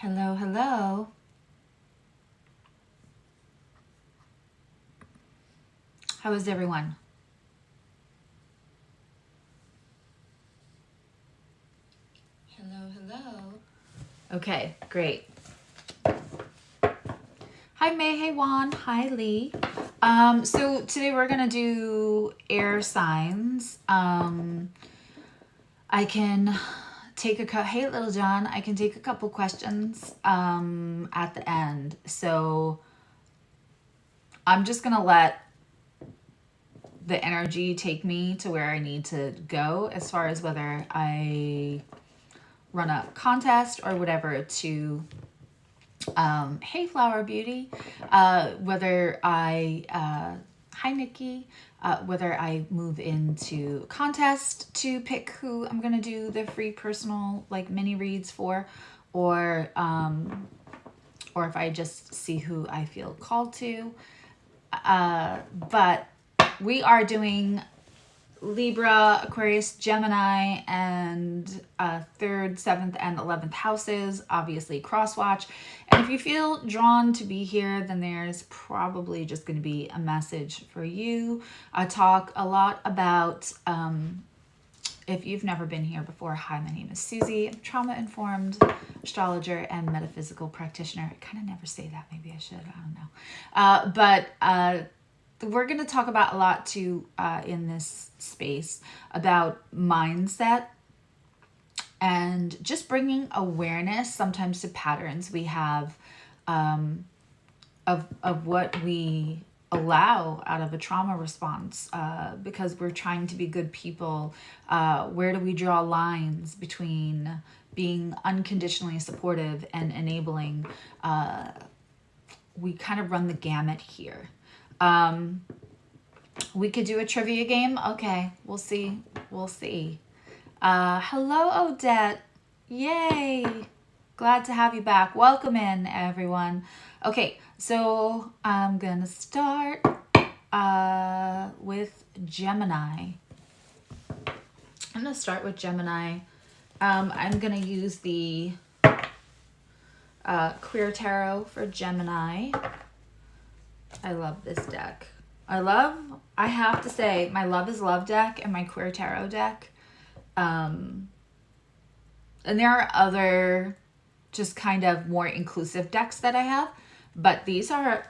Hello, hello. How is everyone? Hello, hello. Okay, great. Hi May, hey Juan, hi Lee. So today we're gonna do air signs. I can take hey Little John, I can take a couple questions at the end. So I'm just gonna let the energy take me to where I need to go as far as whether I run a contest or whatever to hey Flower Beauty, whether I hi Nikki, whether I move into contest to pick who I'm gonna do the free personal like mini reads for, or if I just see who I feel called to. But we are doing Libra, Aquarius, Gemini, and 3rd, 7th, and 11th houses, obviously cross-watch. And if you feel drawn to be here, then there's probably just going to be a message for you. I talk a lot about, if you've never been here before, hi, my name is Susie. I'm a trauma-informed astrologer and metaphysical practitioner. I kind of never say that. Maybe I should. I don't know. But we're going to talk about a lot too in this space about mindset and just bringing awareness sometimes to patterns we have of what we allow out of a trauma response because we're trying to be good people. Where do we draw lines between being unconditionally supportive and enabling? We kind of run the gamut here. We could do a trivia game. Okay, we'll see. We'll see. Hello, Odette. Yay. Glad to have you back. Welcome in, everyone. Okay, so I'm going to start with Gemini. I'm going to start with Gemini. I'm going to use the Queer Tarot for Gemini. I love this deck. I have to say, my Love is Love deck and my Queer Tarot deck. And there are other just kind of more inclusive decks that I have. But these are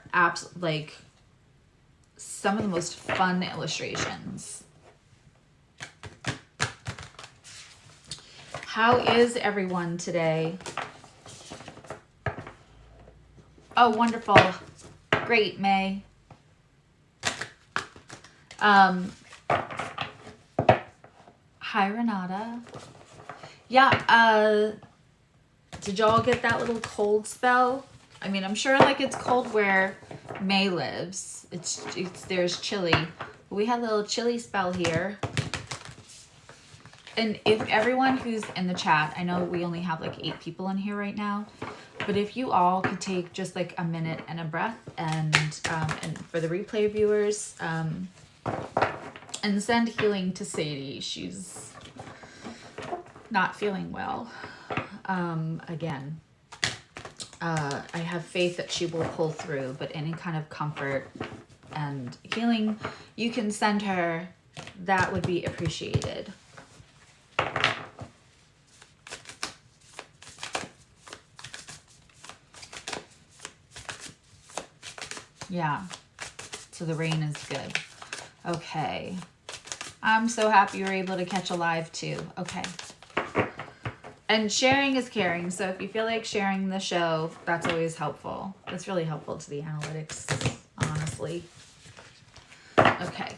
like some of the most fun illustrations. How is everyone today? Oh, wonderful. Great, May. Hi, Renata. Yeah, did y'all get that little cold spell? I mean, I'm sure like it's cold where May lives. There's chilly. We had a little chilly spell here. And if everyone who's in the chat, I know we only have like 8 people in here right now, but if you all could take just like a minute and a breath and for the replay viewers, and send healing to Sadie. She's not feeling well. Again, I have faith that she will pull through, but any kind of comfort and healing you can send her, that would be appreciated. Yeah, so the rain is good. Okay. I'm so happy you were able to catch a live too. Okay. And sharing is caring. So if you feel like sharing the show, that's always helpful. It's really helpful to the analytics, honestly. Okay.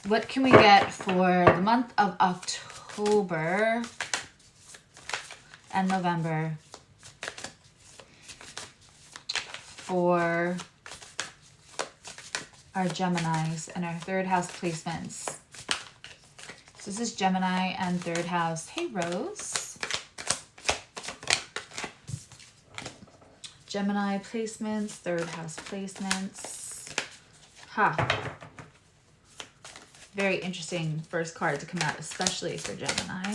What can we get for the month of October and November for our Geminis and our 3rd house placements? So this is Gemini and 3rd house. Hey, Rose. Gemini placements, 3rd house placements. Very interesting first card to come out, especially for Gemini.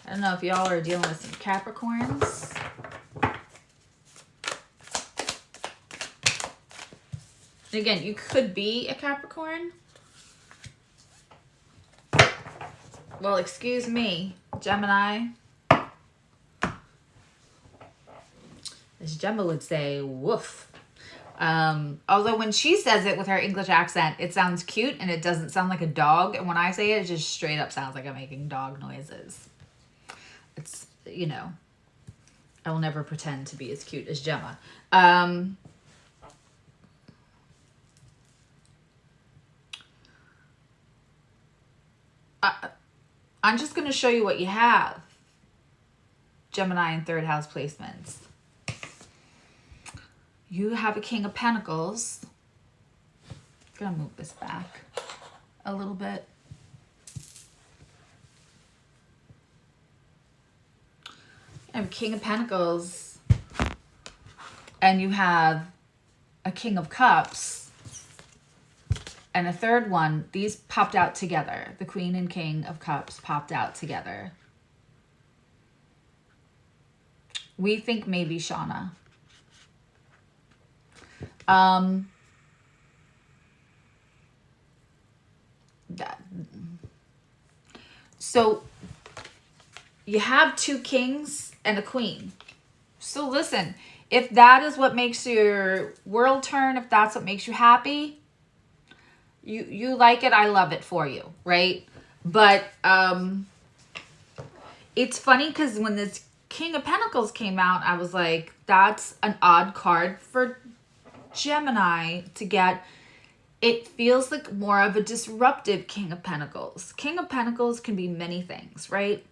I don't know if y'all are dealing with some Capricorns. Again, you could be a Capricorn. Well, excuse me, Gemini. As Gemma would say, woof. Although when she says it with her English accent, it sounds cute and it doesn't sound like a dog. And when I say it, it just straight up sounds like I'm making dog noises. It's, you know, I will never pretend to be as cute as Gemma. I'm just going to show you what you have. Gemini in third house placements. You have a King of Pentacles. I'm going to move this back a little bit. You have a King of Pentacles. And you have a King of Cups. And a third one. These popped out together. The Queen and King of Cups popped out together. We think maybe Shauna. So you have two kings and a queen. So listen, if that is what makes your world turn, if that's what makes you happy, you like it, I love it for you, right? But it's funny because when this King of Pentacles came out, I was like, that's an odd card for Gemini to get. It feels like more of a disruptive King of Pentacles. King of Pentacles can be many things, right?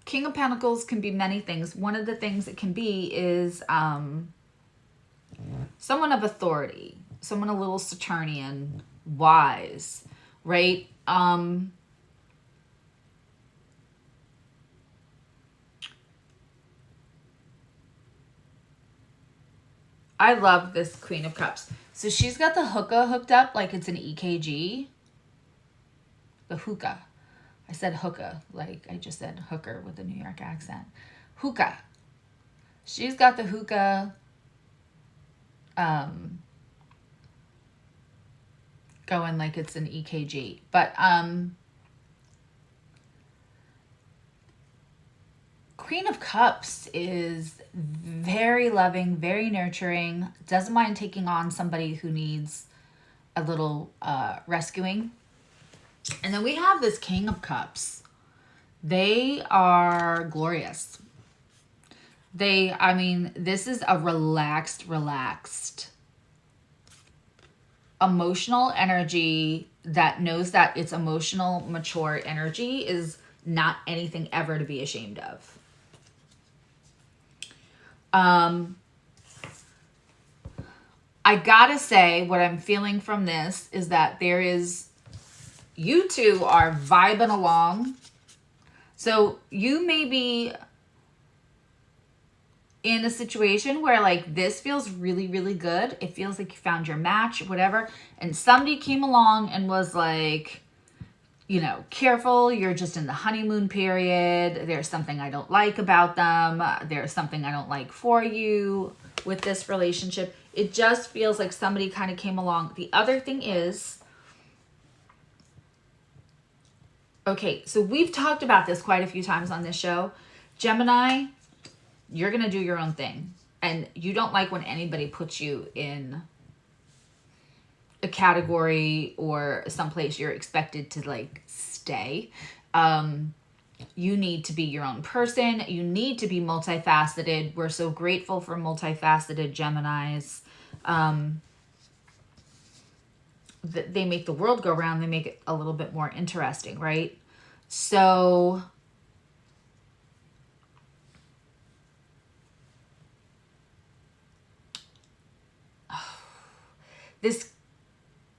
King of Pentacles can be many things. One of the things it can be is someone of authority, someone a little Saturnian, wise, right? I love this Queen of Cups. So she's got the hookah hooked up like it's an EKG. The hookah. I said hookah, like I just said hooker with a New York accent. Hookah. She's got the hookah going like it's an EKG. But Queen of Cups is very loving, very nurturing, doesn't mind taking on somebody who needs a little rescuing. And then we have this King of Cups. They are glorious. This is a relaxed, emotional energy that knows that its emotional, mature energy is not anything ever to be ashamed of. I gotta say, what I'm feeling from this is that you two are vibing along. So you may be in a situation where like this feels really, really good. It feels like you found your match, whatever. And somebody came along and was like, you know, careful, you're just in the honeymoon period. There's something I don't like about them. There's something I don't like for you with this relationship. It just feels like somebody kind of came along. The other thing is, okay, so we've talked about this quite a few times on this show. Gemini, you're going to do your own thing. And you don't like when anybody puts you in a category or someplace you're expected to like stay. You need to be your own person. You need to be multifaceted. We're so grateful for multifaceted Geminis. They make the world go round. They make it a little bit more interesting, right? So this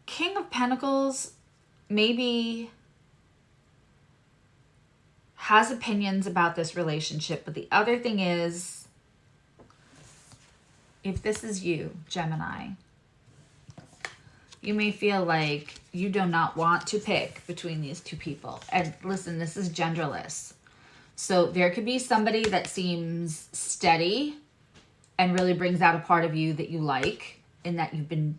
King of Pentacles maybe has opinions about this relationship, but the other thing is, if this is you, Gemini, you may feel like you do not want to pick between these two people. And listen, this is genderless. So there could be somebody that seems steady and really brings out a part of you that you like and that you've been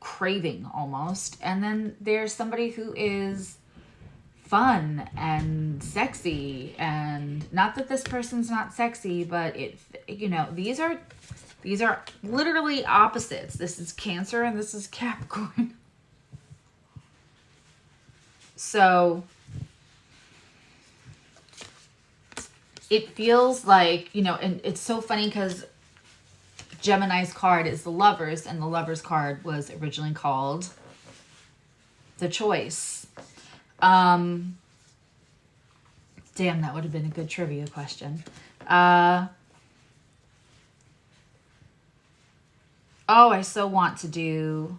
craving almost. And then there's somebody who is fun and sexy, and not that this person's not sexy, but it, you know, these are literally opposites. This is Cancer and this is Capricorn. So it feels like, you know, and it's so funny because Gemini's card is the Lovers, and the Lovers card was originally called the Choice. Damn, that would have been a good trivia question. Oh, I so want to do,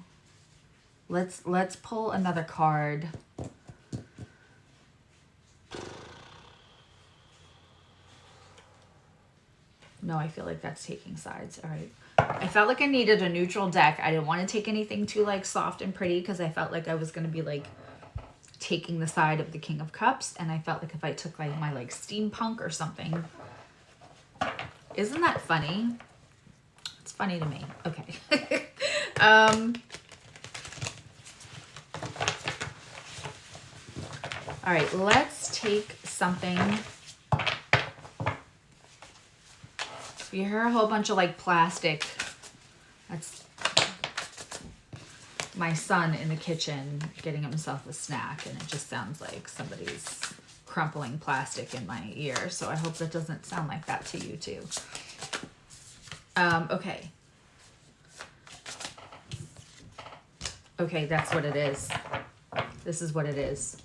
let's pull another card. No, I feel like that's taking sides. All right. I felt like I needed a neutral deck. I didn't want to take anything too like soft and pretty because I felt like I was going to be like taking the side of the King of Cups. And I felt like if I took like my like steampunk or something. Isn't that funny? It's funny to me. Okay. All right, let's take something. You hear a whole bunch of like plastic. That's my son in the kitchen getting himself a snack, and it just sounds like somebody's crumpling plastic in my ear. So I hope that doesn't sound like that to you too. Okay. Okay, that's what it is. This is what it is.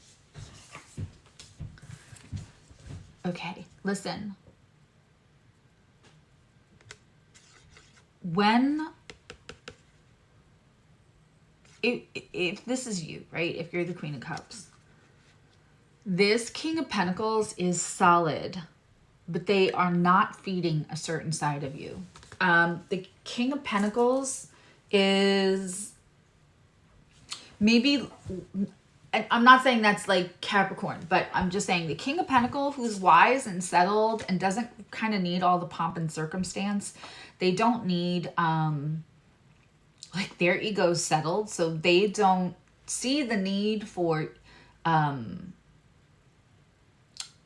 Okay, listen. If this is you, right? If you're the Queen of Cups, this King of Pentacles is solid, but they are not feeding a certain side of you. The King of Pentacles is maybe, and I'm not saying that's like Capricorn, but I'm just saying the King of Pentacles who's wise and settled and doesn't kind of need all the pomp and circumstance. They don't need, like their ego's settled, so they don't see the need for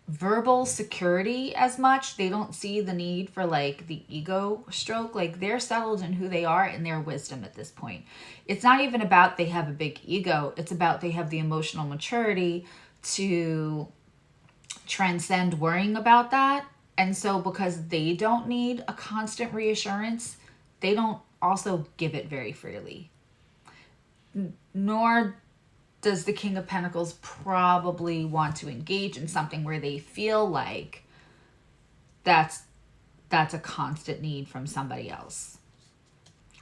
verbal security as much. They don't see the need for like the ego stroke. Like they're settled in who they are and their wisdom at this point. It's not even about they have a big ego. It's about they have the emotional maturity to transcend worrying about that. And so because they don't need a constant reassurance, they don't also give it very freely. Nor does the King of Pentacles probably want to engage in something where they feel like that's a constant need from somebody else.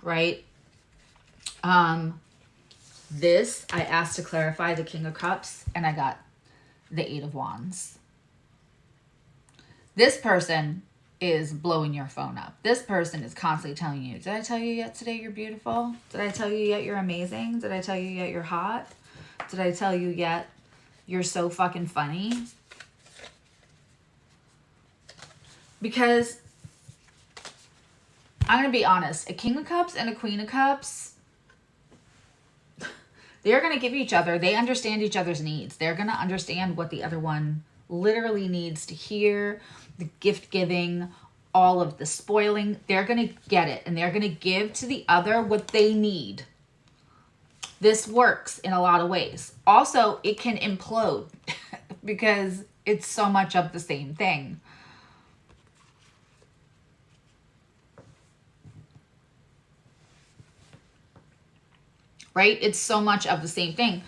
Right? This, I asked to clarify the King of Cups, and I got the Eight of Wands. This person is blowing your phone up. This person is constantly telling you, did I tell you yet today you're beautiful? Did I tell you yet you're amazing? Did I tell you yet you're hot? Did I tell you yet you're so fucking funny? Because I'm going to be honest, a King of Cups and a Queen of Cups, they're going to give each other, they understand each other's needs. They're going to understand what the other one literally needs to hear, the gift giving, all of the spoiling. They're going to get it, and they're going to give to the other what they need. This works in a lot of ways. Also, it can implode because it's so much of the same thing. Right? It's so much of the same thing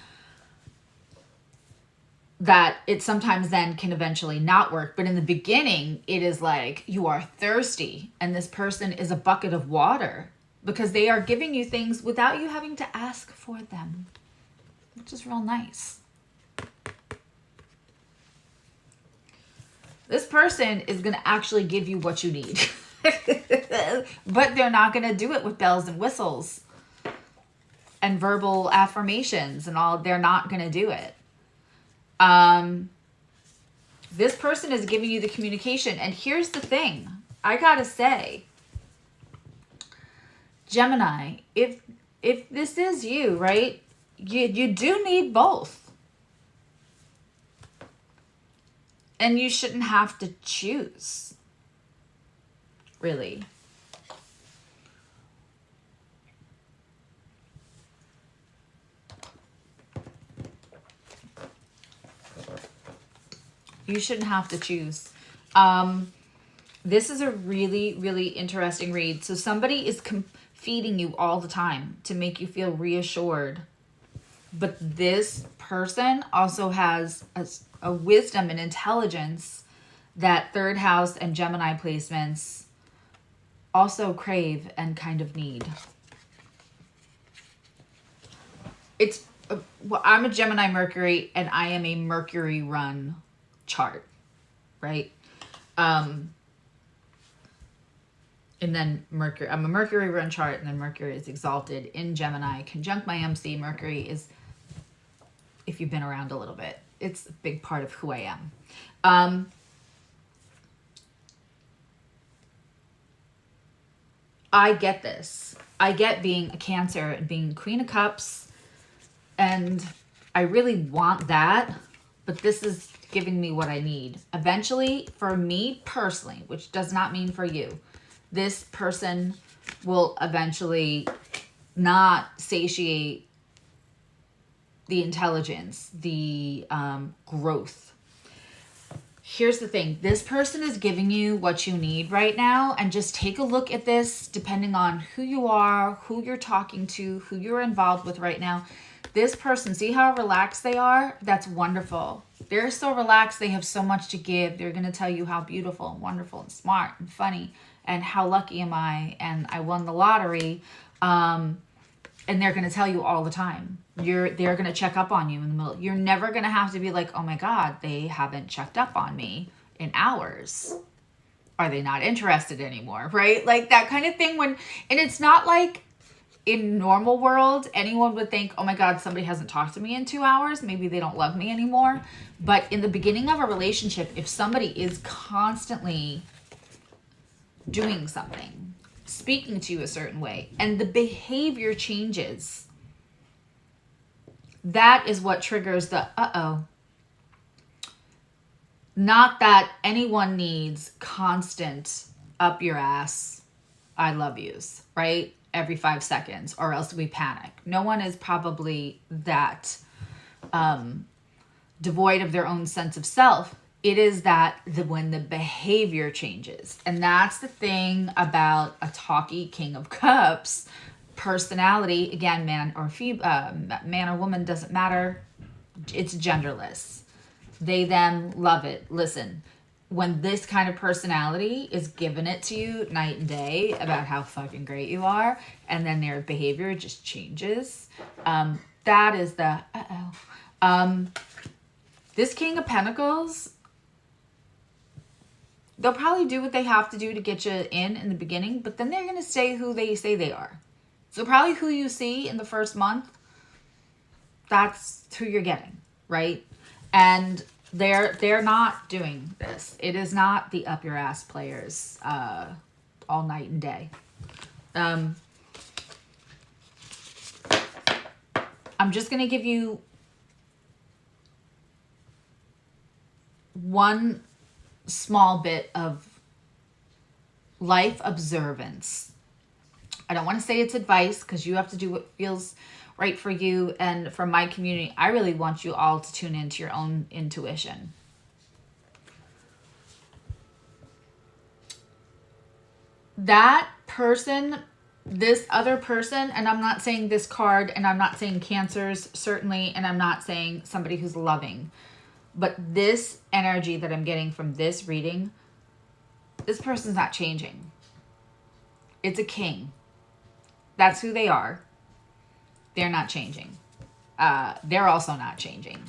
that it sometimes then can eventually not work. But in the beginning, it is like you are thirsty and this person is a bucket of water because they are giving you things without you having to ask for them, which is real nice. This person is going to actually give you what you need, but they're not going to do it with bells and whistles. and verbal affirmations and all. They're not going to do it. This person is giving you the communication. And here's the thing. I got to say, Gemini, if this is you, right, you do need both. And you shouldn't have to choose, really. You shouldn't have to choose. This is a really, really interesting read. So somebody is feeding you all the time to make you feel reassured. But this person also has a wisdom and intelligence that third house and Gemini placements also crave and kind of need. Well, I'm a Gemini Mercury, and I am a Mercury run chart, right? And then Mercury, I'm a Mercury run chart, and then Mercury is exalted in Gemini, conjunct my MC. Mercury is, if you've been around a little bit, it's a big part of who I am. I get this. I get being a Cancer and being Queen of Cups, and I really want that, but this is giving me what I need. Eventually, for me personally, which does not mean for you, this person will eventually not satiate the intelligence, the growth. Here's the thing. This person is giving you what you need right now, and just take a look at this depending on who you are, who you're talking to, who you're involved with right now. This person, see how relaxed they are? That's wonderful. They're so relaxed. They have so much to give. They're going to tell you how beautiful and wonderful and smart and funny and how lucky am I and I won the lottery. And they're going to tell you all the time. They're going to check up on you in the middle. You're never going to have to be like, oh my God, they haven't checked up on me in hours. Are they not interested anymore? Right? Like that kind of thing. And it's not like in normal world, anyone would think, oh my God, somebody hasn't talked to me in 2 hours. Maybe they don't love me anymore. But in the beginning of a relationship, if somebody is constantly doing something, speaking to you a certain way, and the behavior changes, that is what triggers the uh-oh. Not that anyone needs constant up your ass, I love yous, right? Every 5 seconds, or else we panic. No one is probably that devoid of their own sense of self. It is that when the behavior changes. And that's the thing about a talky King of Cups personality. Again, man or woman, doesn't matter. It's genderless. They, them, love it. Listen, when this kind of personality is giving it to you night and day about how fucking great you are, and then their behavior just changes, that is the this King of Pentacles, they'll probably do what they have to do to get you in the beginning, but then they're going to stay who they say they are. So probably who you see in the first month, that's who you're getting, right? And they're not doing this. It is not the up your ass players all night and day. I'm just going to give you one small bit of life observance. I don't want to say it's advice because you have to do what feels right for you. And from my community, I really want you all to tune into your own intuition. That person, this other person, and I'm not saying this card, and I'm not saying Cancers, certainly, and I'm not saying somebody who's loving, but this energy that I'm getting from this reading, this person's not changing. It's a king. That's who they are. They're not changing. They're also not changing.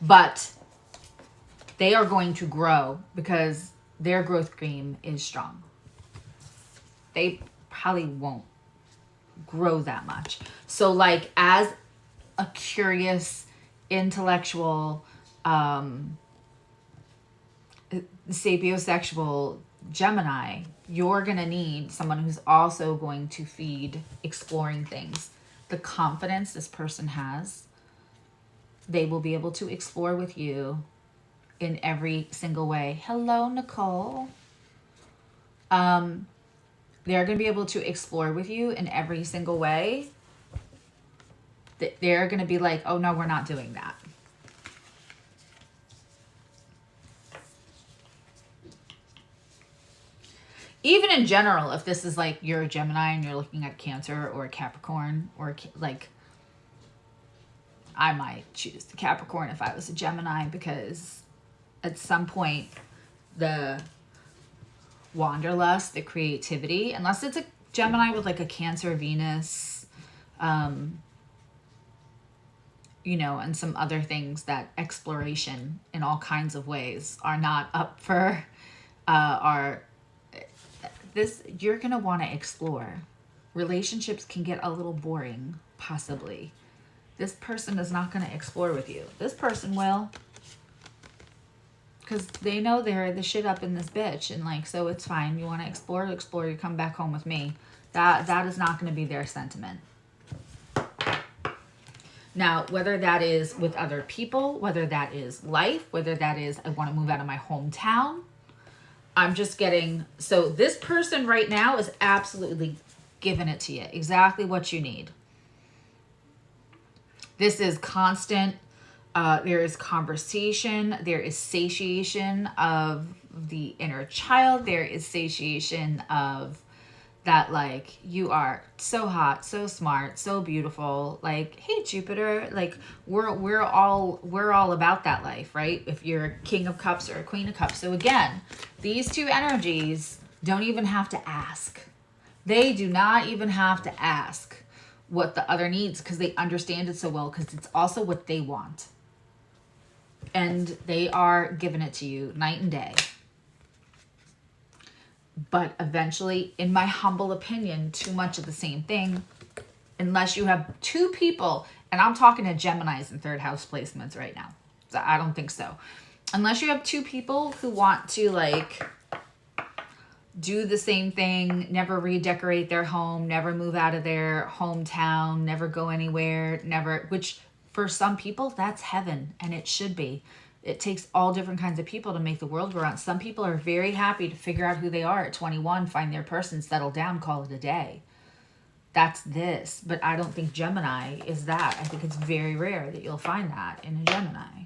But they are going to grow because their growth game is strong. They probably won't grow that much. So like as a curious, intellectual, sapiosexual Gemini, you're going to need someone who's also going to feed exploring things. The confidence this person has, they will be able to explore with you in every single way. Hello, Nicole. They're going to be able to explore with you in every single way. They're going to be like, oh no, we're not doing that. Even in general, if this is like you're a Gemini and you're looking at Cancer or a Capricorn, or like, I might choose the Capricorn if I was a Gemini, because at some point the wanderlust, the creativity, unless it's a Gemini with like a Cancer Venus, you know, and some other things, that exploration in all kinds of ways are not up for this. You're going to want to explore. Relationships can get a little boring, possibly. This person is not going to explore with you. This person will, because they know they're the shit up in this bitch, and like, so it's fine. You want to explore, you come back home with me. That is not going to be their sentiment. Now, whether that is with other people, whether that is life, whether that is I want to move out of my hometown, I'm just getting, so this person right now is absolutely giving it to you. Exactly what you need. This is constant. There is conversation. There is satiation of the inner child. There is satiation of that, like, you are so hot, so smart, so beautiful. Like, hey, Jupiter, like we're all about that life, right? If you're a King of Cups or a Queen of Cups. So again, these two energies don't even have to ask. They do not even have to ask what the other needs, because they understand it so well, because it's also what they want. And they are giving it to you night and day. But eventually, in my humble opinion, too much of the same thing, unless you have two people, and I'm talking to Geminis in third house placements right now. So I don't think so. Unless you have two people who want to like do the same thing, never redecorate their home, never move out of their hometown, never go anywhere, never, which for some people, that's heaven, and it should be. It takes all different kinds of people to make the world go round. Some people are very happy to figure out who they are at 21, find their person, settle down, call it a day. That's this. But I don't think Gemini is that. I think it's very rare that you'll find that in a Gemini.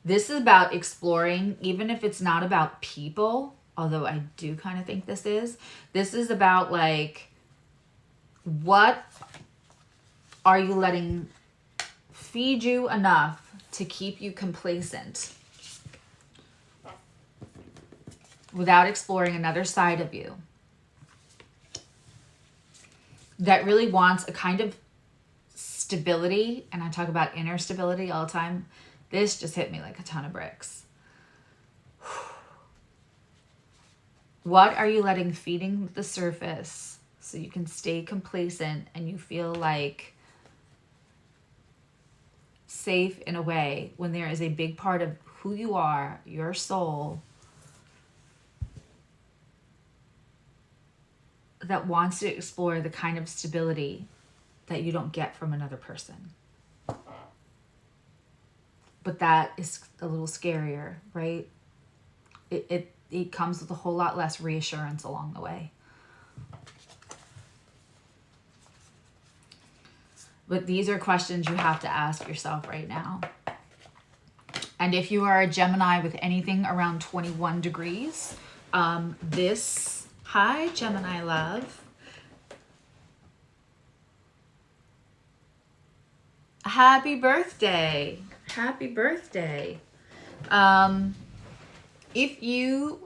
This is about exploring, even if it's not about people, although I do kind of think this is. This is about like, what are you letting feed you enough to keep you complacent without exploring another side of you that really wants a kind of stability? And I talk about inner stability all the time. This just hit me like a ton of bricks. What are you letting feeding the surface so you can stay complacent and you feel like safe in a way, when there is a big part of who you are, your soul, that wants to explore the kind of stability that you don't get from another person? But that is a little scarier, right? It comes with a whole lot less reassurance along the way. But these are questions you have to ask yourself right now. And if you are a Gemini with anything around 21 degrees, hi, Gemini love. Happy birthday. Happy birthday. If you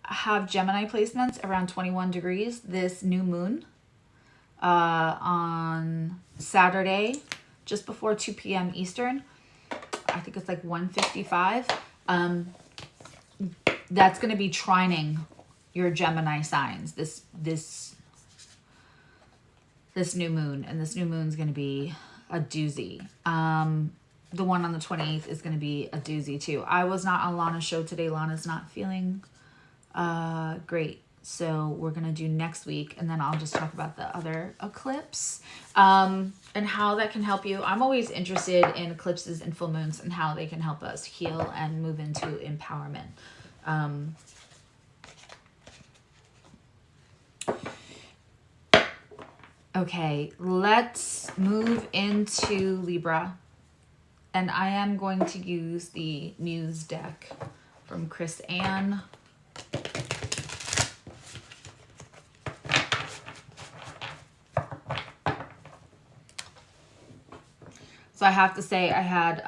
have Gemini placements around 21 degrees, this new moon on Saturday, just before 2 p.m. Eastern, I think it's like 1:55, that's going to be trining your Gemini signs this new moon. And this new moon is going to be a doozy. The one on the 28th is going to be a doozy too. I was not on Lana's show today. Lana's not feeling great. So we're going to do next week, and then I'll just talk about the other eclipse and how that can help you. I'm always interested in eclipses and full moons and how they can help us heal and move into empowerment. Okay, let's move into Libra. And I am going to use the Muse deck from Chris Ann. So I have to say I had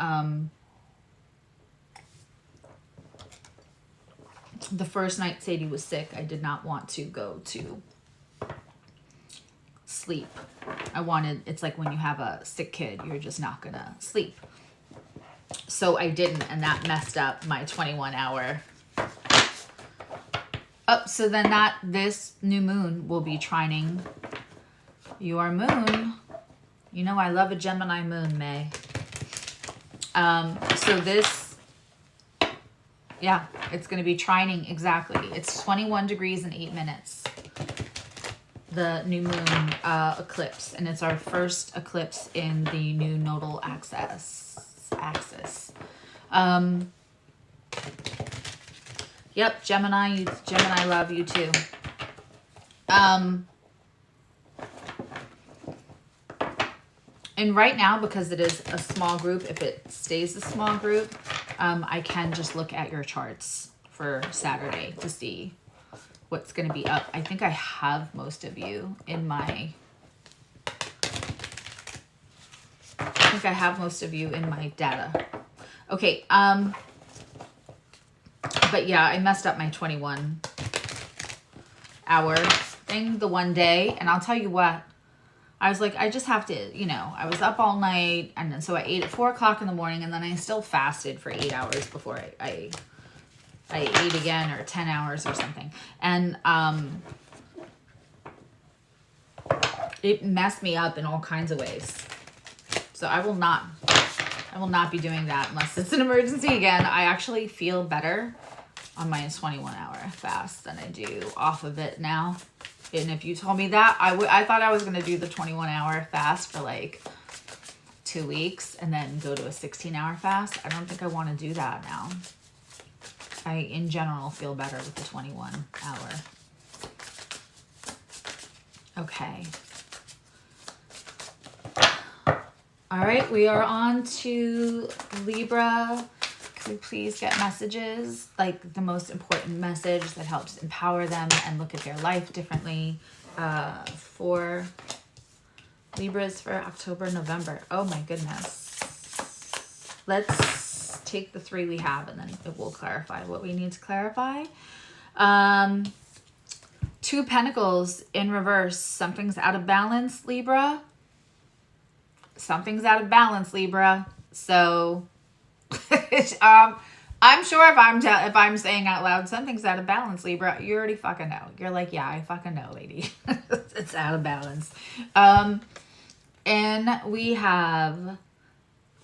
the first night Sadie was sick, I did not want to go to sleep. It's like when you have a sick kid, you're just not gonna sleep. So I didn't, and that messed up my 21-hour. So then this new moon will be trining your moon. You know I love a Gemini moon, May. So this, yeah, it's going to be trining exactly. It's 21 degrees and 8 minutes. The new moon eclipse, and it's our first eclipse in the new nodal axis. Yep, Gemini love you too. And right now, because it is a small group, if it stays a small group, I can just look at your charts for Saturday to see what's going to be up. I think I have most of you in my... data. Okay, but yeah, I messed up my 21-hour thing the one day, and I'll tell you what, I was like, I just have to, I was up all night, and then so I ate at 4 o'clock in the morning, and then I still fasted for 8 hours before I ate again, or 10 hours or something. And it messed me up in all kinds of ways. So I will not be doing that unless it's an emergency again. I actually feel better on my 21-hour fast than I do off of it now. And if you told me that, I thought I was going to do the 21-hour fast for like 2 weeks and then go to a 16-hour fast. I don't think I want to do that now. I, in general, feel better with the 21-hour. Okay. All right, we are on to Libra. Can we please get messages, like the most important message that helps empower them and look at their life differently for Libras for October, November. Oh my goodness. Let's take the 3 we have, and then it will clarify what we need to clarify. 2 Pentacles in reverse. Something's out of balance, Libra. Something's out of balance, Libra. So I'm sure if I'm saying out loud something's out of balance, Libra, you already fucking know. You're like, yeah, I fucking know, lady. It's out of balance. And we have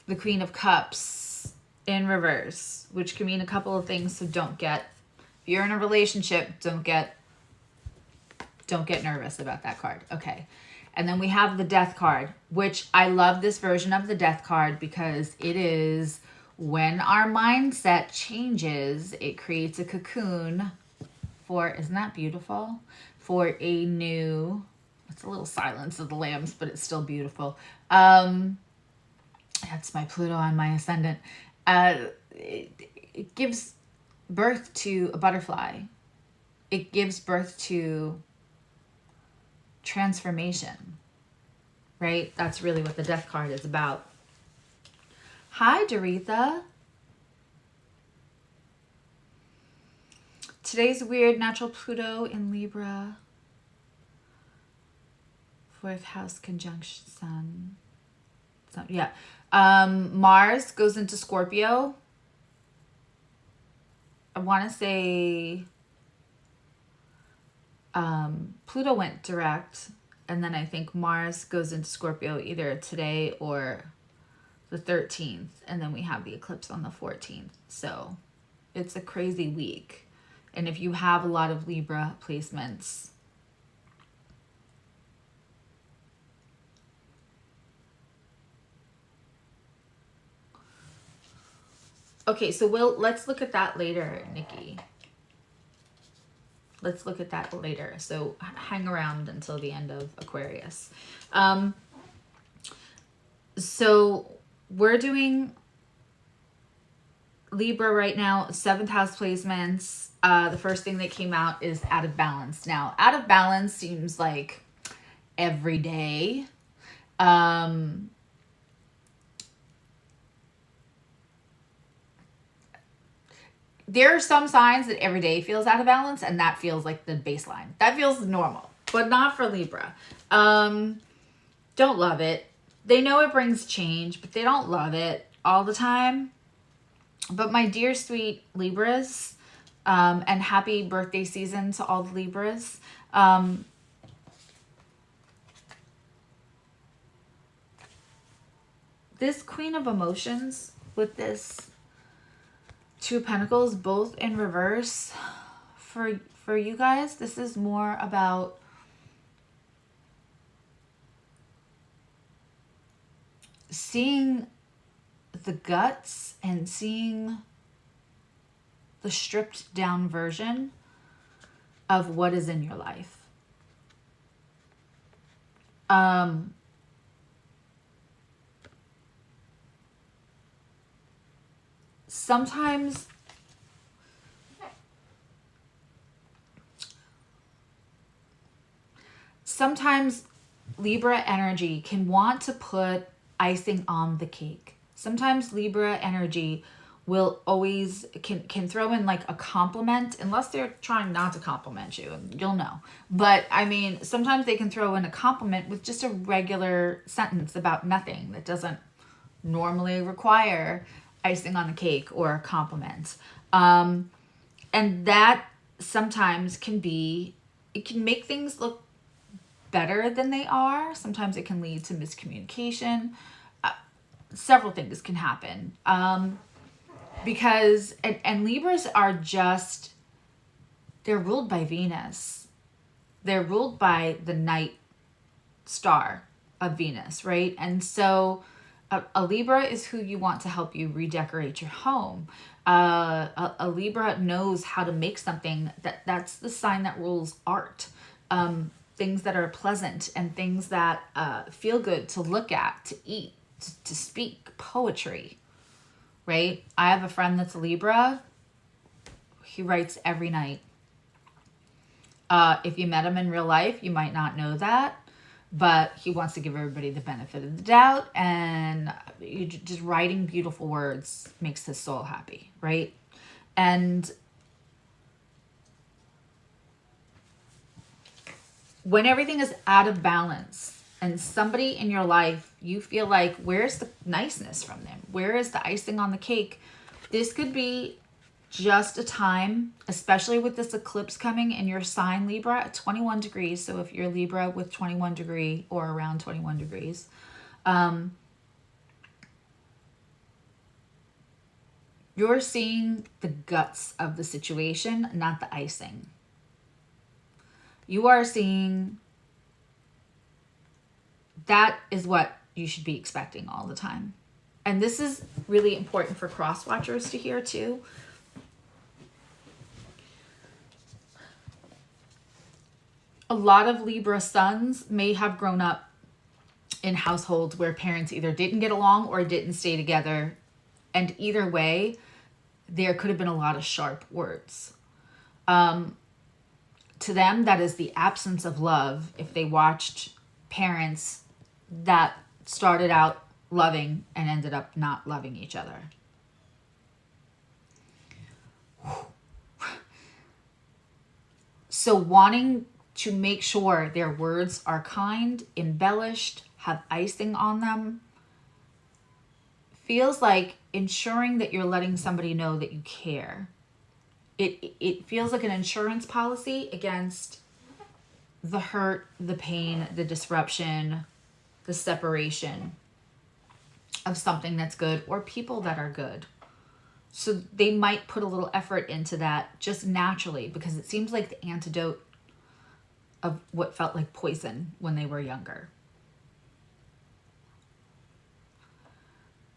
the Queen of Cups in reverse, which can mean a couple of things. So if you're in a relationship, don't get nervous about that card. Okay. And then we have the Death card, which I love this version of the Death card because it is when our mindset changes, it creates a cocoon for, isn't that beautiful? For a new, it's a little Silence of the Lambs, but it's still beautiful. That's my Pluto on my ascendant. It gives birth to a butterfly. It gives birth to transformation, right? That's really what the Death card is about. Hi, Doretha. Today's weird natural Pluto in Libra. 4th house conjunction Sun. So, yeah. Mars goes into Scorpio. I want to say Pluto went direct, and then I think Mars goes into Scorpio either today or the 13th, and then we have the eclipse on the 14th. So it's a crazy week. And if you have a lot of Libra placements, okay, so let's look at that later, Nikki. Let's look at that later. So hang around until the end of Aquarius. So we're doing Libra right now, 7th house placements. The first thing that came out is out of balance. Now, out of balance seems like every day. There are some signs that every day feels out of balance, and that feels like the baseline. That feels normal, but not for Libra. Don't love it. They know it brings change, but they don't love it all the time. But my dear sweet Libras, and happy birthday season to all the Libras. This Queen of Emotions with this Two of Pentacles, both in reverse, for you guys, this is more about seeing the guts and seeing the stripped down version of what is in your life. Sometimes Libra energy can want to put icing on the cake. Sometimes Libra energy will always can throw in like a compliment, unless they're trying not to compliment you, you'll know. But I mean, sometimes they can throw in a compliment with just a regular sentence about nothing that doesn't normally require icing on the cake or a compliment. And that sometimes it can make things look better than they are. Sometimes it can lead to miscommunication. Several things can happen. Because, and Libras are just, they're ruled by Venus. They're ruled by the night star of Venus, right? And so a Libra is who you want to help you redecorate your home. A Libra knows how to make something that's the sign that rules art. Things that are pleasant and things that feel good to look at, to eat, to speak, poetry, right? I have a friend that's a Libra. He writes every night. If you met him in real life, you might not know that, but he wants to give everybody the benefit of the doubt, and just writing beautiful words makes his soul happy, right? And when everything is out of balance and somebody in your life, you feel like, where's the niceness from them? Where is the icing on the cake? This could be just a time, especially with this eclipse coming in your sign, Libra, at 21 degrees. So if you're Libra with 21 degree or around 21 degrees, you're seeing the guts of the situation, not the icing. You are seeing that is what you should be expecting all the time. And this is really important for cross watchers to hear too. A lot of Libra sons may have grown up in households where parents either didn't get along or didn't stay together. And either way, there could have been a lot of sharp words. To them, that is the absence of love if they watched parents that started out loving and ended up not loving each other. So wanting to make sure their words are kind, embellished, have icing on them, feels like ensuring that you're letting somebody know that you care. It feels like an insurance policy against the hurt, the pain, the disruption, the separation of something that's good or people that are good. So they might put a little effort into that just naturally, because it seems like the antidote of what felt like poison when they were younger.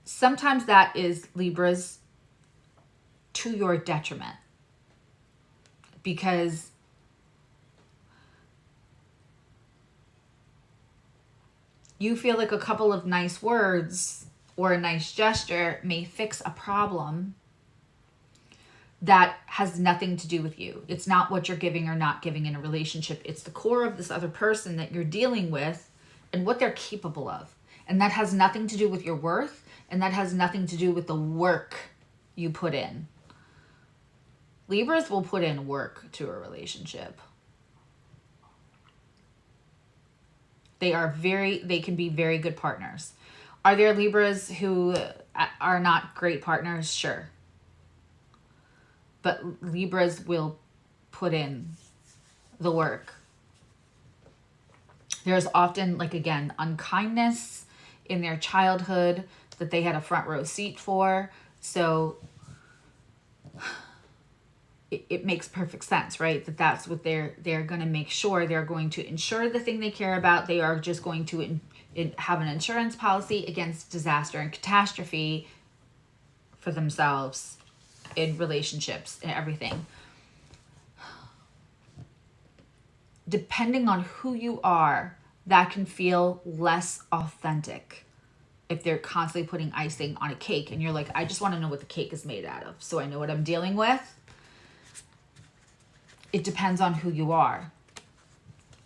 Sometimes that is, Libras, to your detriment, because you feel like a couple of nice words or a nice gesture may fix a problem that has nothing to do with you. It's not what you're giving or not giving in a relationship. It's the core of this other person that you're dealing with and what they're capable of. And that has nothing to do with your worth, and that has nothing to do with the work you put in. Libras will put in work to a relationship. They can be very good partners. Are there Libras who are not great partners? Sure. But Libras will put in the work. There's often, like, again, unkindness in their childhood that they had a front row seat for. So it makes perfect sense, right? That's what they're going to make sure. They're going to insure the thing they care about. They are just going to have an insurance policy against disaster and catastrophe for themselves in relationships and everything. Depending on who you are, that can feel less authentic if they're constantly putting icing on a cake and you're like, I just want to know what the cake is made out of so I know what I'm dealing with. It depends on who you are.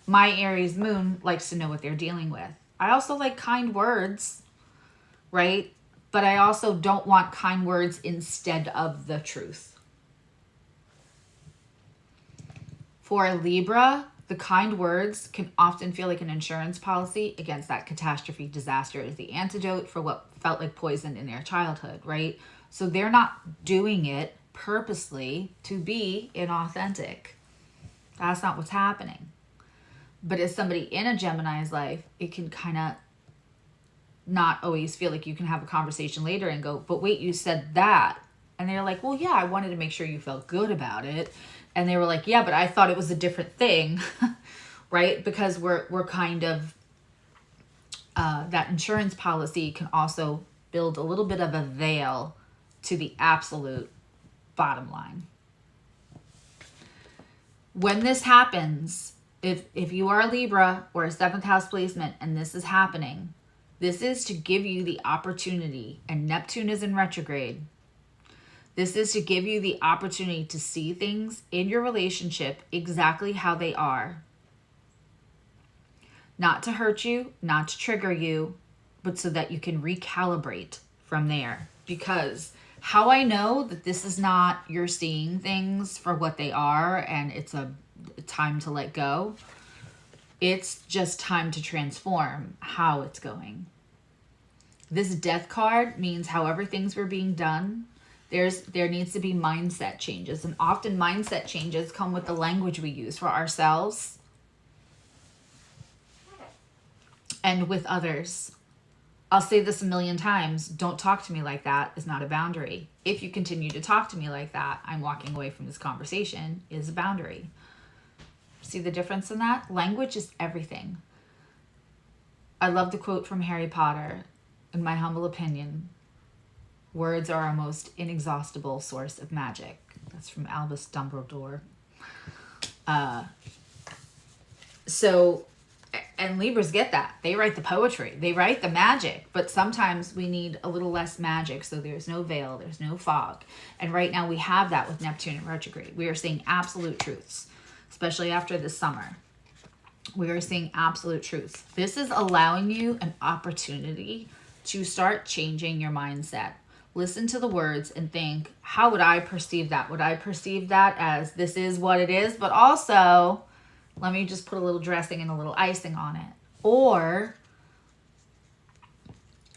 My Aries moon likes to know what they're dealing with. I also like kind words, right? But I also don't want kind words instead of the truth. For a Libra, the kind words can often feel like an insurance policy against that catastrophe. Disaster is the antidote for what felt like poison in their childhood, right? So they're not doing it purposely to be inauthentic. That's not what's happening. But as somebody in a Gemini's life, it can kind of not always feel like you can have a conversation later and go, but wait, you said that. And they're like, well, yeah, I wanted to make sure you felt good about it. And they were like, yeah, but I thought it was a different thing, right? Because we're kind of, that insurance policy can also build a little bit of a veil to the absolute bottom line. When this happens, if you are a Libra or a 7th house placement and this is happening, this is to give you the opportunity, and Neptune is in retrograde. This is to give you the opportunity to see things in your relationship exactly how they are. Not to hurt you, not to trigger you, but so that you can recalibrate from there. Because how I know that this is not you're seeing things for what they are and it's a time to let go. It's just time to transform how it's going. This death card means however things were being done, there needs to be mindset changes. And often mindset changes come with the language we use for ourselves and with others. I'll say this a million times. Don't talk to me like that is not a boundary. If you continue to talk to me like that, I'm walking away from this conversation is a boundary. See the difference in that? Language is everything. I love the quote from Harry Potter. In my humble opinion, words are our most inexhaustible source of magic. That's from Albus Dumbledore. And Libras get that. They write the poetry. They write the magic. But sometimes we need a little less magic so there's no veil, there's no fog. And right now we have that with Neptune in retrograde. We are seeing absolute truths, especially after the summer. We are seeing absolute truths. This is allowing you an opportunity to start changing your mindset. Listen to the words and think, how would I perceive that? Would I perceive that as this is what it is, but also let me just put a little dressing and a little icing on it? Or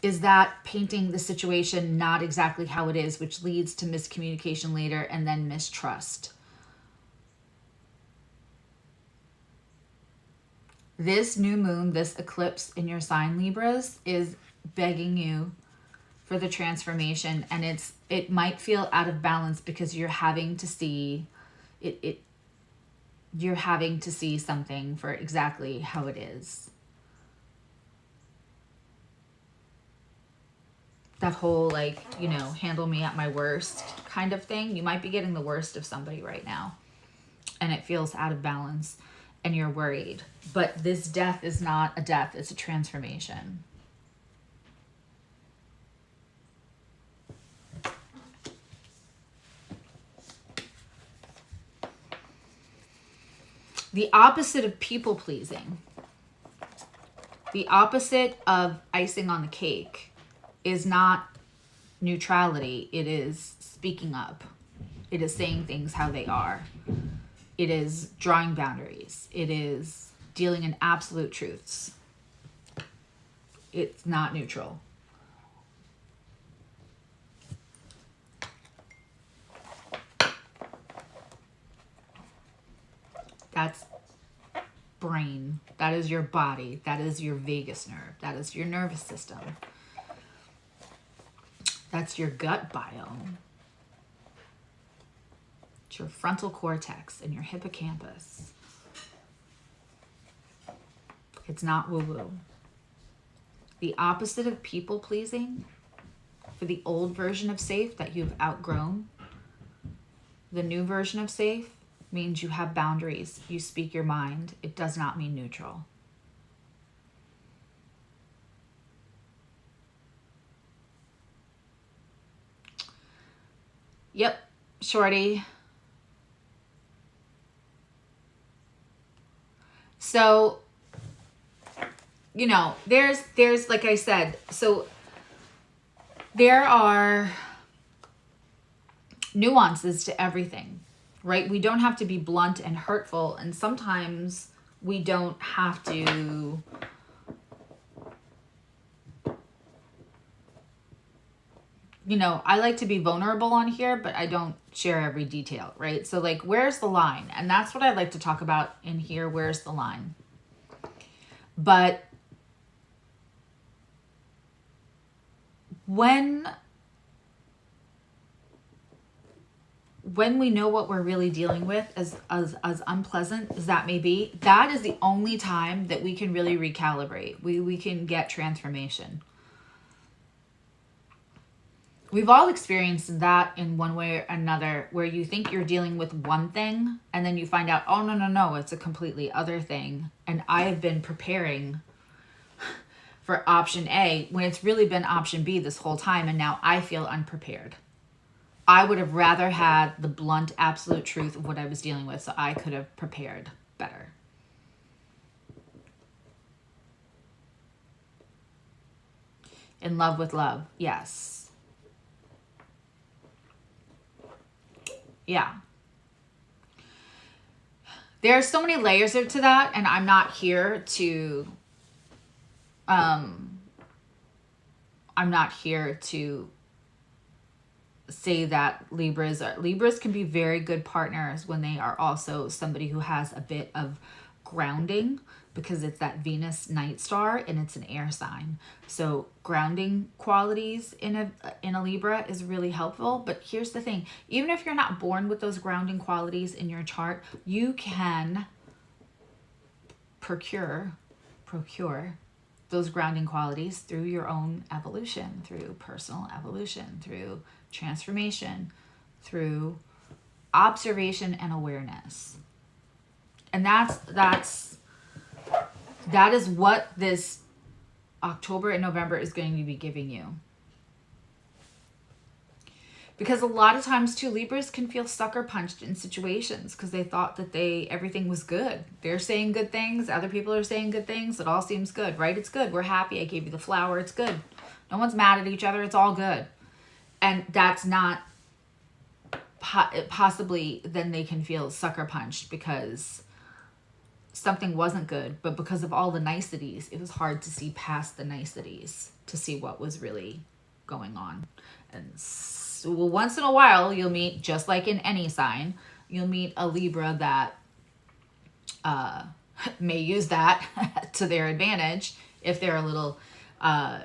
is that painting the situation not exactly how it is, which leads to miscommunication later and then mistrust. This new moon, this eclipse in your sign, Libras, is begging you for the transformation, and it might feel out of balance because you're having to see you're having to see something for exactly how it is. That whole, like, you know, handle me at my worst kind of thing. You might be getting the worst of somebody right now, and it feels out of balance, and you're worried. But this death is not a death, it's a transformation. The opposite of people pleasing, the opposite of icing on the cake, is not neutrality. It is speaking up. It is saying things how they are. It is drawing boundaries. It is dealing in absolute truths. It's not neutral. That's brain. That is your body. That is your vagus nerve. That is your nervous system. That's your gut biome. It's your frontal cortex and your hippocampus. It's not woo-woo. The opposite of people pleasing, for the old version of safe that you've outgrown, the new version of safe means you have boundaries. You speak your mind. It does not mean neutral. Yep, shorty. So, you know, there's like I said, so there are nuances to everything, right? We don't have to be blunt and hurtful, and sometimes we don't have to you know, I like to be vulnerable on here, but I don't share every detail, right? So like, where's the line? And that's what I like to talk about in here. Where's the line? But when we know what we're really dealing with, as unpleasant as that may be, that is the only time that we can really recalibrate. We can get transformation. We've all experienced that in one way or another, where you think you're dealing with one thing and then you find out, oh, no, it's a completely other thing. And I have been preparing for option A when it's really been option B this whole time, and now I feel unprepared. I would have rather had the blunt, absolute truth of what I was dealing with, so I could have prepared better. In love with love, yes. Yeah. There are so many layers to that, and I'm not here to say that Libras can be very good partners when they are also somebody who has a bit of grounding, because it's that Venus night star and it's an air sign. So grounding qualities in a Libra is really helpful. But here's the thing, even if you're not born with those grounding qualities in your chart, you can procure those grounding qualities through your own evolution, through personal evolution, through transformation, through observation and awareness. And that is what this October and November is going to be giving you. Because a lot of times too, Libras can feel sucker punched in situations because they thought that everything was good. They're saying good things. Other people are saying good things. It all seems good, right? It's good. We're happy. I gave you the flower. It's good. No one's mad at each other. It's all good. And that's not possibly, then they can feel sucker punched because something wasn't good, but because of all the niceties, it was hard to see past the niceties to see what was really going on. And so once in a while, you'll meet, just like in any sign, you'll meet a Libra that may use that to their advantage if they're a little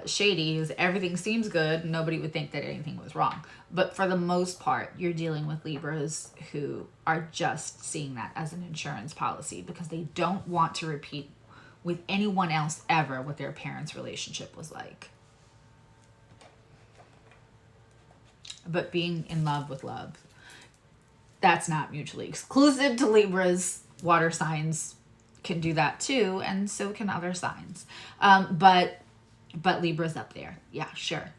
shady. Everything seems good, nobody would think that anything was wrong. But for the most part, you're dealing with Libras who are just seeing that as an insurance policy because they don't want to repeat with anyone else ever what their parents' relationship was like. But being in love with love, that's not mutually exclusive to Libras. Water signs can do that too, and so can other signs. But Libra's up there. Yeah, sure.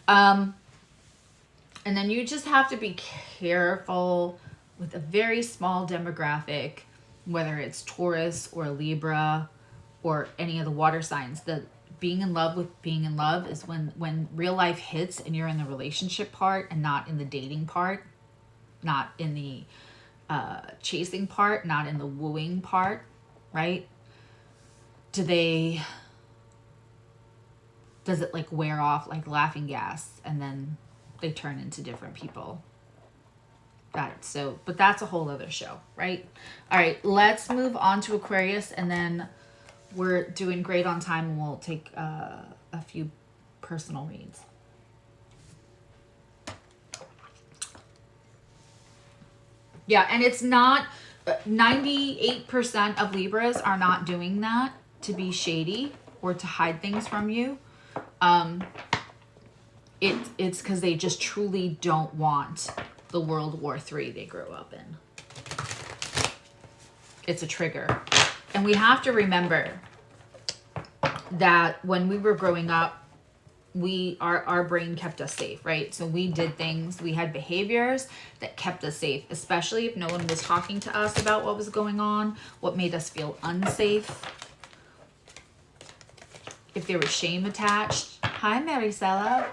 And then you just have to be careful with a very small demographic, whether it's Taurus or Libra or any of the water signs. The being in love with being in love is when real life hits and you're in the relationship part and not in the dating part, not in the chasing part, not in the wooing part, right? Does it like wear off like laughing gas and then they turn into different people? But that's a whole other show, right? All right, let's move on to Aquarius, and then we're doing great on time and we'll take a few personal reads. Yeah, and it's not, 98% of Libras are not doing that to be shady or to hide things from you. It's because they just truly don't want the World War III they grew up in. It's a trigger. And we have to remember that when we were growing up, our brain kept us safe, right? So we did things, we had behaviors that kept us safe, especially if no one was talking to us about what was going on, what made us feel unsafe. If there was shame attached. Hi, Maricela.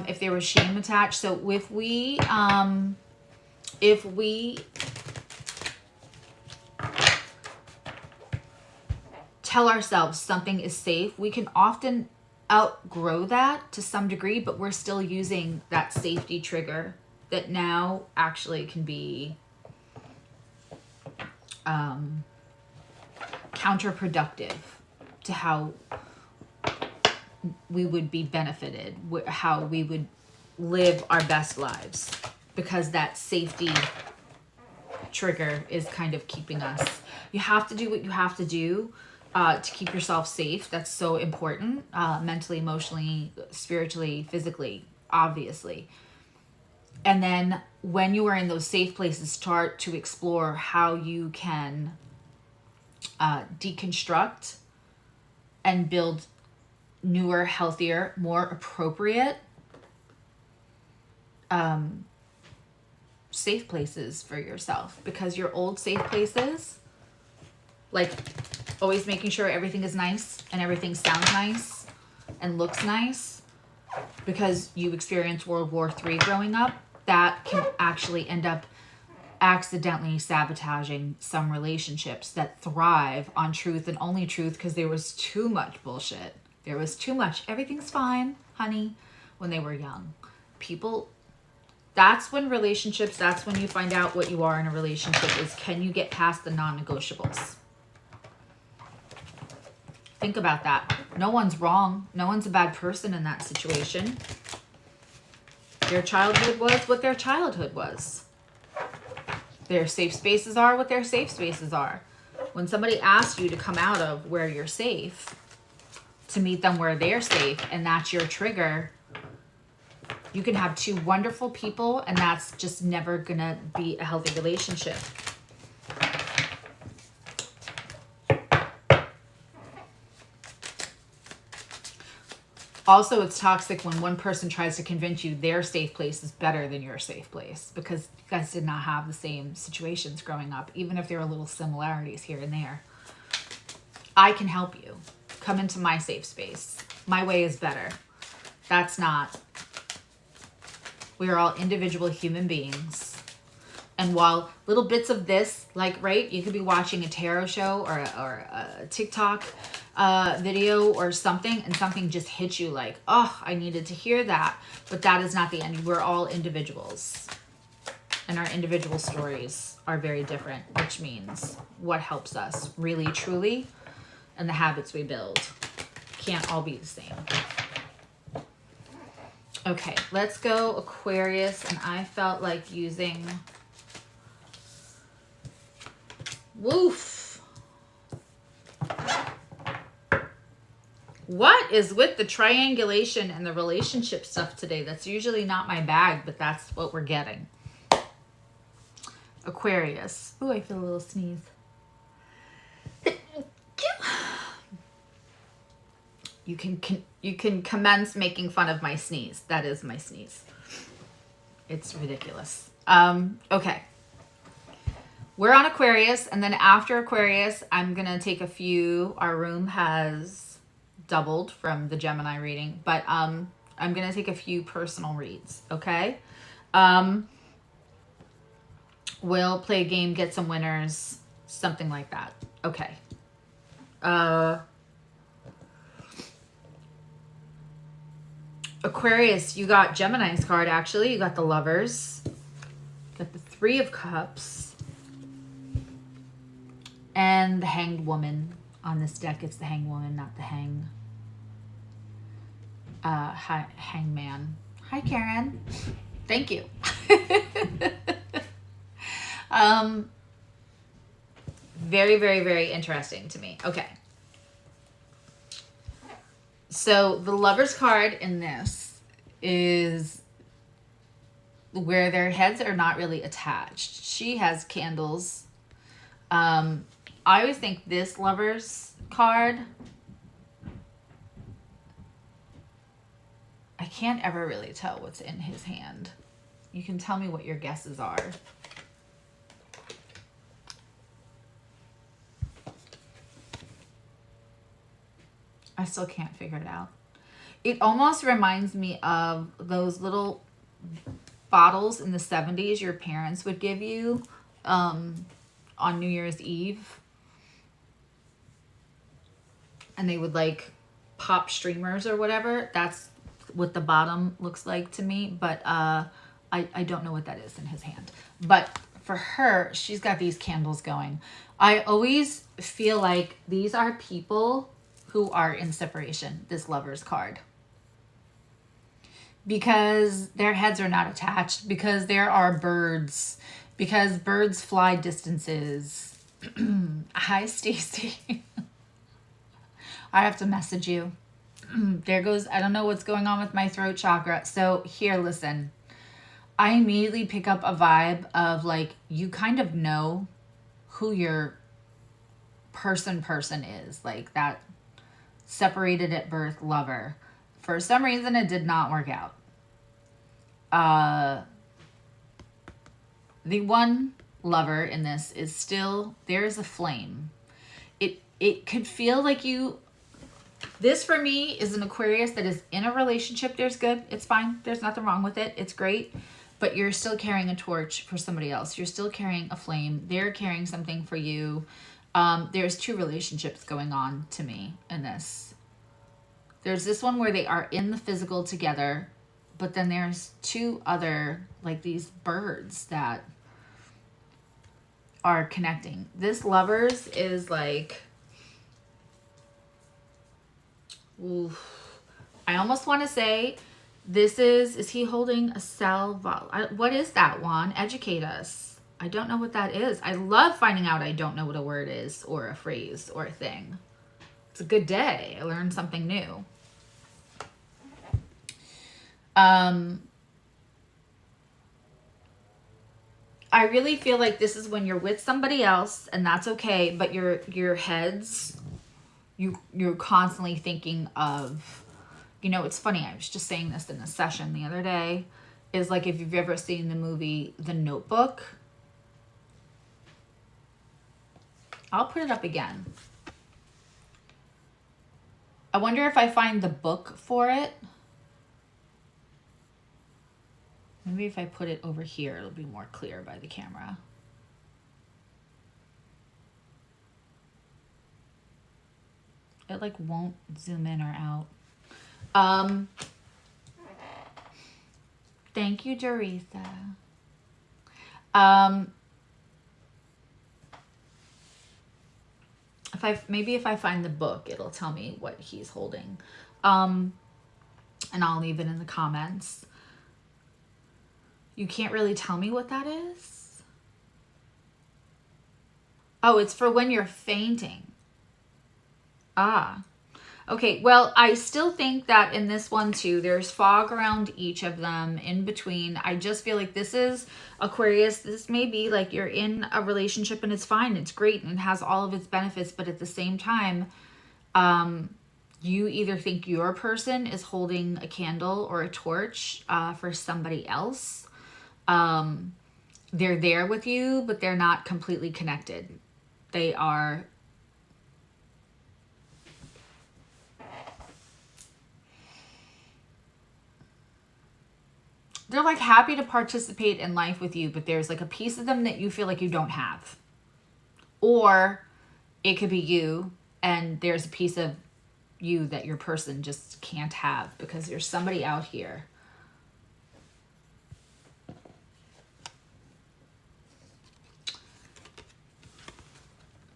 If there was shame attached. So if we tell ourselves something is safe, we can often outgrow that to some degree, but we're still using that safety trigger that now actually can be counterproductive to how we would be benefited, how we would live our best lives, because that safety trigger is kind of keeping us. You have to do what you have to do to keep yourself safe. That's so important, mentally, emotionally, spiritually, physically, obviously. And then when you are in those safe places, start to explore how you can deconstruct and build newer, healthier, more appropriate safe places for yourself. Because your old safe places, like always making sure everything is nice and everything sounds nice and looks nice because you experienced World War III growing up, that can actually end up accidentally sabotaging some relationships that thrive on truth and only truth, because there was too much bullshit. There was too much. Everything's fine, honey, when they were young. People, that's when relationships, that's when you find out what you are in a relationship, is can you get past the non-negotiables? Think about that. No one's wrong. No one's a bad person in that situation. Their childhood was what their childhood was. Their safe spaces are what their safe spaces are. When somebody asks you to come out of where you're safe to meet them where they're safe, and that's your trigger, you can have two wonderful people and that's just never gonna be a healthy relationship. Also, it's toxic when one person tries to convince you their safe place is better than your safe place, because you guys did not have the same situations growing up, even if there are little similarities here and there. I can help you. Come into my safe space. My way is better. That's not. We are all individual human beings, And while little bits of this, like, right, you could be watching a tarot show or a TikTok video or something, and something just hits you like, oh, I needed to hear that. But that is not the end. We're all individuals. And our individual stories are very different, which means what helps us really, truly, and the habits we build can't all be the same. Okay, let's go Aquarius. And I felt like using... Woof. What is with the triangulation and the relationship stuff today? That's usually not my bag, but that's what we're getting. Aquarius. Ooh, I feel a little sneeze. You can commence making fun of my sneeze. That is my sneeze. It's ridiculous. Okay. We're on Aquarius, and then after Aquarius, I'm going to take a few. Our room has doubled from the Gemini reading, but I'm going to take a few personal reads, okay? We'll play a game, get some winners, something like that. Okay. Aquarius, you got Gemini's card, actually. You got the Lovers. You got the Three of Cups. And the Hanged Woman. On this deck, it's the Hanged Woman, not the Hangman. Hi, Karen. Thank you. Very, very, very interesting to me. Okay. So the Lover's card in this is where their heads are not really attached. She has candles. I always think this Lover's card, I can't ever really tell what's in his hand. You can tell me what your guesses are. I still can't figure it out. It almost reminds me of those little bottles in the 70s your parents would give you on New Year's Eve. And they would like pop streamers or whatever. That's what the bottom looks like to me. But I don't know what that is in his hand. But for her, she's got these candles going. I always feel like these are people who are in separation, this Lover's card. Because their heads are not attached, because there are birds, because birds fly distances. Hi, Stacy. I have to message you. There goes, I don't know what's going on with my throat chakra. So here, listen. I immediately pick up a vibe of like, you kind of know who your person is. Like that separated at birth lover. For some reason, it did not work out. The one lover in this is still, there's a flame. It could feel like you, this for me is an Aquarius that is in a relationship. There's good. It's fine. There's nothing wrong with it. It's great. But you're still carrying a torch for somebody else. You're still carrying a flame. They're carrying something for you. There's two relationships going on to me in this. There's this one where they are in the physical together, but then there's two other, like these birds that are connecting. This Lovers is like, oof. I almost want to say this is he holding a salvo? What is that, Juan? Educate us. I don't know what that is. I love finding out I don't know what a word is or a phrase or a thing. It's a good day. I learned something new. I really feel like this is when you're with somebody else, and that's okay, but your heads, you're constantly thinking of, you know, it's funny, I was just saying this in a session the other day, is like if you've ever seen the movie The Notebook. I'll put it up again. I wonder if I find the book for it. Maybe if I put it over here, it'll be more clear by the camera. It like won't zoom in or out. Thank you, Doretha. Maybe if I find the book, it'll tell me what he's holding. And I'll leave it in the comments. You can't really tell me what that is? Oh, it's for when you're fainting. Ah. Okay, well, I still think that in this one too, there's fog around each of them in between. I just feel like this is Aquarius. This may be like you're in a relationship and it's fine. It's great and it has all of its benefits. But at the same time, you either think your person is holding a candle or a torch for somebody else. They're there with you, but they're not completely connected. They are... They're like happy to participate in life with you, but there's like a piece of them that you feel like you don't have. Or it could be you and there's a piece of you that your person just can't have because there's somebody out here.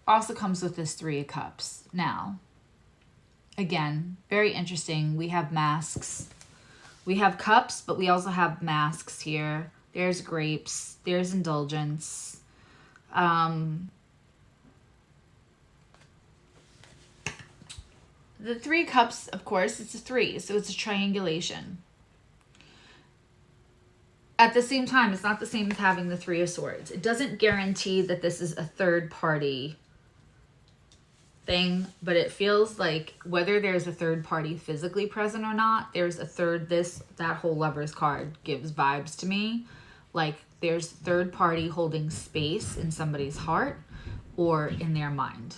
Also comes with this 3 of Cups. Now, again, very interesting. We have masks. We have cups, but we also have masks here. There's grapes. There's indulgence. The 3 cups, of course, it's a 3, so it's a triangulation. At the same time, it's not the same as having the 3 of Swords. It doesn't guarantee that this is a third party thing, but it feels like whether there's a third party physically present or not, there's a third. That whole Lovers card gives vibes to me like there's third party holding space in somebody's heart or in their mind.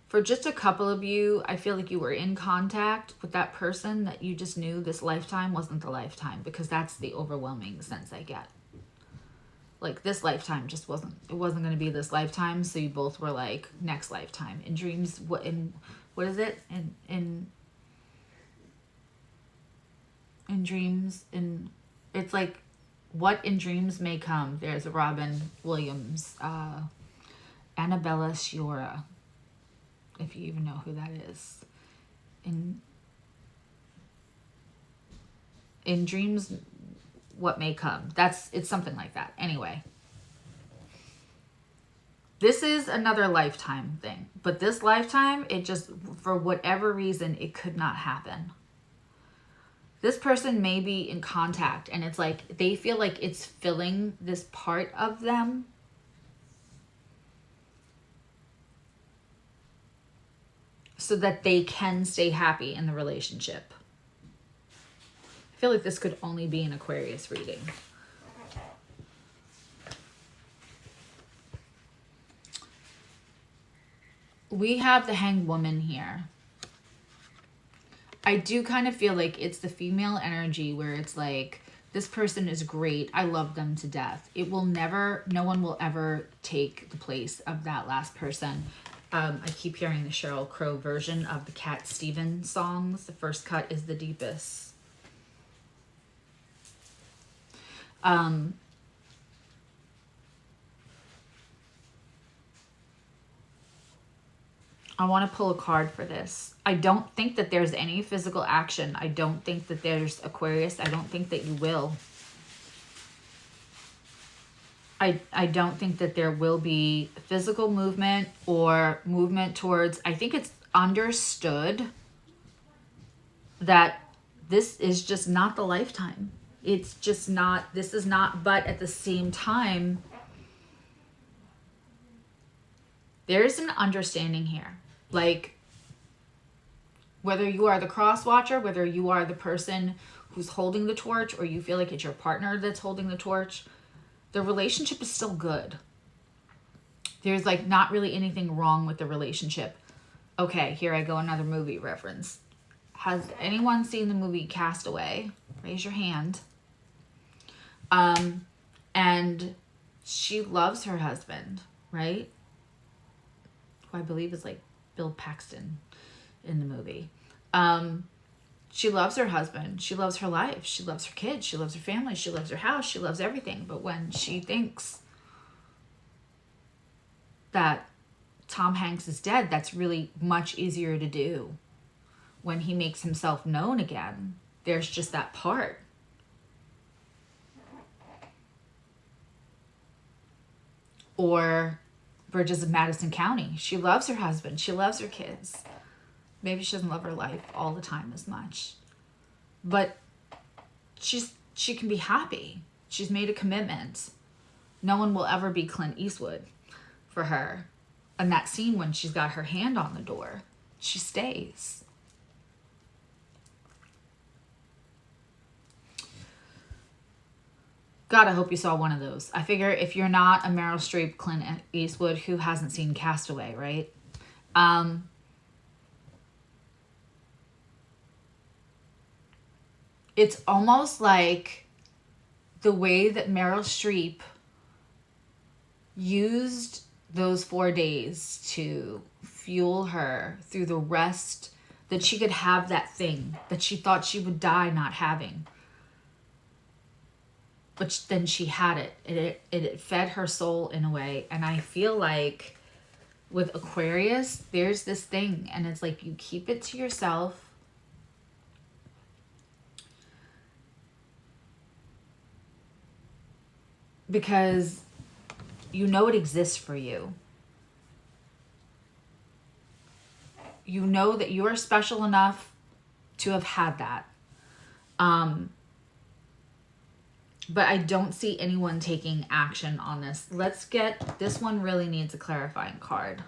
For just a couple of you, I feel like you were in contact with that person that you just knew this lifetime wasn't the lifetime, because that's the overwhelming sense I get. Like this lifetime just wasn't going to be this lifetime, so you both were like next lifetime. In dreams, what is it? In dreams, it's like what in dreams may come. There's a Robin Williams, Annabella Sciorra, if you even know who that is. In dreams, what may come. It's something like that. Anyway, this is another lifetime thing, but this lifetime, it just, for whatever reason, it could not happen. This person may be in contact and it's like they feel like it's filling this part of them. So that they can stay happy in the relationship. I feel like this could only be an Aquarius reading. We have the Hanged Woman here. I do kind of feel like it's the female energy where it's like, this person is great. I love them to death. No one will ever take the place of that last person. I keep hearing the Sheryl Crow version of the Cat Stevens songs. The first cut is the deepest. I want to pull a card for this. I don't think that there's any physical action. I don't think that there's Aquarius. I don't think that you will. I don't think that there will be physical movement or movement towards... I think it's understood that this is just not the lifetime. It's just not... This is not... But at the same time, there's an understanding here. Like, whether you are the cross watcher, whether you are the person who's holding the torch, or you feel like it's your partner that's holding the torch, the relationship is still good. There's like not really anything wrong with the relationship. Okay, here I go, another movie reference. Has anyone seen the movie Castaway? Raise your hand. And she loves her husband, right? Who I believe is like Bill Paxton in the movie. She loves her husband. She loves her life. She loves her kids. She loves her family. She loves her house. She loves everything. But when she thinks that Tom Hanks is dead, that's really much easier to do. When he makes himself known again, there's just that part. Or Bridges of Madison County. She loves her husband. She loves her kids. Maybe she doesn't love her life all the time as much. But she can be happy. She's made a commitment. No one will ever be Clint Eastwood for her. And that scene when she's got her hand on the door, she stays. God, I hope you saw one of those. I figure if you're not a Meryl Streep, Clint Eastwood, who hasn't seen Castaway, right? It's almost like the way that Meryl Streep used those 4 days to fuel her through the rest, that she could have that thing that she thought she would die not having. But then she had it. It fed her soul in a way. And I feel like with Aquarius, there's this thing. And it's like you keep it to yourself. Because you know it exists for you. You know that you are special enough to have had that. But I don't see anyone taking action on this. Let's get, this one really needs a clarifying card.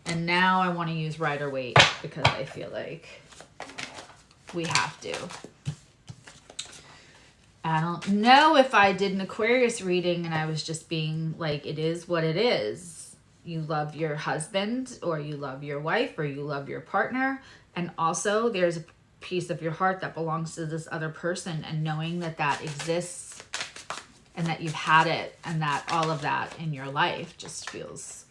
And now I want to use Rider-Waite because I feel like we have to. I don't know if I did an Aquarius reading and I was just being like, it is what it is. You love your husband or you love your wife or you love your partner. And also there's a piece of your heart that belongs to this other person, and knowing that that exists and that you've had it and that all of that in your life just feels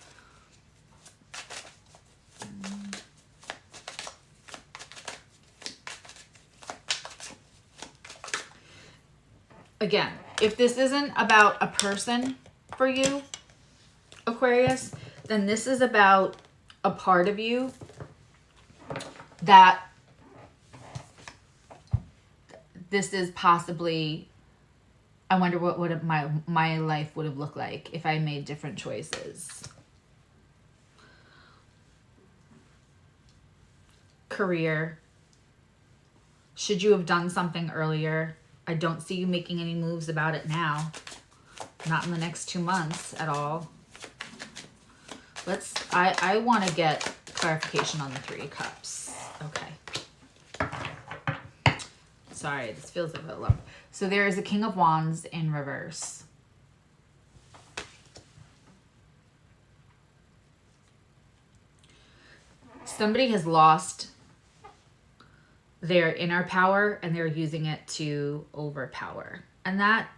again, if this isn't about a person for you, Aquarius, then this is about a part of you that this is possibly, I wonder what would my life would have looked like if I made different choices. Career. Should you have done something earlier? I don't see you making any moves about it now. Not in the next 2 months at all. I want to get clarification on the 3 of Cups. Okay. Sorry, this feels like a lump. So there is a King of Wands in reverse. Somebody has lost their inner power and they're using it to overpower. And that,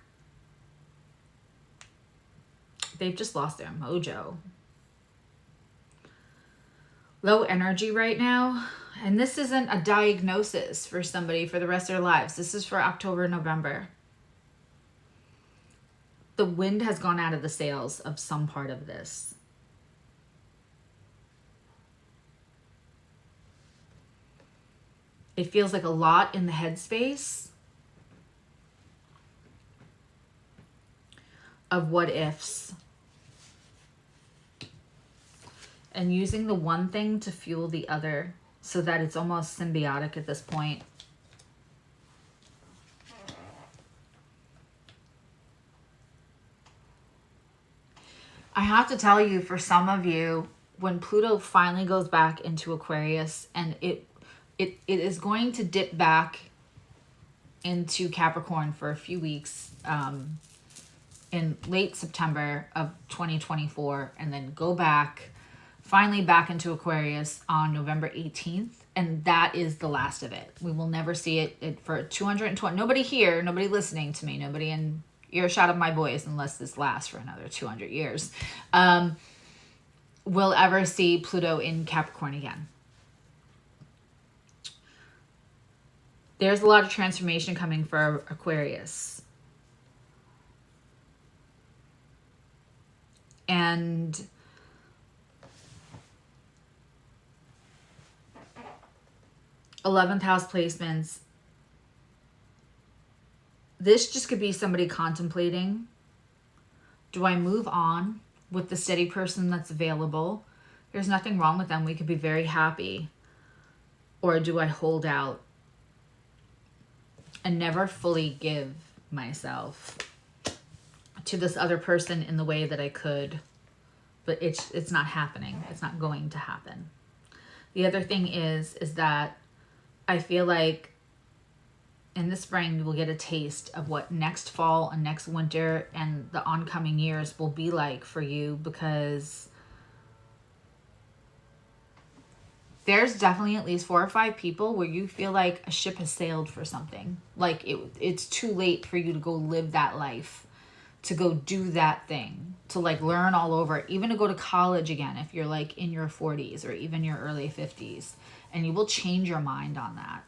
they've just lost their mojo. Low energy right now. And this isn't a diagnosis for somebody for the rest of their lives. This is for October, November. The wind has gone out of the sails of some part of this. It feels like a lot in the headspace of what ifs. And using the one thing to fuel the other so that it's almost symbiotic at this point. I have to tell you, for some of you, when Pluto finally goes back into Aquarius, and it is going to dip back into Capricorn for a few weeks in late September of 2024, and then go back finally back into Aquarius on November 18th. And that is the last of it. We will never see it for 220. Nobody here, nobody listening to me, nobody in earshot of my voice, unless this lasts for another 200 years, will ever see Pluto in Capricorn again. There's a lot of transformation coming for Aquarius. And '11th house placements. This just could be somebody contemplating, do I move on with the steady person that's available? There's nothing wrong with them. We could be very happy. Or do I hold out and never fully give myself to this other person in the way that I could? But it's not happening. It's not going to happen. The other thing is that I feel like in the spring, you will get a taste of what next fall and next winter and the oncoming years will be like for you, because there's definitely at least 4 or 5 people where you feel like a ship has sailed for something. Like it's too late for you to go live that life, to go do that thing, to like learn all over, even to go to college again if you're like in your 40s or even your early 50s. And you will change your mind on that.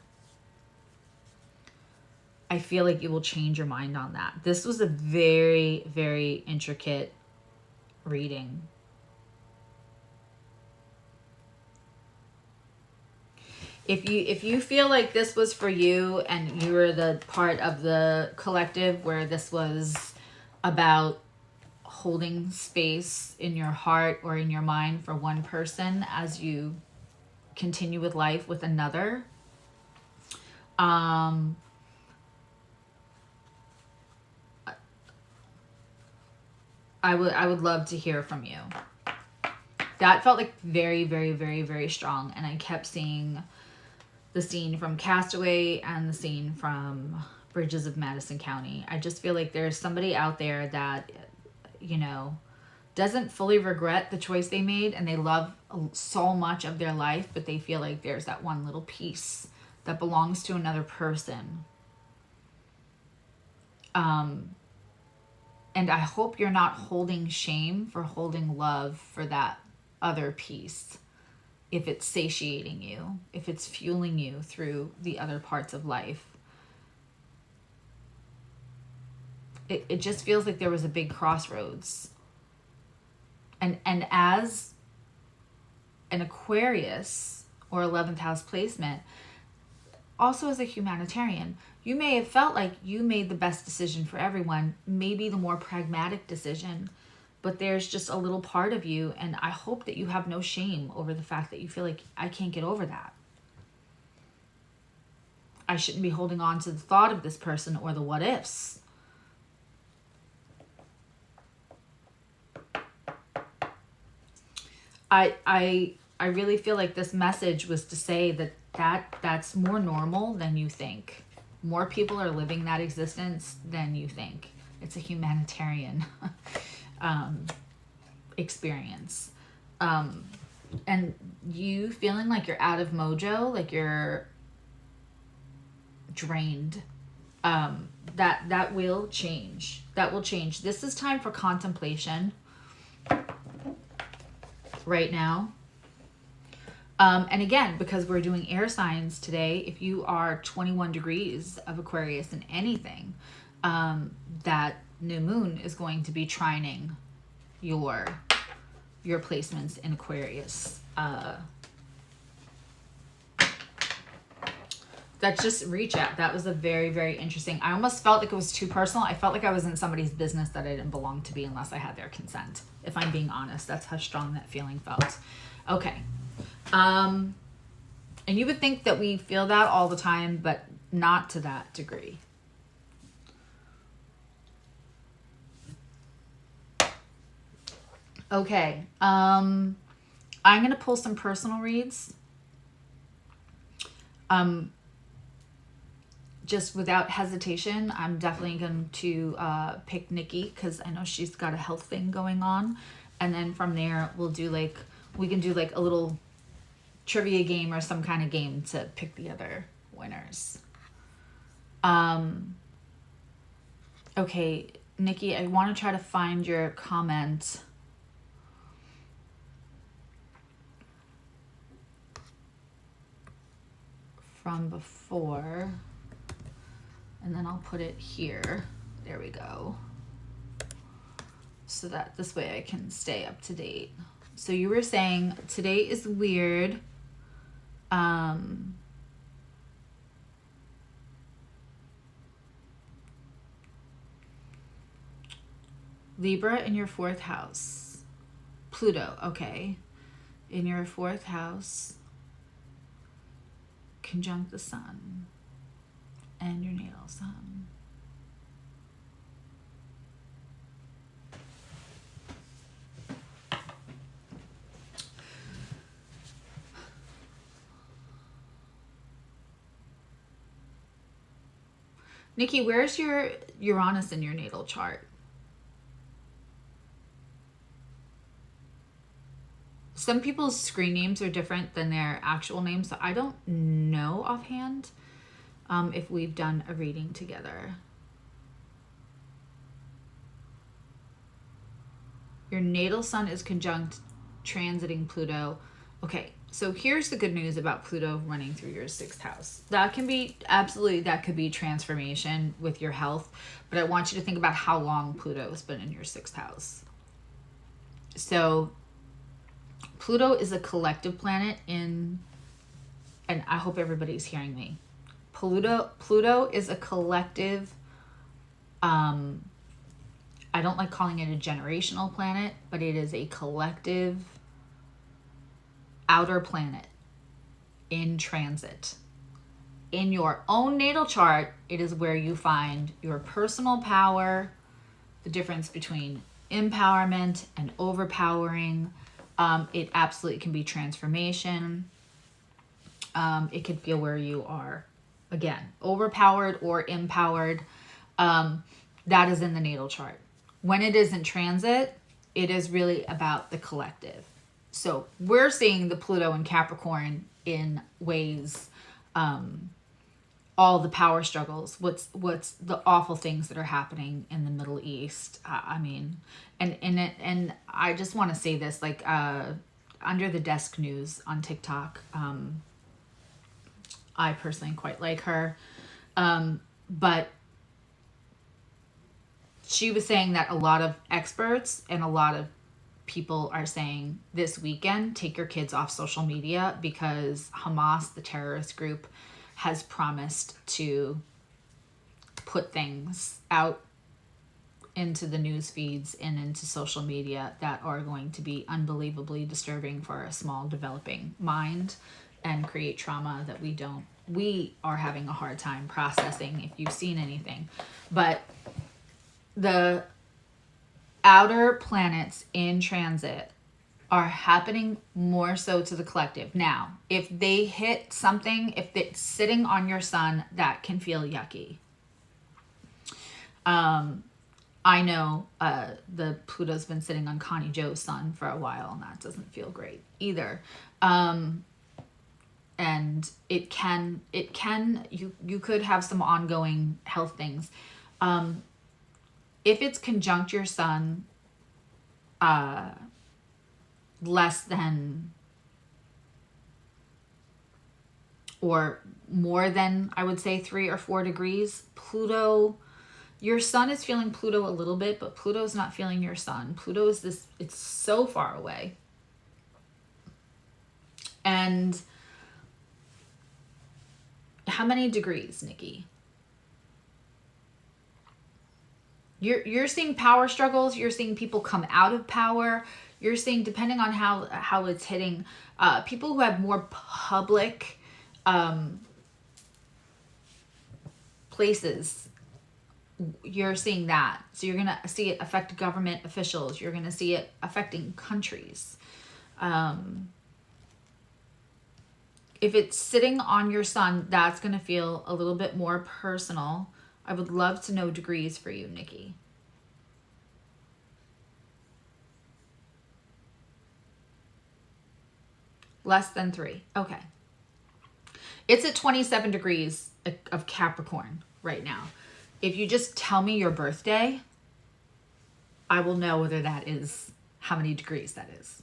I feel like you will change your mind on that. This was a very, very intricate reading. If you feel like this was for you and you were the part of the collective where this was about holding space in your heart or in your mind for one person as you continue with life with another, I would love to hear from you. That felt like very, very, very, very strong. And I kept seeing the scene from Castaway and the scene from Bridges of Madison County. I just feel like there's somebody out there that, you know, doesn't fully regret the choice they made, and they love so much of their life, but they feel like there's that one little piece that belongs to another person. And I hope you're not holding shame for holding love for that other piece. If it's satiating you, if it's fueling you through the other parts of life. It just feels like there was a big crossroads. And as an Aquarius or 11th house placement, also as a humanitarian, you may have felt like you made the best decision for everyone, maybe the more pragmatic decision, but there's just a little part of you, and I hope that you have no shame over the fact that you feel like, I can't get over that. I shouldn't be holding on to the thought of this person or the what ifs. I really feel like this message was to say that's more normal than you think. More people are living that existence than you think. It's a humanitarian experience. And you feeling like you're out of mojo, like you're drained, that will change. That will change. This is time for contemplation right now. And again, because we're doing air signs today, if you are 21 degrees of Aquarius in anything, that new moon is going to be trining your placements in Aquarius. That's just reach out. That was a very, very interesting. I almost felt like it was too personal. I felt like I was in somebody's business that I didn't belong to be unless I had their consent. If I'm being honest, that's how strong that feeling felt. Okay. And you would think that we feel that all the time, but not to that degree. Okay. I'm going to pull some personal reads. Just without hesitation, I'm definitely going to pick Nikki because I know she's got a health thing going on. And then from there, we'll do like We can do like a little trivia game or some kind of game to pick the other winners. Okay, Nikki, I want to try to find your comment. From before, and then I'll put it here. There we go. So that this way I can stay up to date. So you were saying today is weird. Libra in your 4th house. Pluto, okay. In your 4th house, conjunct the sun and your natal sun. Nikki, where's your Uranus in your natal chart? Some people's screen names are different than their actual names, so I don't know offhand if we've done a reading together. Your natal sun is conjunct transiting Pluto. Okay, so here's the good news about Pluto running through your 6th house. That can be, absolutely, that could be transformation with your health, but I want you to think about how long Pluto has been in your 6th house. So Pluto is a collective planet and I hope everybody's hearing me. Pluto is a collective, I don't like calling it a generational planet, but it is a collective outer planet in transit. In your own natal chart, it is where you find your personal power, the difference between empowerment and overpowering. It absolutely can be transformation. It could feel where you are, again, overpowered or empowered. That is in the natal chart. When it is in transit, it is really about the collective. So we're seeing the Pluto and Capricorn in ways, all the power struggles, what's the awful things that are happening in the Middle East. I mean, and I just want to say this, like, Under the Desk News on TikTok. I personally quite like her. But she was saying that a lot of experts and a lot of people are saying this weekend, take your kids off social media because Hamas, the terrorist group, has promised to put things out into the news feeds and into social media that are going to be unbelievably disturbing for a small developing mind and create trauma that we are having a hard time processing if you've seen anything. But the outer planets in transit are happening more so to the collective. Now, if they hit something, if it's sitting on your sun, that can feel yucky. I know the Pluto's been sitting on Connie Joe's sun for a while, and that doesn't feel great either. And it can you could have some ongoing health things. If it's conjunct your sun less than or more than, I would say, 3 or 4 degrees, Pluto, your sun is feeling Pluto a little bit, but Pluto's not feeling your sun. Pluto is this, it's so far away. And how many degrees, Nikki? You're seeing power struggles. You're seeing people come out of power. You're seeing, depending on how it's hitting, people who have more public places. You're seeing that. So you're going to see it affect government officials. You're going to see it affecting countries. If it's sitting on your sun, that's going to feel a little bit more personal. I would love to know degrees for you, Nikki. Less than 3. Okay. It's at 27 degrees of Capricorn right now. If you just tell me your birthday, I will know whether that is how many degrees that is.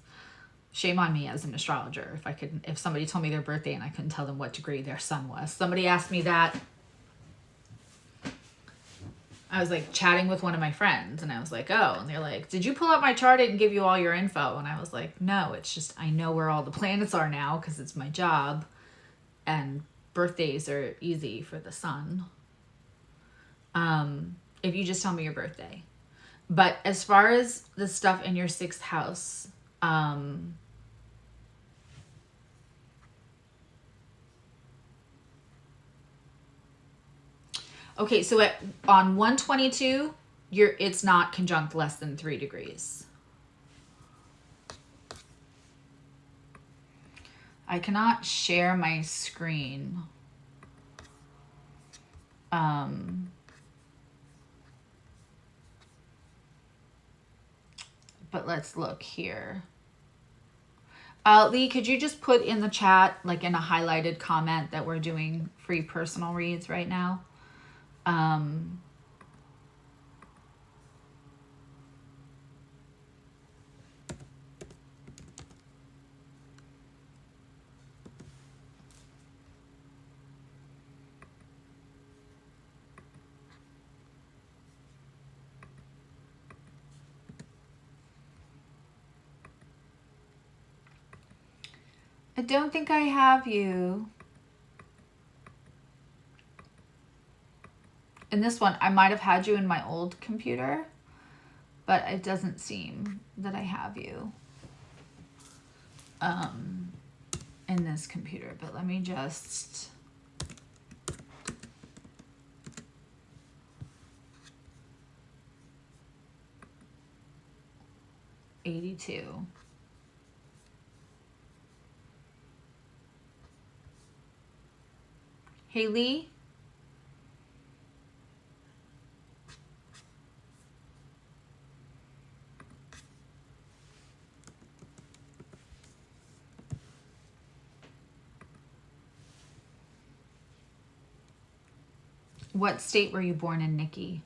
Shame on me as an astrologer if somebody told me their birthday and I couldn't tell them what degree their sun was. Somebody asked me that. I was like chatting with one of my friends and I was like, oh, and they're like, did you pull up my chart and give you all your info? And I was like, no, it's just, I know where all the planets are now because it's my job, and birthdays are easy for the sun. If you just tell me your birthday. But as far as the stuff in your 6th house, okay, so on 122, it's not conjunct less than 3 degrees. I cannot share my screen. But let's look here. Lee, could you just put in the chat, like in a highlighted comment, that we're doing free personal reads right now? I don't think I have you. In this one, I might have had you in my old computer, but it doesn't seem that I have you in this computer. But let me just... '82. Hey, Lee? What state were you born in, Nikki?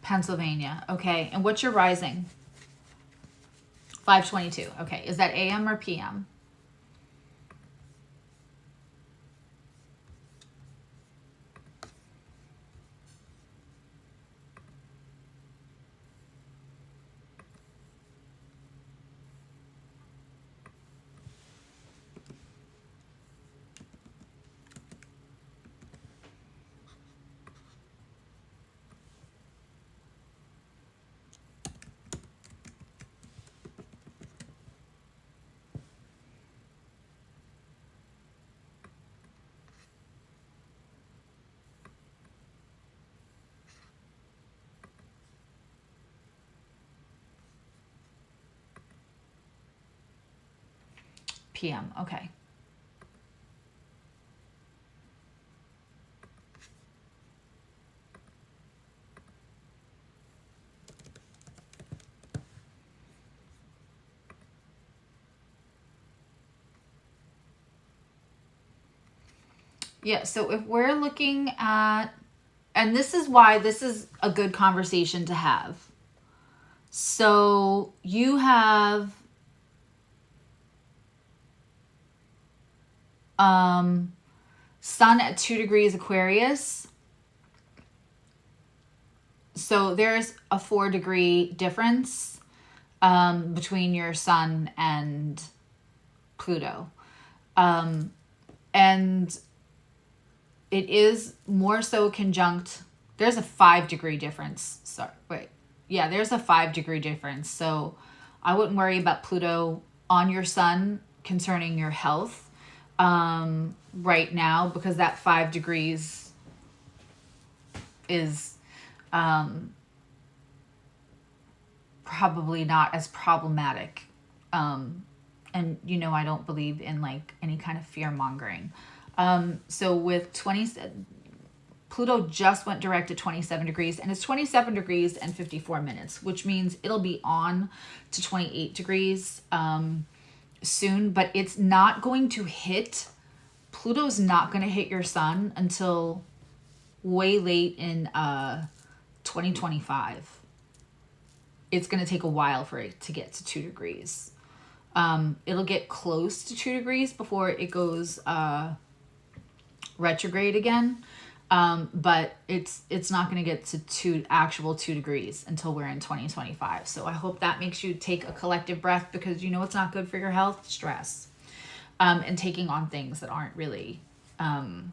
Pennsylvania. Okay. And what's your rising? 522. Okay. Is that AM or PM? PM. Okay. Yeah, so if we're looking at, and this is why this is a good conversation to have. So you have Sun at 2 degrees Aquarius. So there's a 4-degree difference between your Sun and Pluto. And it is more so conjunct. There's a 5-degree difference. Sorry, wait. Yeah, there's a 5-degree difference. So I wouldn't worry about Pluto on your sun concerning your health right now, because that 5 degrees is probably not as problematic. And you know, I don't believe in like any kind of fear mongering. So with Pluto just went direct at 27 degrees, and it's 27 degrees and 54 minutes, which means it'll be on to 28 degrees soon, but it's not going to hit, Pluto's not going to hit your sun until way late in 2025. It's going to take a while for it to get to 2 degrees. It'll get close to 2 degrees before it goes retrograde again. But it's not going to get to actual 2 degrees until we're in 2025. So I hope that makes you take a collective breath, because you know it's not good for your health, stress, and taking on things that aren't really, that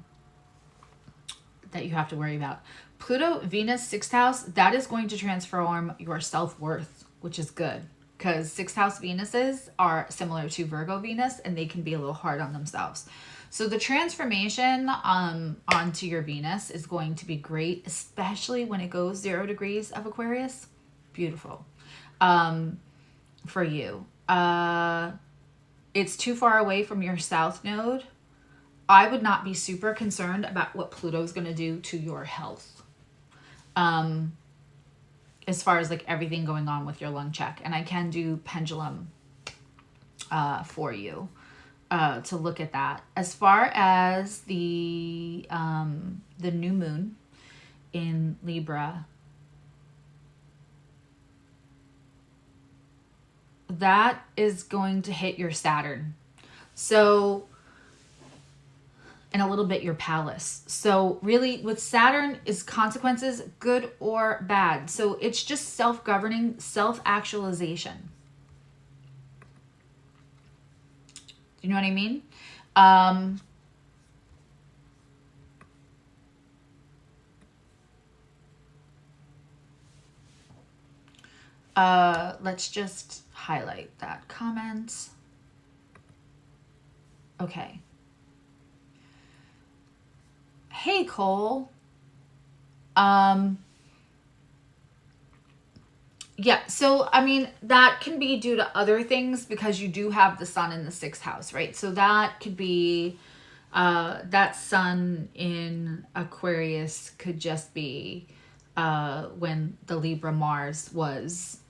you have to worry about. Pluto, Venus, 6th house, that is going to transform your self-worth, which is good, because 6th house Venuses are similar to Virgo Venus, and they can be a little hard on themselves. So the transformation onto your Venus is going to be great, especially when it goes 0 degrees of Aquarius. Beautiful for you. It's too far away from your south node. I would not be super concerned about what Pluto's going to do to your health. As far as like everything going on with your lung check. And I can do pendulum for you to look at that. As far as the new moon in Libra, that is going to hit your Saturn. So, and a little bit your Pallas. So really with Saturn is consequences, good or bad. So it's just self-governing, self-actualization. Do you know what I mean? Let's just highlight that comment. Okay. Hey, Cole. Yeah, so, I mean, that can be due to other things, because you do have the sun in the 6th house, right? So that could be, that sun in Aquarius could just be when the Libra Mars was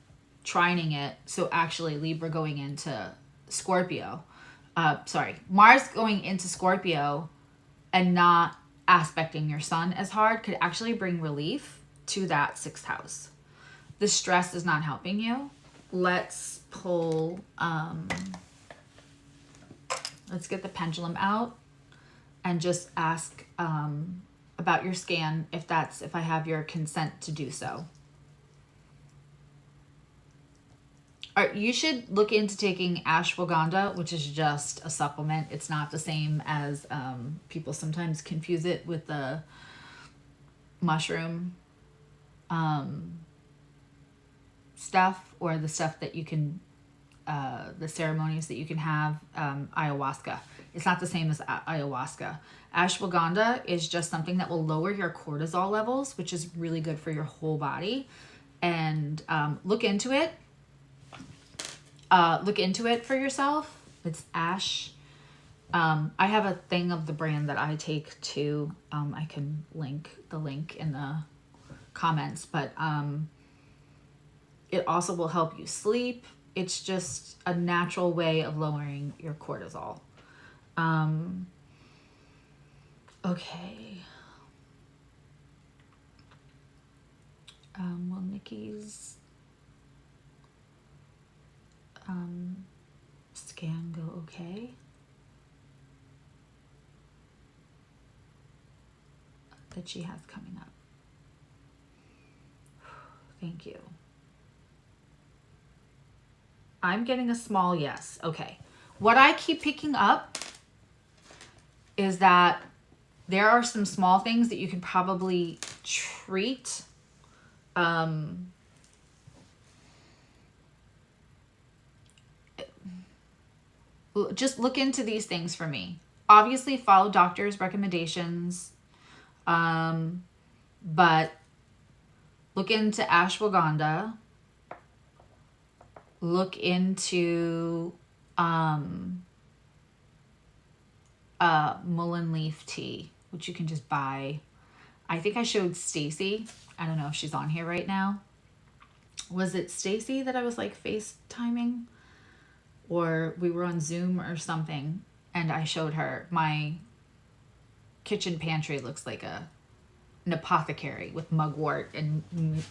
trining it. So actually Libra going into Scorpio. Mars going into Scorpio and not aspecting your sun as hard could actually bring relief to that 6th house. The stress is not helping you. Let's pull, let's get the pendulum out and just ask about your scan, if I have your consent to do so. All right, you should look into taking ashwagandha, which is just a supplement. It's not the same as, people sometimes confuse it with the mushroom stuff, or the stuff that you can, the ceremonies that you can have, ayahuasca. It's not the same as ayahuasca. Ashwagandha is just something that will lower your cortisol levels, which is really good for your whole body. And look into it. Look into it for yourself. It's ash. I have a thing of the brand that I take too. I can link the link in the comments, but it also will help you sleep. It's just a natural way of lowering your cortisol. Okay. Well, Nikki's scan go okay? That she has coming up. Thank you. I'm getting a small yes. Okay. What I keep picking up is that there are some small things that you can probably treat. just look into these things for me. Obviously, follow doctor's recommendations, but look into ashwagandha. Look into mullein leaf tea, which you can just buy. I think I showed Stacy. I don't know if she's on here right now. Was it Stacy that I was like FaceTiming? Or we were on Zoom or something, and I showed her my kitchen pantry looks like an apothecary with mugwort and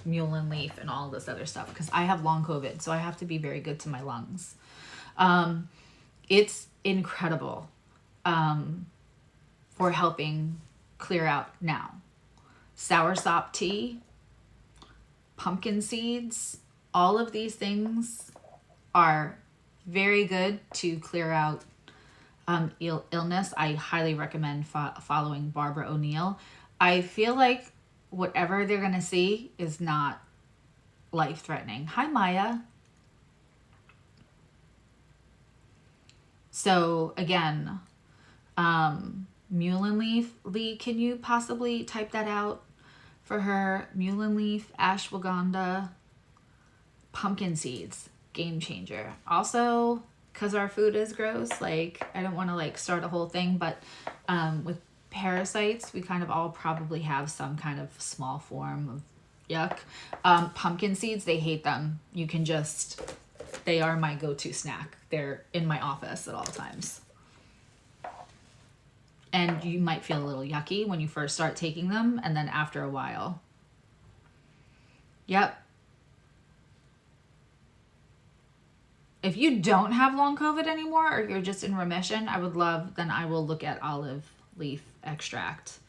mullein leaf and all this other stuff, because I have long COVID, so I have to be very good to my lungs. It's incredible for helping clear out now. Soursop tea, pumpkin seeds, all of these things are very good to clear out illness. I highly recommend following Barbara O'Neill. I feel like whatever they're going to see is not life-threatening. Hi, Maya. So again, mullein leaf. Lee, can you possibly type that out for her? Mullein leaf, ashwagandha, pumpkin seeds, game changer. Also, because our food is gross, like I don't want to like start a whole thing, but with parasites, we kind of all probably have some kind of small form of yuck. Pumpkin seeds, they hate them. You can just, they are my go-to snack. They're in my office at all times. And you might feel a little yucky when you first start taking them, and then after a while. Yep. If you don't have long COVID anymore, or you're just in remission, I would love, then I will look at olive leaf extract.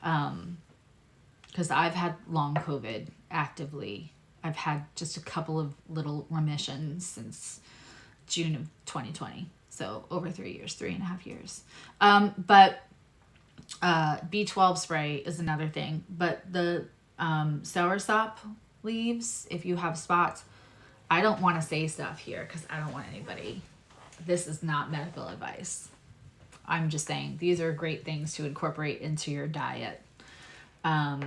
Because I've had long COVID actively. I've had just a couple of little remissions since June of 2020. So over 3 years, 3.5 years. But B12 spray is another thing. But the soursop leaves, if you have spots, I don't want to say stuff here because I don't want anybody. This is not medical advice. I'm just saying these are great things to incorporate into your diet. Yeah.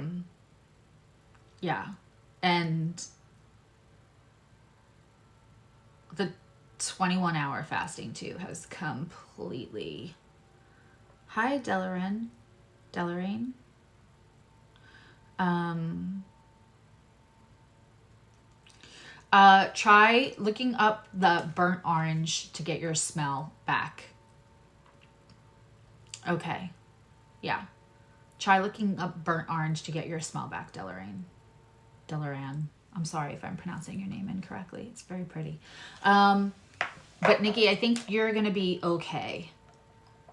And the 21-hour fasting too has completely... Hi, Delaraine. Try looking up the burnt orange to get your smell back. Okay. Yeah. Try looking up burnt orange to get your smell back, Delaraine. I'm sorry if I'm pronouncing your name incorrectly. It's very pretty. But Nikki, I think you're going to be okay.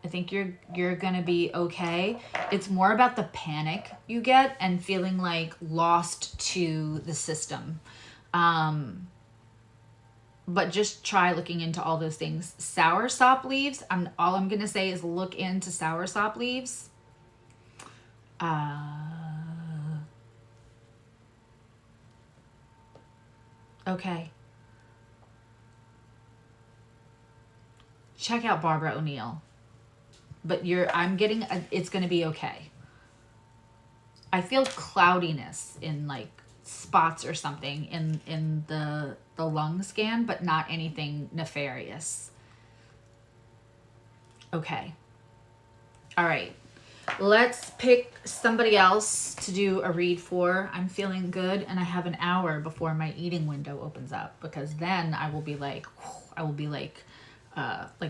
I think you're going to be okay. It's more about the panic you get and feeling like lost to the system. But just try looking into all those things. Soursop leaves, all I'm going to say is look into soursop leaves. Okay. Check out Barbara O'Neill. But it's going to be okay. I feel cloudiness in like spots or something in the lung scan, but not anything nefarious. Okay. All right. Let's pick somebody else to do a read for. I'm feeling good, and I have an hour before my eating window opens up, because then I will be like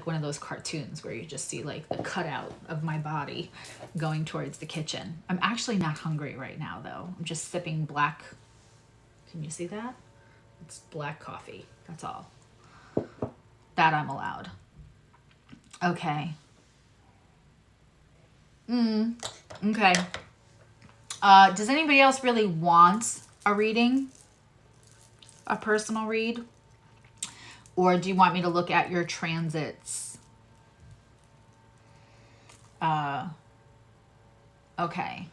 one of those cartoons where you just see like the cutout of my body going towards the kitchen. I'm actually not hungry right now though. I'm just sipping black. Can you see that? It's black coffee. That's all. That I'm allowed. Okay. Okay. Does anybody else really want a reading? A personal read? Or do you want me to look at your transits? Okay.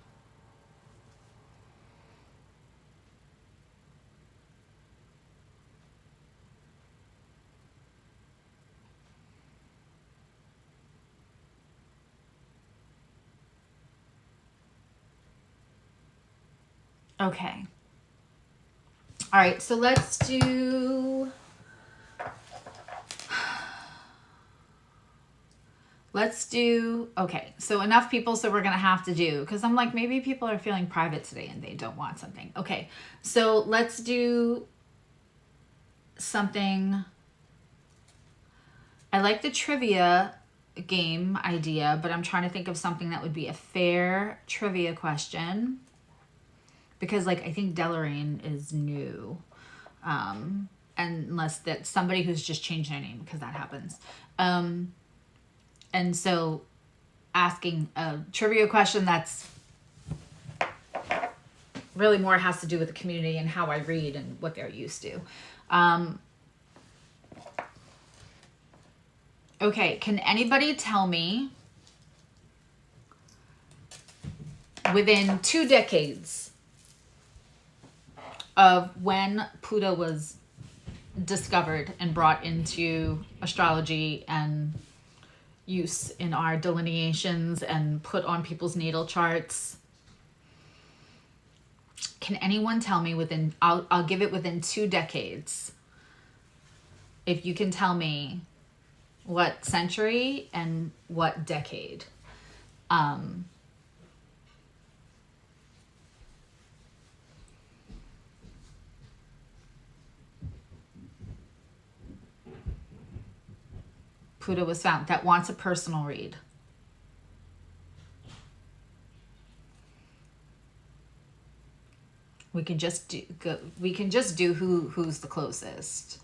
Okay. All right, so let's do... okay, so enough people, so we're going to have to do, because I'm like, maybe people are feeling private today and they don't want something. Okay, so let's do something. I like the trivia game idea, but I'm trying to think of something that would be a fair trivia question, because like I think Deloraine is new, unless that's somebody who's just changed their name, because that happens. And so asking a trivia question that's really more has to do with the community and how I read and what they're used to. Okay, can anybody tell me within 2 decades of when Pluto was discovered and brought into astrology and use in our delineations and put on people's natal charts, can anyone tell me within, I'll give it within 2 decades, if you can tell me what century and what decade? Pluto was found, that wants a personal read. We can just do who's the closest.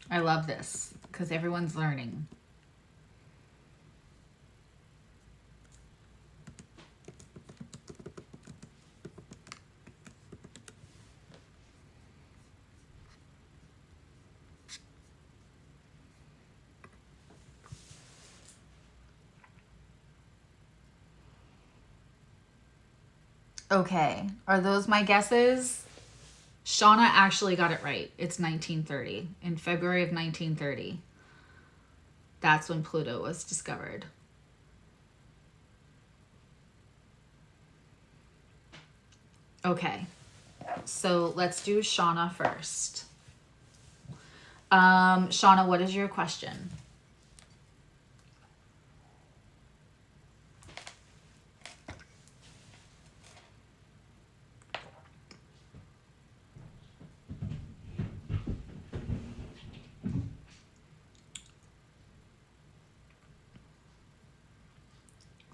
I love this because everyone's learning. Okay, are those my guesses? Shauna actually got it right. It's 1930. In February of 1930. That's when Pluto was discovered. Okay, so let's do Shauna first. Shauna, what is your question?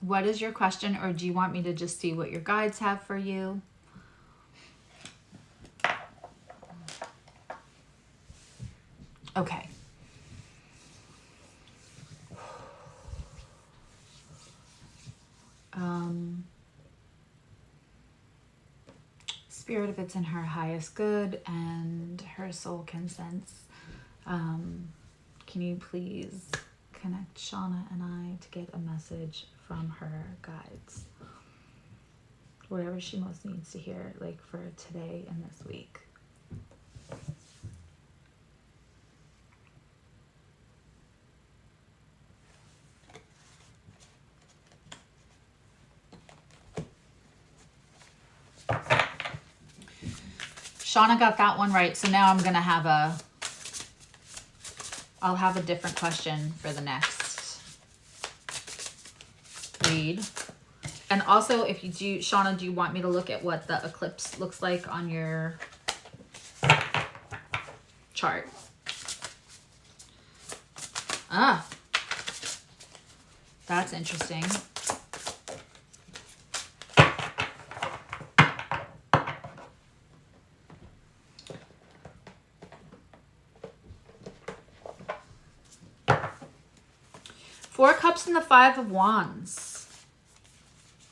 What is your question, or do you want me to just see what your guides have for you? Okay. Spirit, if it's in her highest good and her soul can sense, can you please connect Shauna and I to get a message from her guides? Whatever she most needs to hear, like for today and this week. Shauna got that one right, so now I'm gonna have I'll have a different question for the next read. And also, if you do, Shauna, do you want me to look at what the eclipse looks like on your chart? Ah, that's interesting. Four of Cups and the Five of Wands.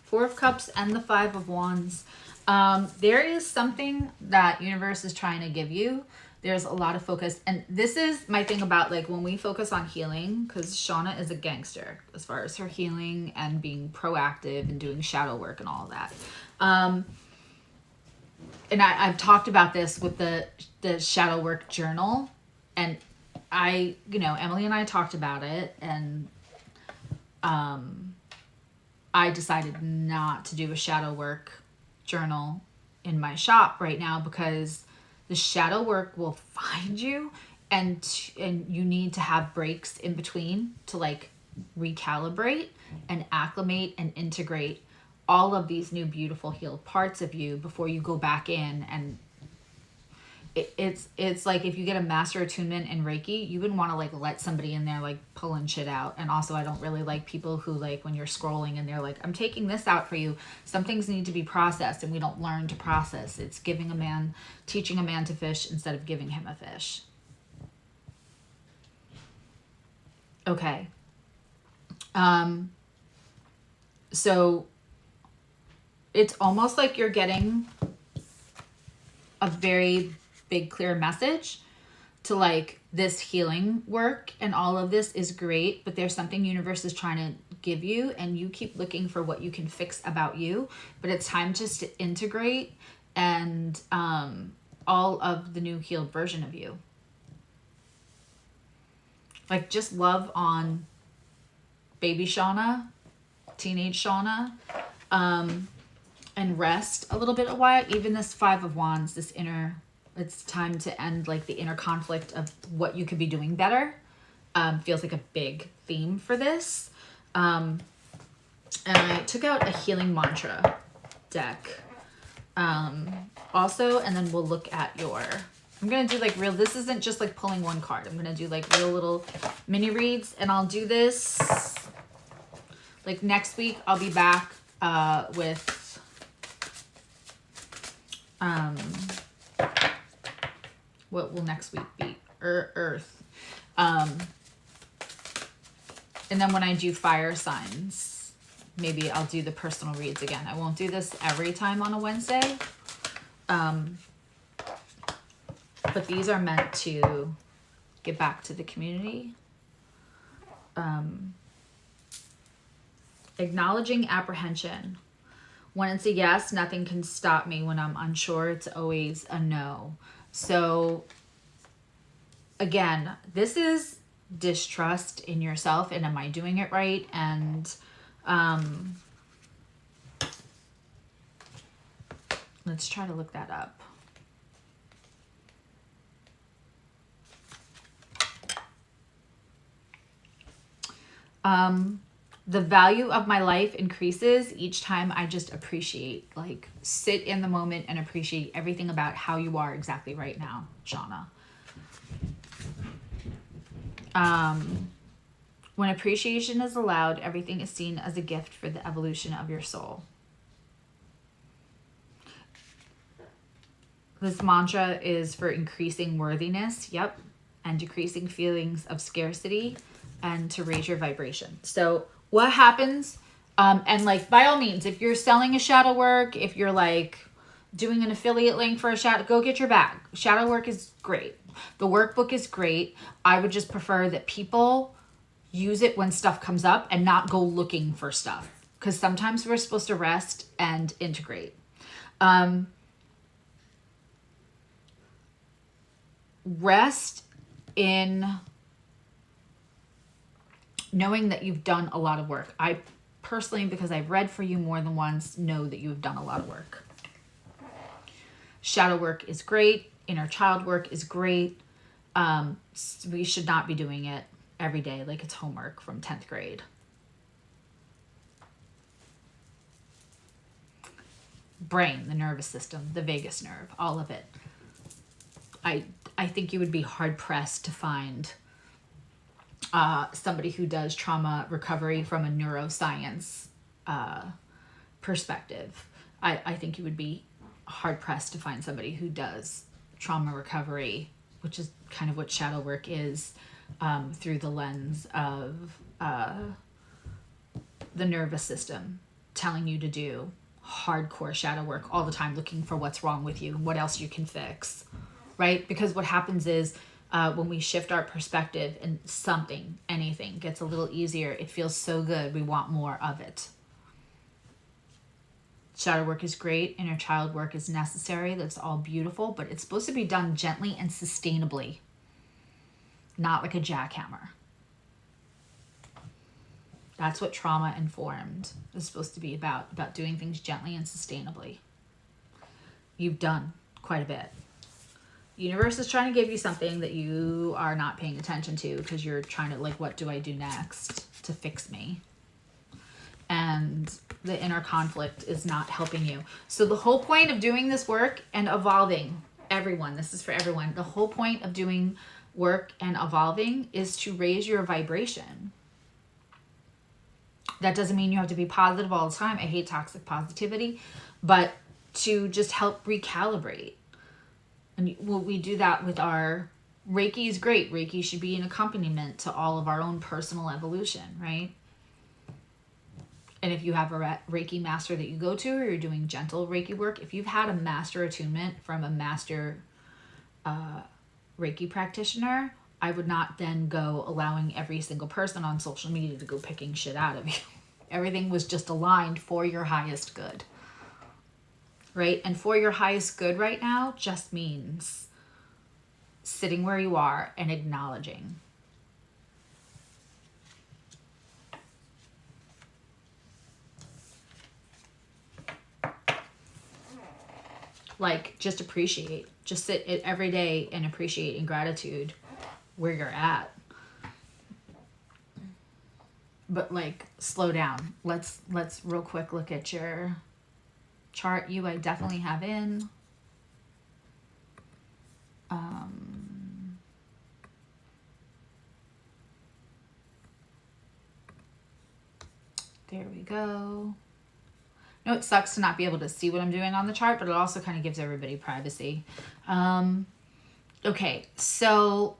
Four of Cups and the Five of Wands. There is something that universe is trying to give you There's a lot of focus. And this is my thing about like when we focus on healing, because Shauna is a gangster as far as her healing and being proactive and doing shadow work and all of that. And I've talked about this with the shadow work journal, and Emily and I talked about it, and I decided not to do a shadow work journal in my shop right now because the shadow work will find you, and you need to have breaks in between to like recalibrate and acclimate and integrate all of these new beautiful healed parts of you before you go back in. And it's like if you get a master attunement in Reiki, you wouldn't want to like let somebody in there like pulling shit out. And also I don't really like people who like when you're scrolling and they're like, I'm taking this out for you. Some things need to be processed, and we don't learn to process. It's teaching a man to fish instead of giving him a fish. Okay. So it's almost like you're getting a very big clear message to like this healing work, and all of this is great, but there's something universe is trying to give you, and you keep looking for what you can fix about you, but it's time just to integrate and all of the new healed version of you. Like just love on baby Shauna, teenage Shauna, and rest a little bit a while. Even this 5 of Wands, it's time to end like the inner conflict of what you could be doing better. Feels like a big theme for this. And I took out a healing mantra deck also, and then we'll look at I'm going to do like this isn't just like pulling one card. I'm going to do like real little mini reads, and I'll do this like next week. I'll be back with what will next week be? Earth. And then when I do fire signs, maybe I'll do the personal reads again. I won't do this every time on a Wednesday. But these are meant to get back to the community. Acknowledging apprehension. When it's a yes, nothing can stop me. When I'm unsure, it's always a no. So again, this is distrust in yourself, and am I doing it right? And let's try to look that up. The value of my life increases each time I just appreciate, like sit in the moment and appreciate everything about how you are exactly right now, Shauna. When appreciation is allowed, everything is seen as a gift for the evolution of your soul. This mantra is for increasing worthiness, yep, and decreasing feelings of scarcity, and to raise your vibration. So what happens, and like by all means, if you're selling a shadow work, if you're like doing an affiliate link for a shadow, go get your bag. Shadow work is great. The workbook is great. I would just prefer that people use it when stuff comes up and not go looking for stuff, because sometimes we're supposed to rest and integrate. Rest in knowing that you've done a lot of work. I personally, because I've read for you more than once, know that you've done a lot of work. Shadow work is great. Inner child work is great. We should not be doing it every day like it's homework from 10th grade. Brain, the nervous system, the vagus nerve, all of it. I think you would be hard pressed to find somebody who does trauma recovery from a neuroscience perspective. I think you would be hard pressed to find somebody who does trauma recovery, which is kind of what shadow work is, through the lens of the nervous system, telling you to do hardcore shadow work all the time, looking for what's wrong with you, what else you can fix, right? Because what happens is when we shift our perspective and something, anything gets a little easier, it feels so good. We want more of it. Shadow work is great. Inner child work is necessary. That's all beautiful, but it's supposed to be done gently and sustainably, not like a jackhammer. That's what trauma informed is supposed to be about doing things gently and sustainably. You've done quite a bit. The universe is trying to give you something that you are not paying attention to because you're trying to, like, what do I do next to fix me? And the inner conflict is not helping you. So the whole point of doing this work and evolving, everyone, this is for everyone, the whole point of doing work and evolving is to raise your vibration. That doesn't mean you have to be positive all the time. I hate toxic positivity, but to just help recalibrate. And we do that with our Reiki is great. Reiki should be an accompaniment to all of our own personal evolution, right? And if you have a Reiki master that you go to, or you're doing gentle Reiki work, if you've had a master attunement from a master Reiki practitioner, I would not then go allowing every single person on social media to go picking shit out of you. Everything was just aligned for your highest good, right? And for your highest good right now just means sitting where you are and acknowledging. Like, just appreciate. Just sit it every day and appreciate in gratitude where you're at. But, like, slow down. Let's real quick look at your chart. I definitely have in. There we go. No, it sucks to not be able to see what I'm doing on the chart, but it also kind of gives everybody privacy. Okay, so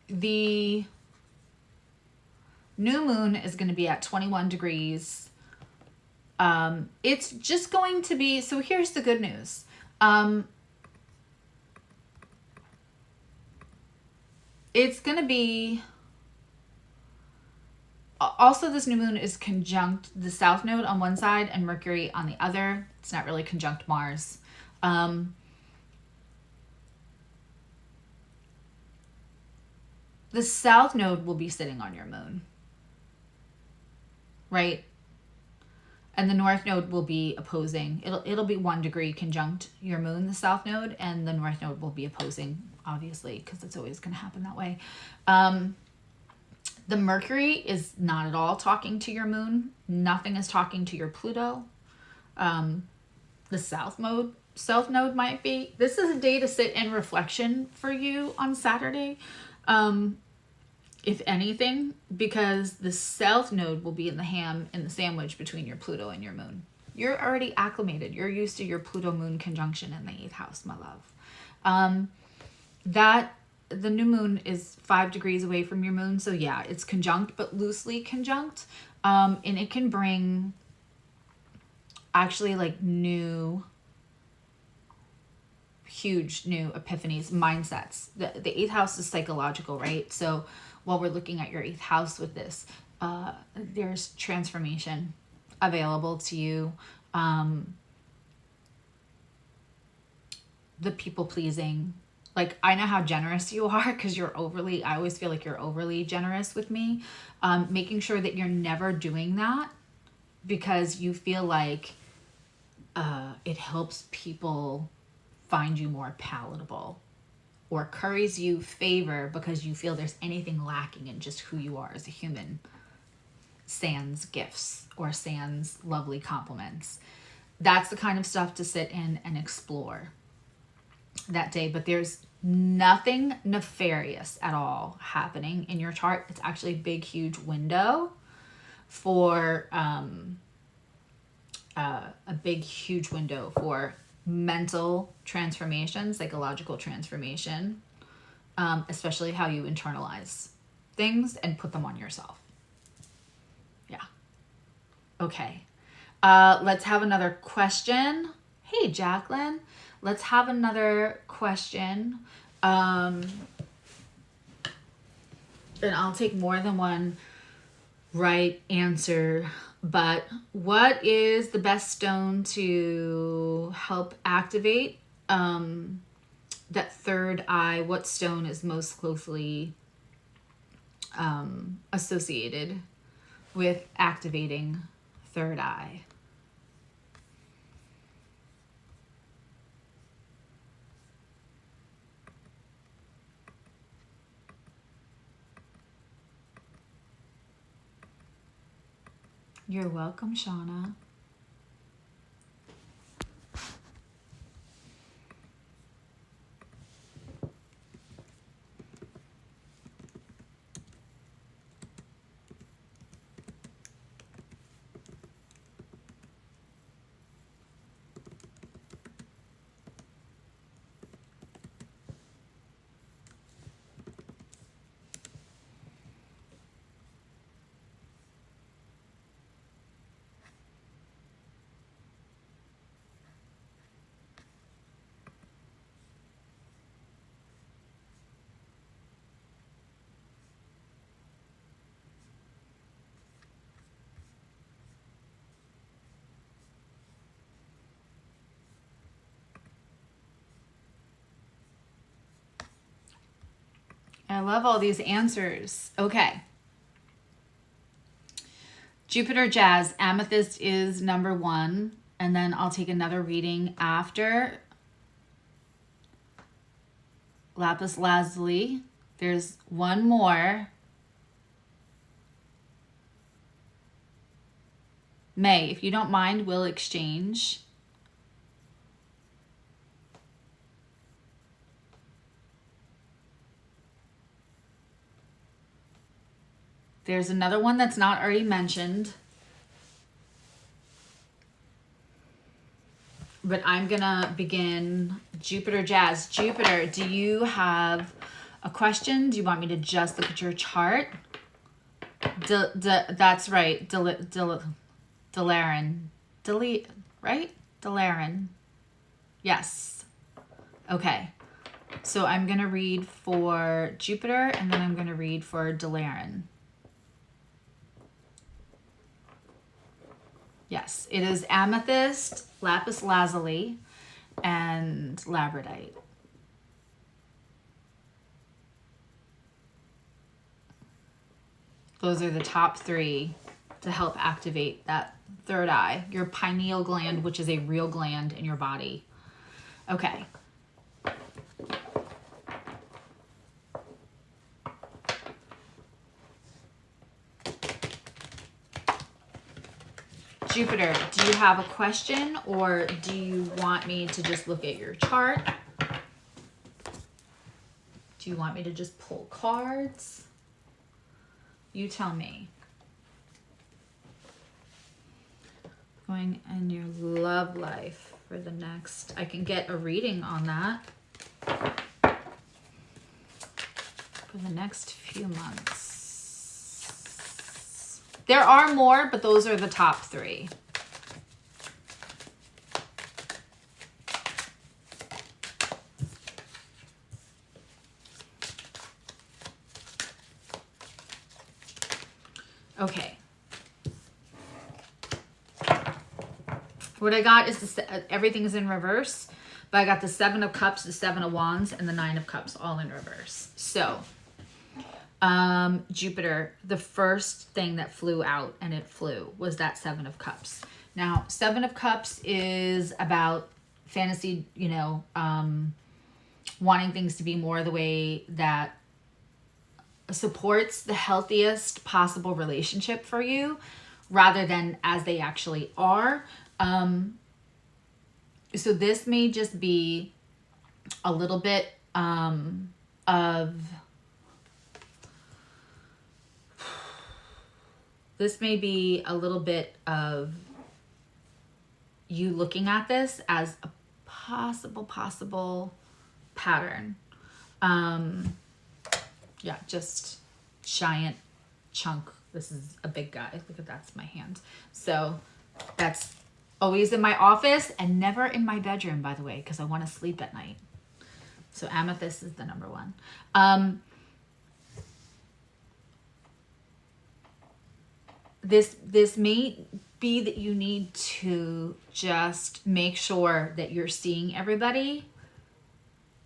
the new moon is going to be at 21 degrees. It's just going to be, so here's the good news. It's going to be, also this new moon is conjunct the south node on one side and Mercury on the other. It's not really conjunct Mars. The south node will be sitting on your moon, right? And the north node will be opposing. It'll be 1 degree conjunct your moon, the south node, and the north node will be opposing, obviously, because it's always going to happen that way. The Mercury is not at all talking to your moon. Nothing is talking to your Pluto. The south node might be. This is a day to sit in reflection for you on Saturday. If anything, because the south node will be in the ham in the sandwich between your Pluto and your moon. You're already acclimated. You're used to your Pluto moon conjunction in the 8th house, my love. The new moon is 5 degrees away from your moon. So yeah, it's conjunct, but loosely conjunct. And it can bring actually like huge new epiphanies, mindsets. The 8th house is psychological, right? So while we're looking at your 8th house with this, there's transformation available to you. The people pleasing, like, I know how generous you are because I always feel like you're overly generous with me. Making sure that you're never doing that because you feel like it helps people find you more palatable, or curries you favor because you feel there's anything lacking in just who you are as a human, sans gifts or sans lovely compliments. That's the kind of stuff to sit in and explore that day. But there's nothing nefarious at all happening in your chart. It's actually a big, huge window for mental transformation, psychological transformation, especially how you internalize things and put them on yourself. Yeah. Okay. Let's have another question. Hey, Jacqueline. Let's have another question. And I'll take more than one right answer. But what is the best stone to help activate that third eye? What stone is most closely associated with activating third eye? You're welcome, Shauna. I love all these answers. Okay. Jupiter Jazz, Amethyst is number 1. And then I'll take another reading after. Lapis Lazuli. There's one more. May, if you don't mind, we'll exchange. There's another one that's not already mentioned. But I'm going to begin Jupiter Jazz. Jupiter, do you have a question? Do you want me to just look at your chart? That's right. Delarin. Right? Delarin. Yes. Okay. So I'm going to read for Jupiter and then I'm going to read for Delarin. Yes, it is amethyst, lapis lazuli, and labradorite. Those are the top 3 to help activate that third eye, your pineal gland, which is a real gland in your body. Okay. Jupiter, do you have a question or do you want me to just look at your chart? Do you want me to just pull cards? You tell me. Going in your love life for the next, I can get a reading on that for the next few months. There are more, but those are the top 3. Okay. What I got is everything is in reverse, but I got the 7 of Cups, the 7 of Wands, and the 9 of Cups all in reverse. So, Jupiter, the first thing that flew out, and it flew, was that 7 of Cups. Now, 7 of Cups is about fantasy, you know, wanting things to be more the way that supports the healthiest possible relationship for you rather than as they actually are. So this may just be a little bit of... This may be a little bit of you looking at this as a possible pattern. Yeah, just giant chunk. This is a big guy. Look at that's my hand. So that's Always in my office and never in my bedroom, by the way, because I want to sleep at night. So amethyst is the number one. This may be that you need to just make sure that you're seeing everybody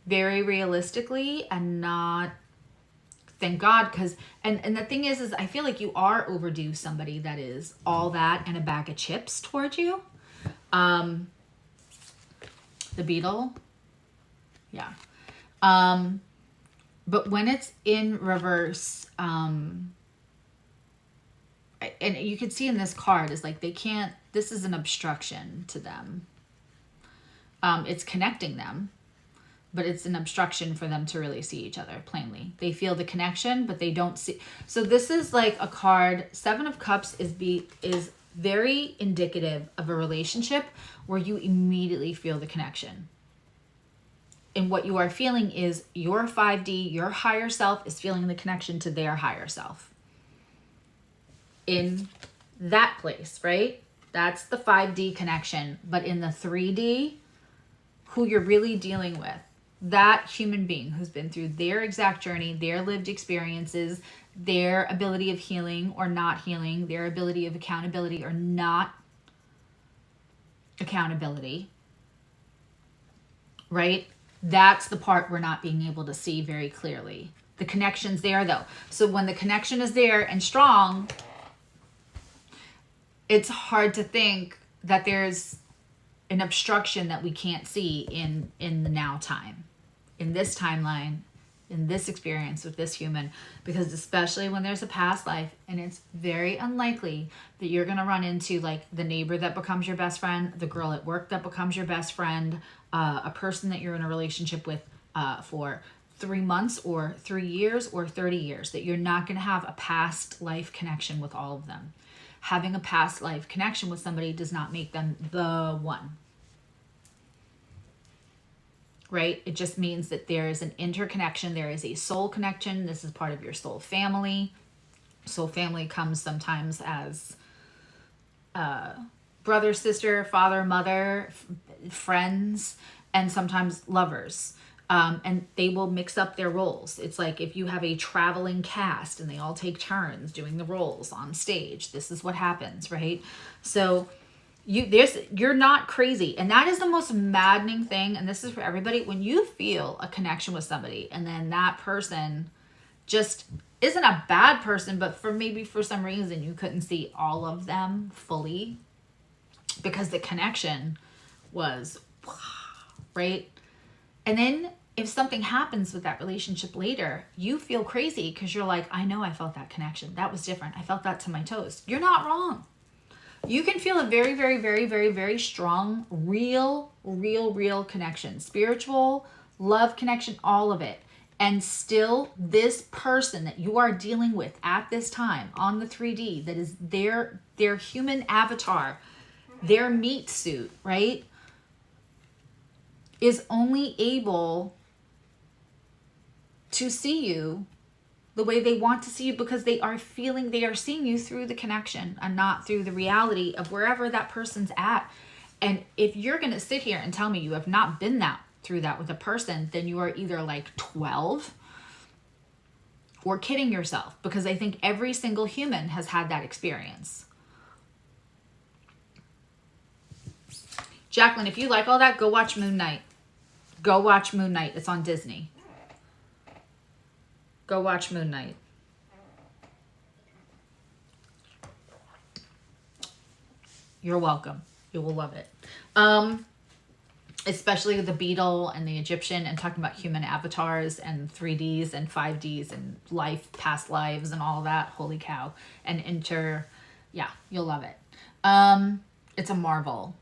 very realistically and not, thank God, because and the thing is I feel like you are overdue somebody that is all that and a bag of chips towards you. The beetle, yeah. But when it's in reverse, and you can see in this card is like they can't, this is an obstruction to them. It's connecting them, but it's an obstruction for them to really see each other plainly. They feel the connection, but they don't see. So this is like a card, Seven of Cups is very indicative of a relationship where you immediately feel the connection. And what you are feeling is your 5D, your higher self is feeling the connection to their higher self. In that place, right? That's the 5D connection. But in the 3D, who you're really dealing with, that human being who's been through their exact journey, their lived experiences, their ability of healing or not healing, their ability of accountability or not accountability, right? That's the part we're not being able to see very clearly. The connection's there though. So when the connection is there and strong, it's hard to think that there's an obstruction that we can't see in the now time, in this timeline, in this experience with this human, because especially when there's a past life, and it's very unlikely that you're going to run into like the neighbor that becomes your best friend, the girl at work that becomes your best friend, a person that you're in a relationship with for 3 months or 3 years or 30 years, that you're not going to have a past life connection with all of them. Having a past life connection with somebody does not make them the one. Right? It just means that there is an interconnection. There is a soul connection. This is part of your soul family. Soul family comes sometimes as brother, sister, father, mother, friends, and sometimes lovers. And they will mix up their roles. It's like if you have a traveling cast and they all take turns doing the roles on stage, this is what happens, right? So you're not crazy. And that is the most maddening thing. And this is for everybody. When you feel a connection with somebody and then that person just isn't a bad person, but for some reason you couldn't see all of them fully because the connection was right. And then if something happens with that relationship later, you feel crazy because you're like, I know I felt that connection. That was different. I felt that to my toes. You're not wrong. You can feel a very, very, very, very, very strong, real connection. Spiritual, love connection, all of it. And still this person that you are dealing with at this time on the 3D, that is their human avatar, their meat suit, right? Is only able to see you the way they want to see you because they are seeing you through the connection and not through the reality of wherever that person's at. And if you're going to sit here and tell me you have not been through that with a person, then you are either like 12 or kidding yourself, because I think every single human has had that experience. Jacqueline, if you like all that, go watch Moon Knight. Go watch Moon Knight. It's on Disney. Go watch Moon Knight. You're welcome. You will love it. Especially the beetle and the Egyptian, and talking about human avatars and 3Ds and 5Ds and life, past lives and all that. Holy cow. And yeah, you'll love it. It's a Marvel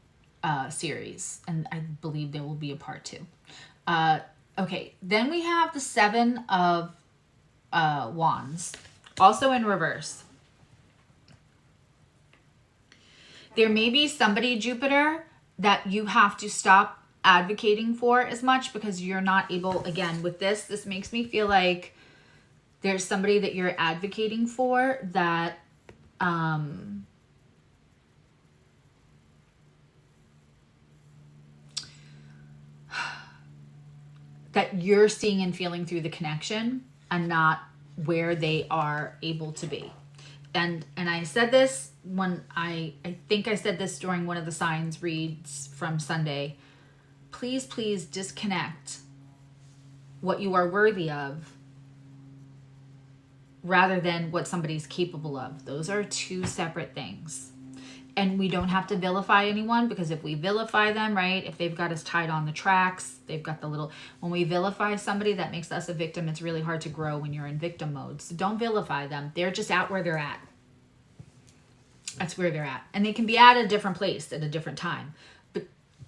series, and I believe there will be a part 2. Okay, then we have the 7 of Wands, also in reverse. There may be somebody, Jupiter, that you have to stop advocating for as much because you're not able, again, with this makes me feel like there's somebody that you're advocating for that that you're seeing and feeling through the connection and not where they are able to be. And I said this when I think I said this during one of the signs reads from Sunday. Please, please disconnect what you are worthy of rather than what somebody's capable of. Those are two separate things. And we don't have to vilify anyone, because if we vilify them, right, if they've got us tied on the tracks, they've got the little, when we vilify somebody, that makes us a victim. It's really hard to grow when you're in victim mode. So don't vilify them. They're just out where they're at. That's where they're at. And they can be at a different place at a different time. But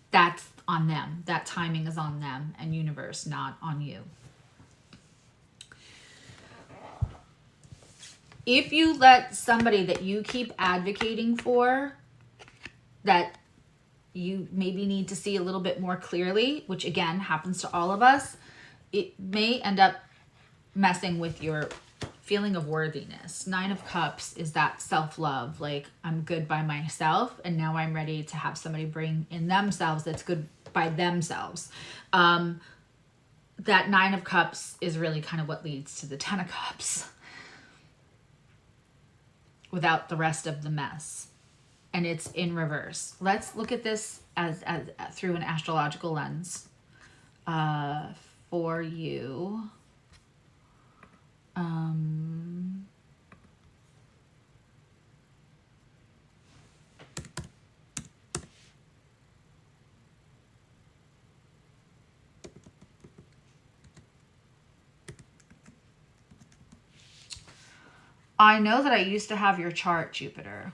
that's on them. That timing is on them and universe, not on you. If you let somebody that you keep advocating for, that you maybe need to see a little bit more clearly, which again happens to all of us, it may end up messing with your feeling of worthiness. 9 of Cups is that self-love, like I'm good by myself and now I'm ready to have somebody bring in themselves that's good by themselves. That 9 of Cups is really kind of what leads to the 10 of Cups without the rest of the mess. And it's in reverse. Let's look at this as through an astrological lens for you. I know that I used to have your chart, Jupiter.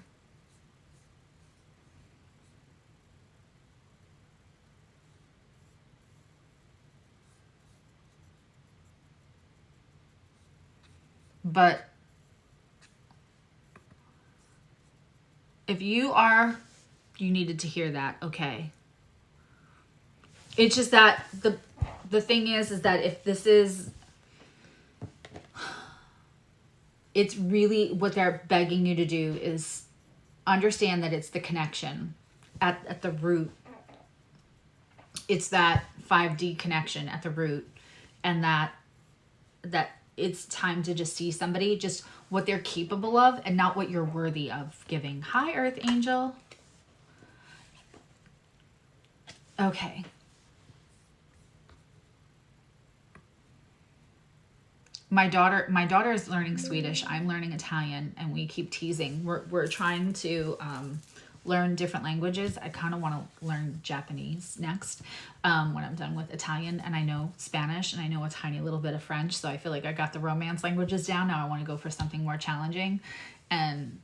But if you needed to hear that, okay. It's just that the thing is that if this is, it's really what they're begging you to do is understand that it's the connection at the root. It's that 5D connection at the root, and that it's time to just see somebody, just what they're capable of and not what you're worthy of giving. Hi, Earth Angel. Okay. My daughter is learning Swedish. I'm learning Italian, and we keep teasing. We're trying to learn different languages. I kind of want to learn Japanese next when I'm done with Italian, and I know Spanish, and I know a tiny little bit of French, so I feel like I got the romance languages down. Now I want to go for something more challenging, and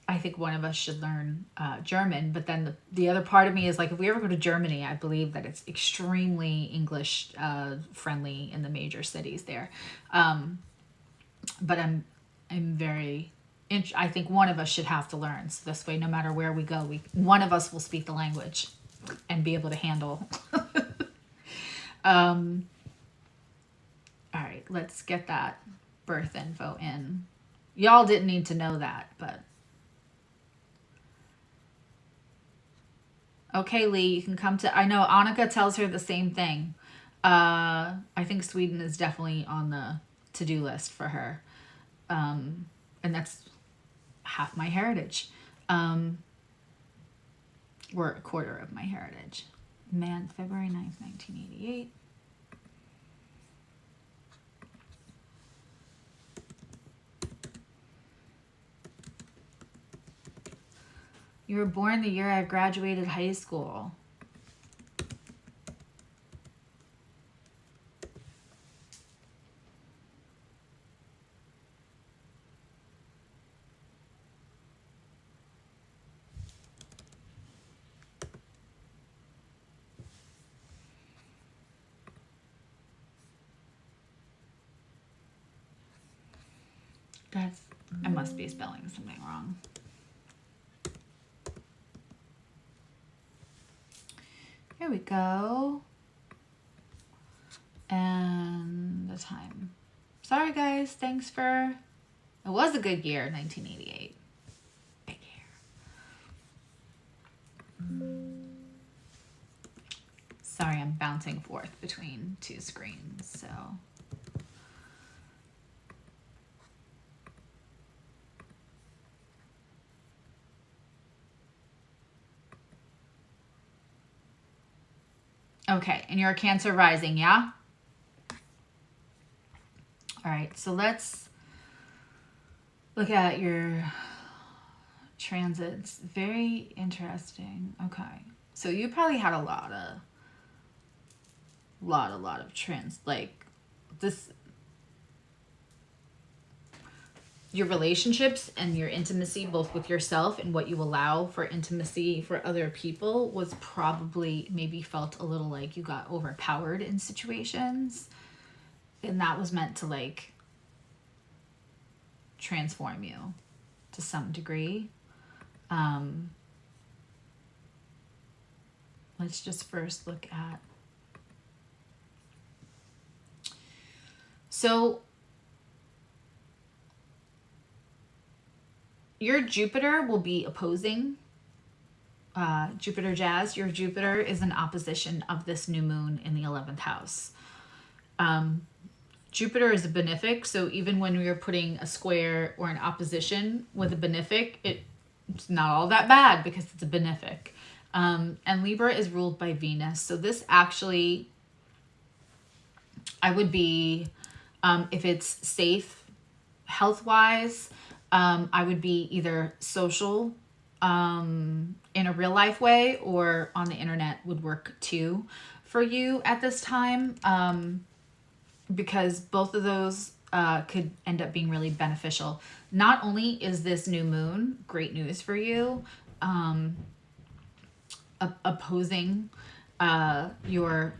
I think one of us should learn German. But then the other part of me is like, if we ever go to Germany, I believe that it's extremely English friendly in the major cities there. But I'm very, I think one of us should have to learn. So this way, no matter where we go, one of us will speak the language and be able to handle. All right, let's get that birth info in. Y'all didn't need to know that, but. Okay, Lee, you can come to, I know Annika tells her the same thing. I think Sweden is definitely on the to-do list for her. And that's half my heritage. Or a quarter of my heritage. Man, February 9th, 1988. You were born the year I graduated high school. I must be spelling something wrong. Here we go. And the time. Sorry guys, thanks for, it was a good year, 1988. Big year. Sorry, I'm bouncing forth between two screens, so. Okay, and you're a Cancer rising, yeah? All right, so let's look at your transits. Very interesting. Okay, so you probably had a lot of like this, your relationships and your intimacy, both with yourself and what you allow for intimacy for other people, was probably maybe felt a little like you got overpowered in situations, and that was meant to like transform you to some degree. Let's just first look at, so your Jupiter will be opposing Jupiter Jazz. Your Jupiter is in opposition of this new moon in the 11th house. Jupiter is a benefic, so even when we are putting a square or an opposition with a benefic, it's not all that bad because it's a benefic. And Libra is ruled by Venus. So this actually, I would be, if it's safe health-wise, I would be either social in a real life way, or on the internet would work too for you at this time. Because both of those could end up being really beneficial. Not only is this new moon great news for you, opposing your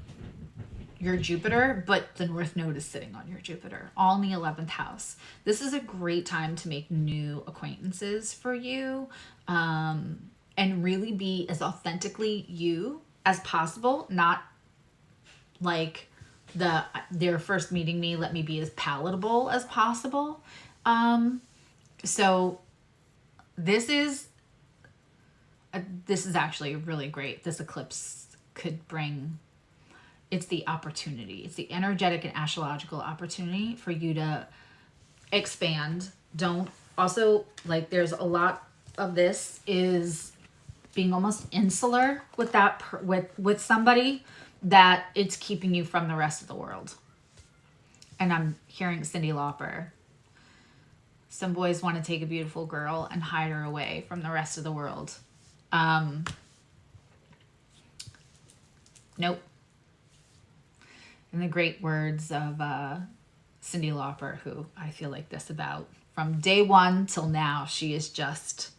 Jupiter, but the North Node is sitting on your Jupiter, all in the 11th house. This is a great time to make new acquaintances for you, and really be as authentically you as possible, not like they're first meeting me, let me be as palatable as possible. So this is actually really great. This eclipse could bring, it's the opportunity. It's the energetic and astrological opportunity for you to expand. Don't also, like, there's a lot of this is being almost insular with that, with somebody, that it's keeping you from the rest of the world. And I'm hearing Cyndi Lauper. Some boys want to take a beautiful girl and hide her away from the rest of the world. Nope. In the great words of Cyndi Lauper, who I feel like this about, from day one till now, she is just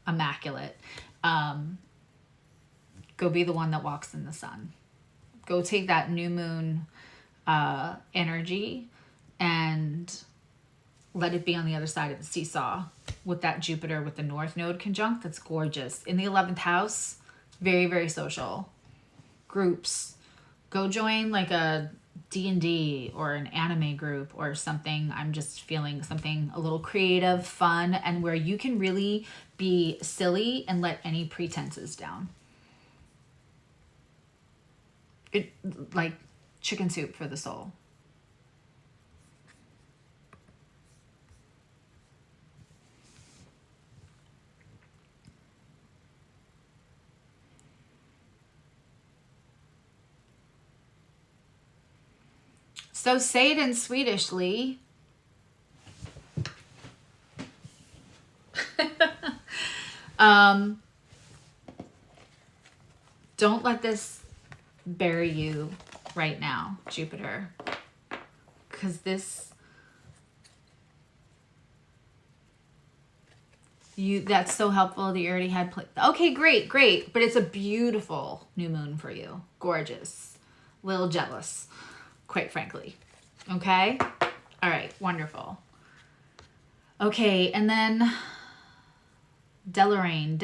immaculate. Go be the one that walks in the sun. Go take that new moon energy and let it be on the other side of the seesaw with that Jupiter with the North Node conjunct. That's gorgeous. In the 11th house, very, very social. Groups. Go join like a D&D or an anime group or something. I'm just feeling something a little creative, fun, and where you can really be silly and let any pretenses down. It, like chicken soup for the soul. So say it in Swedish, Lee. Don't let this bury you right now, Jupiter, because that's so helpful that you already had okay, great, but it's a beautiful new moon for you. Gorgeous. A little jealous, quite frankly. Okay, all right, wonderful. Okay, and then Delaraine,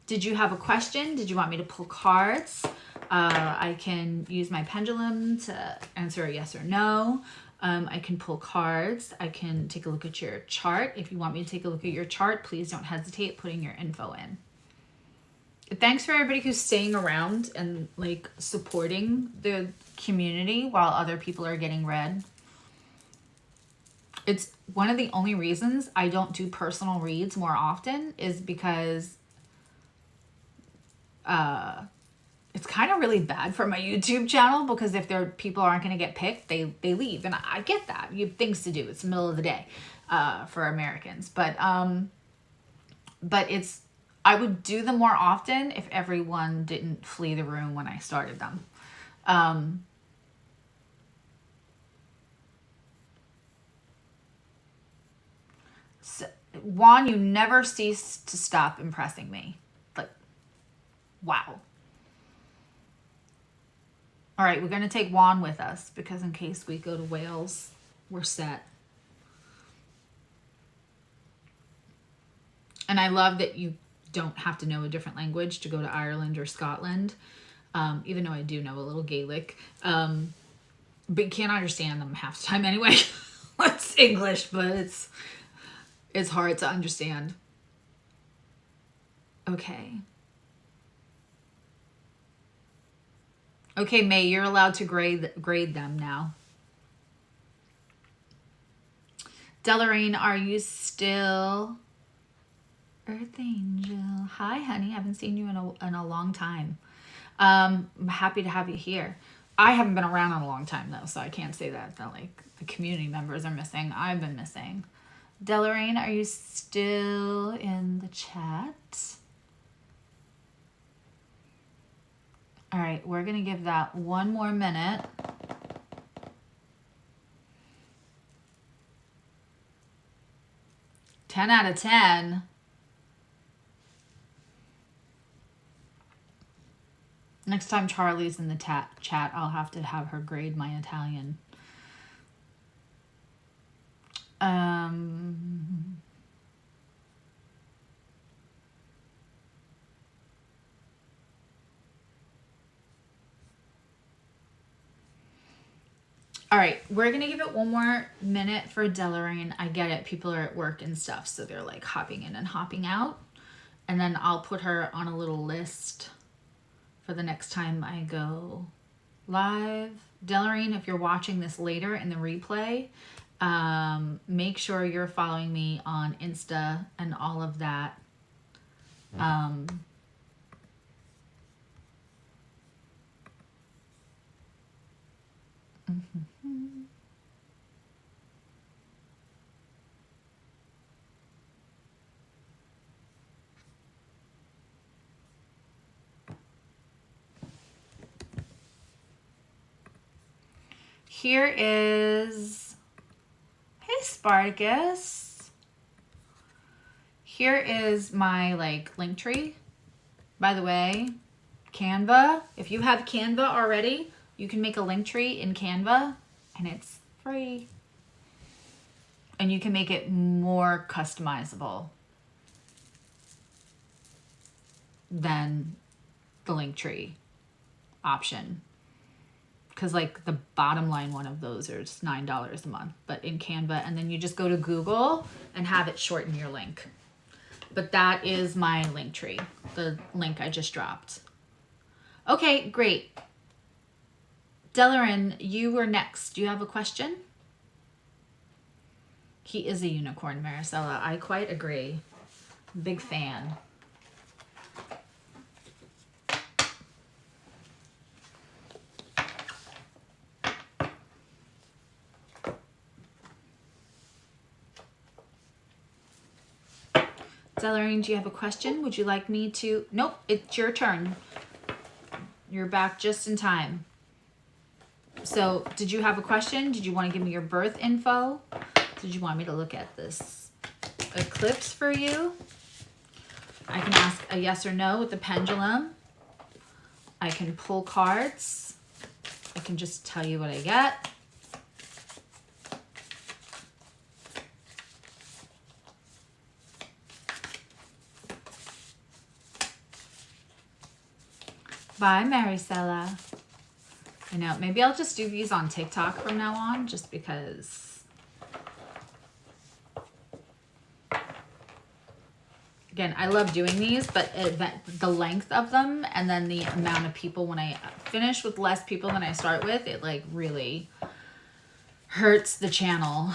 did you have a question? Did you want me to pull cards? I can use my pendulum to answer a yes or no. I can pull cards. I can take a look at your chart. If you want me to take a look at your chart, please don't hesitate putting your info in. Thanks for everybody who's staying around and like supporting the community while other people are getting read. It's one of the only reasons I don't do personal reads more often is because it's kind of really bad for my YouTube channel, because if people aren't going to get picked, they leave. And I get that. You have things to do. It's the middle of the day for Americans. But it's, I would do them more often if everyone didn't flee the room when I started them. So, Juan, you never cease to stop impressing me. Like, wow. All right, we're going to take Juan with us because in case we go to Wales, we're set. And I love that you don't have to know a different language to go to Ireland or Scotland, even though I do know a little Gaelic. But you can't understand them half the time anyway. It's English, but it's hard to understand. Okay. Okay, May, you're allowed to grade them now. Delorine, are you still... Earth Angel. Hi, honey. I haven't seen you in a long time. I'm happy to have you here. I haven't been around in a long time, though, so I can't say that like the community members are missing. I've been missing. Delorine, are you still in the chat? All right, we're going to give that one more minute. Ten out of 10. Next time Charlie's in the chat, I'll have to have her grade my Italian. All right, we're going to give it one more minute for Delorine. I get it. People are at work and stuff, so they're like hopping in and hopping out. And then I'll put her on a little list for the next time I go live. Delorine, if you're watching this later in the replay, make sure you're following me on Insta and all of that. Here is, hey Spartacus. Here is my link tree. By the way, Canva. If you have Canva already, you can make a link tree in Canva and it's free. And you can make it more customizable than the link tree option. Because the bottom line one of those is $9 a month, but in Canva, and then you just go to Google and have it shorten your link. But that is my link tree, the link I just dropped. Okay, great. Delorine, you were next. Do you have a question? He is a unicorn, Maricela. I quite agree. Big fan. Delorine, do you have a question? Would you like me to? Nope, it's your turn. You're back just in time. So, did you have a question? Did you want to give me your birth info? Did you want me to look at this eclipse for you? I can ask a yes or no with the pendulum. I can pull cards. I can just tell you what I get. Bye, Maricela. I know, maybe I'll just do these on TikTok from now on, just because, again, again, I love doing these, but the length of them and then the amount of people when I finish with less people than I start with, it like really hurts the channel.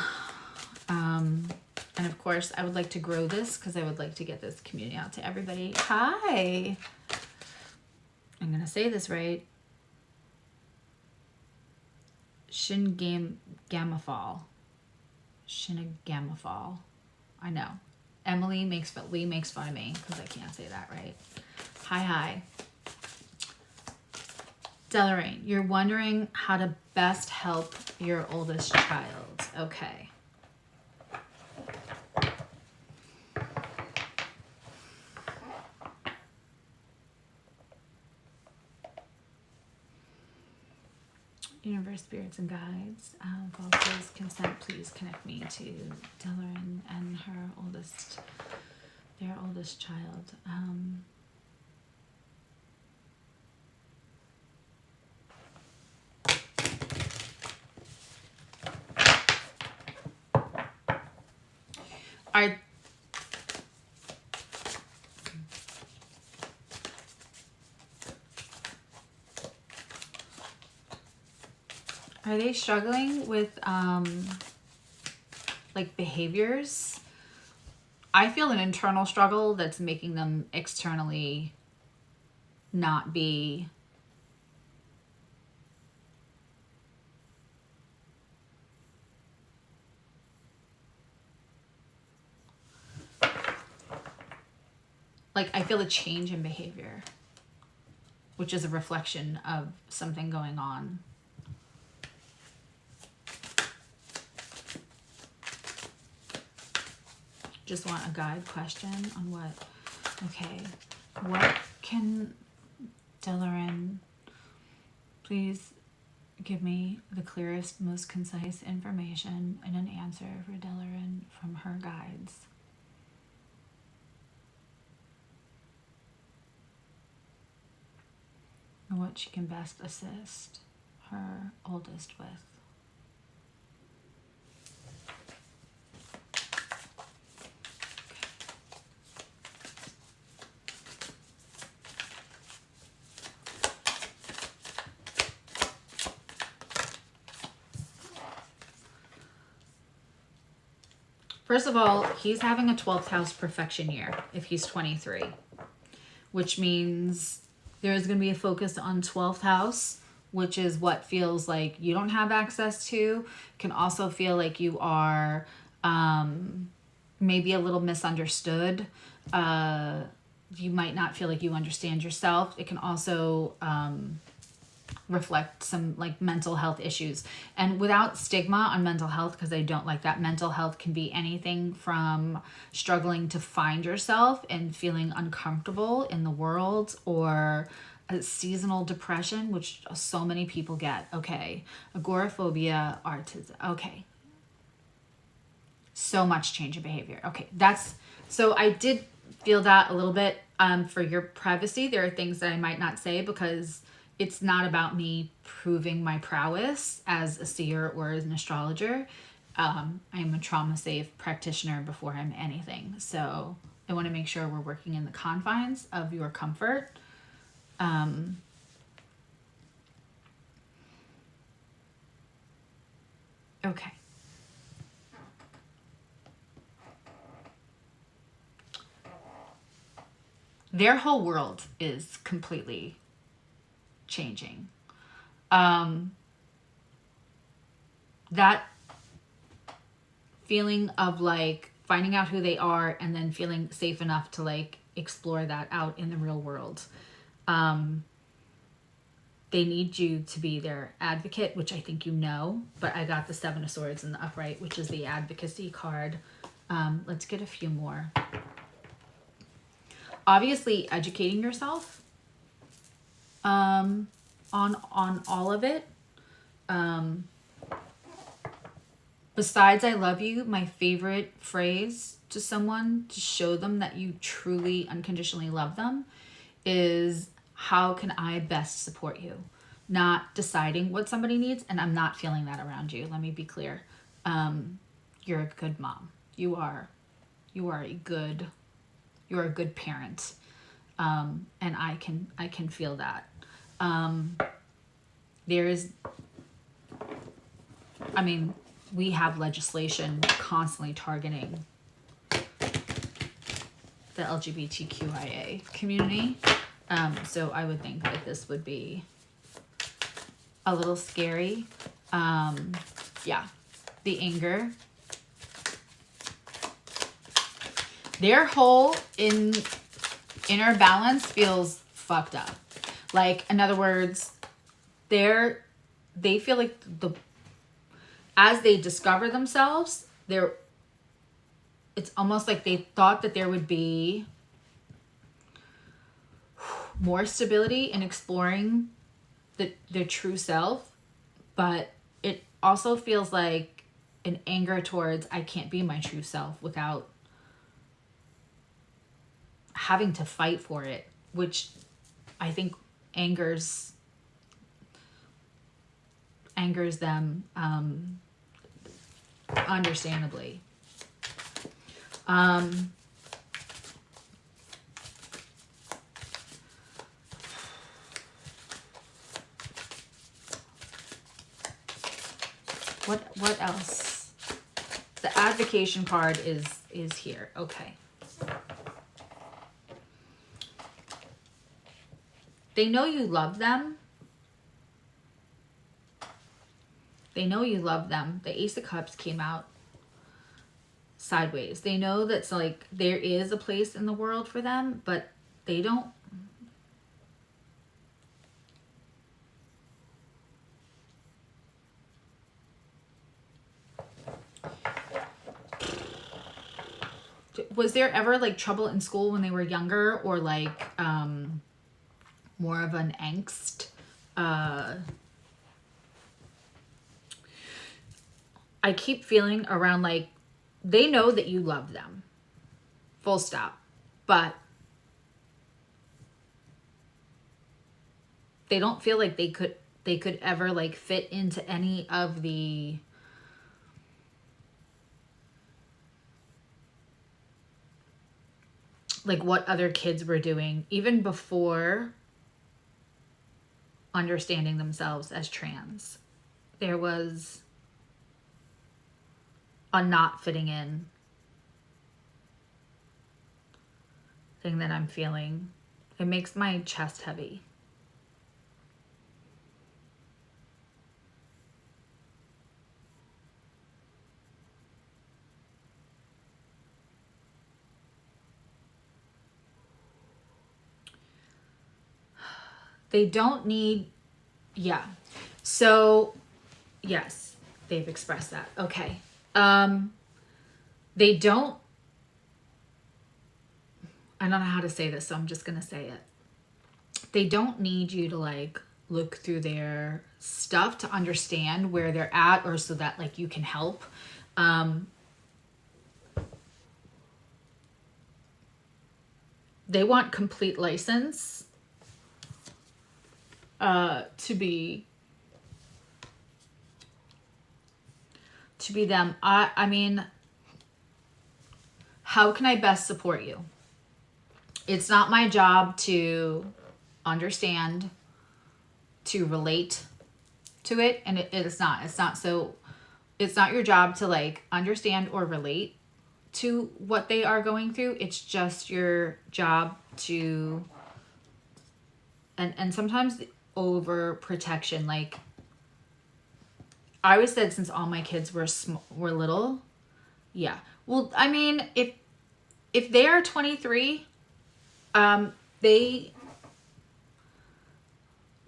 And of course, I would like to grow this because I would like to get this community out to everybody. Hi. I'm going to say this right. Shingamafal. Shingamafal. I know. Lee makes fun of me because I can't say that right. Hi. Delaraine, you're wondering how to best help your oldest child. Okay. Universe, spirits, and guides. If all souls consent, please connect me to Delaraine and their oldest child. Are they struggling with like behaviors? I feel an internal struggle that's making them externally not be like, I feel a change in behavior, which is a reflection of something going on. Just want a guide question on what, okay, what can Delaraine please give me the clearest, most concise information and an answer for Delaraine from her guides. And what she can best assist her oldest with. First of all, he's having a 12th house perfection year if he's 23, which means there's going to be a focus on 12th house, which is what feels like you don't have access to. Can also feel like you are maybe a little misunderstood. You might not feel like you understand yourself. It can also reflect some like mental health issues, and without stigma on mental health, because I don't like that. Mental health can be anything from struggling to find yourself and feeling uncomfortable in the world, or a seasonal depression, which so many people get. Okay. Agoraphobia, autism. Okay. So much change in behavior. Okay. So I did feel that a little bit. For your privacy, there are things that I might not say because it's not about me proving my prowess as a seer or as an astrologer. I'm a trauma-safe practitioner before I'm anything. So I want to make sure we're working in the confines of your comfort. Okay. Their whole world is completely changing. That feeling of like finding out who they are and then feeling safe enough to like explore that out in the real world. They need you to be their advocate, which I think you know, but I got the 7 of Swords in the upright, which is the advocacy card. Let's get a few more. Obviously educating yourself on all of it. Besides I love you, my favorite phrase to someone to show them that you truly unconditionally love them is, how can I best support you? Not deciding what somebody needs, and I'm not feeling that around you. Let me be clear. You're a good mom. You are a good You're a good parent. And I can feel that. There is, I mean, we have legislation constantly targeting the LGBTQIA community. So I would think that this would be a little scary. Yeah, the anger. Their whole inner balance feels fucked up. Like, in other words, they feel like as they discover themselves, it's almost like they thought that there would be more stability in exploring their true self, but it also feels like an anger towards, I can't be my true self without having to fight for it, which I think angers them understandably. What else? The advocation card is here. Okay. They know you love them. They know you love them. The Ace of Cups came out sideways. They know that's like there is a place in the world for them, but they don't. Was there ever like trouble in school when they were younger, or like more of an angst? I keep feeling around like they know that you love them, full stop, but they don't feel like they could ever like fit into any of the like what other kids were doing, even before understanding themselves as trans. There was a not fitting in thing that I'm feeling. It makes my chest heavy. They don't need, yeah. So, yes, they've expressed that. Okay. They don't, I don't know how to say this, so I'm just going to say it. They don't need you to like look through their stuff to understand where they're at, or so that like you can help. They want complete license to be them. I mean, how can I best support you? It's not my job to understand, to relate to it, and it's not. So it's not your job to like understand or relate to what they are going through. It's just your job to, and sometimes over protection. Like I always said, since all my kids were little, yeah. Well, I mean, if they are 23, they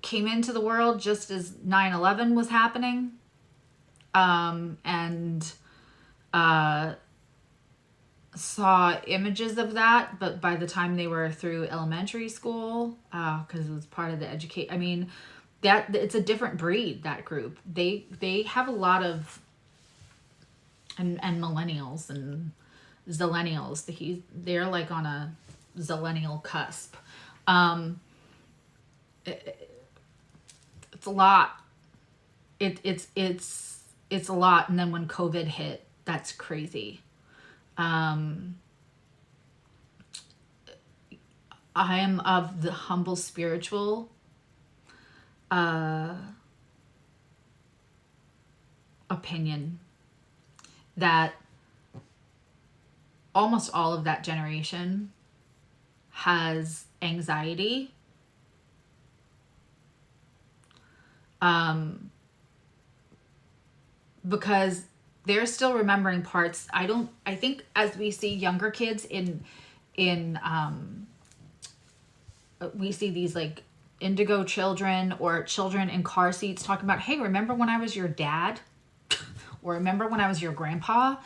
came into the world just as 9/11 was happening, and saw images of that, but by the time they were through elementary school, because it was part of the educate, I mean, that it's a different breed, that group. They have a lot of, and millennials and zillennials, they're like on a zillennial cusp. It's a lot. It's a lot. And then when COVID hit, that's crazy. I am of the humble spiritual opinion that almost all of that generation has anxiety, because they're still remembering parts. I think as we see younger kids we see these like indigo children or children in car seats talking about, hey, remember when I was your dad? Or remember when I was your grandpa?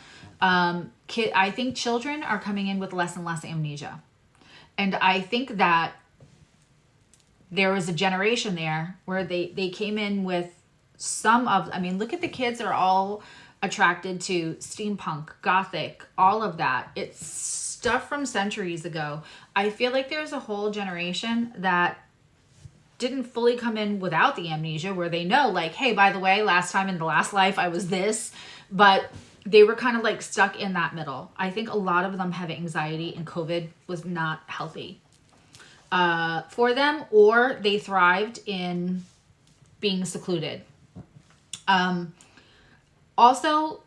I think children are coming in with less and less amnesia. And I think that there was a generation there where they came in with look at the kids that are all attracted to steampunk, gothic, all of that. It's stuff from centuries ago. I feel like there's a whole generation that didn't fully come in without the amnesia, where they know like, hey, by the way, last time in the last life I was this, but they were kind of like stuck in that middle. I think a lot of them have anxiety, and COVID was not healthy for them, or they thrived in being secluded. Also,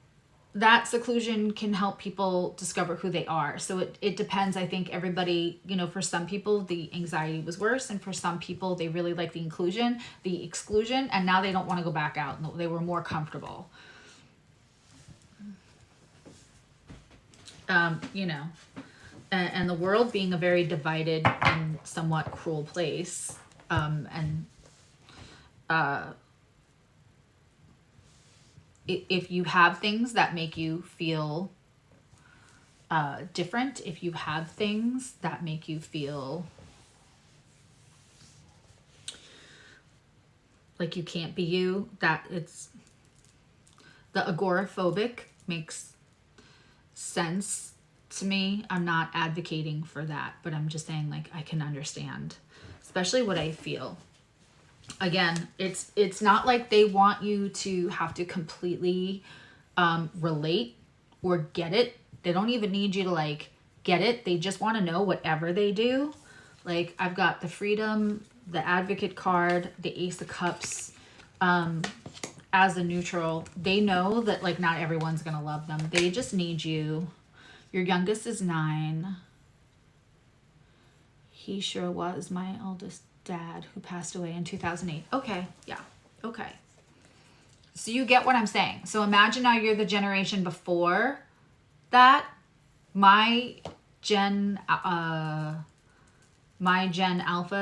that seclusion can help people discover who they are. So it depends. I think everybody, for some people the anxiety was worse, and for some people they really like the exclusion, and now they don't want to go back out. They were more comfortable. And the world being a very divided and somewhat cruel place. If you have things that make you feel different, if you have things that make you feel like you can't be you, that it's the agoraphobic makes sense to me. I'm not advocating for that, but I'm just saying, like, I can understand, especially what I feel. Again, it's not like they want you to have to completely relate or get it. They don't even need you to like get it. They just want to know whatever they do. Like, I've got the Freedom, the Advocate card, the Ace of Cups as a neutral. They know that like not everyone's gonna love them. They just need you. Your youngest is 9. He sure was my eldest dad who passed away in 2008. Okay, yeah, okay. So you get what I'm saying. So imagine now you're the generation before that. My Gen Alpha,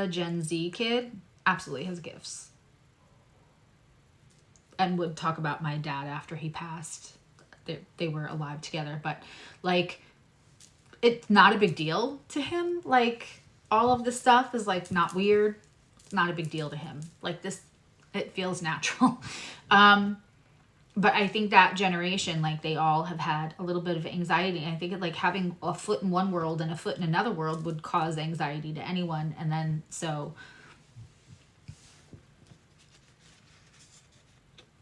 Gen Z kid absolutely has gifts. And would talk about my dad after he passed. They were alive together, but like, it's not a big deal to him. Like, all of this stuff is like not weird. It's not a big deal to him. Like, this, it feels natural. But I think that generation, like, they all have had a little bit of anxiety. And I think like having a foot in one world and a foot in another world would cause anxiety to anyone. And then so,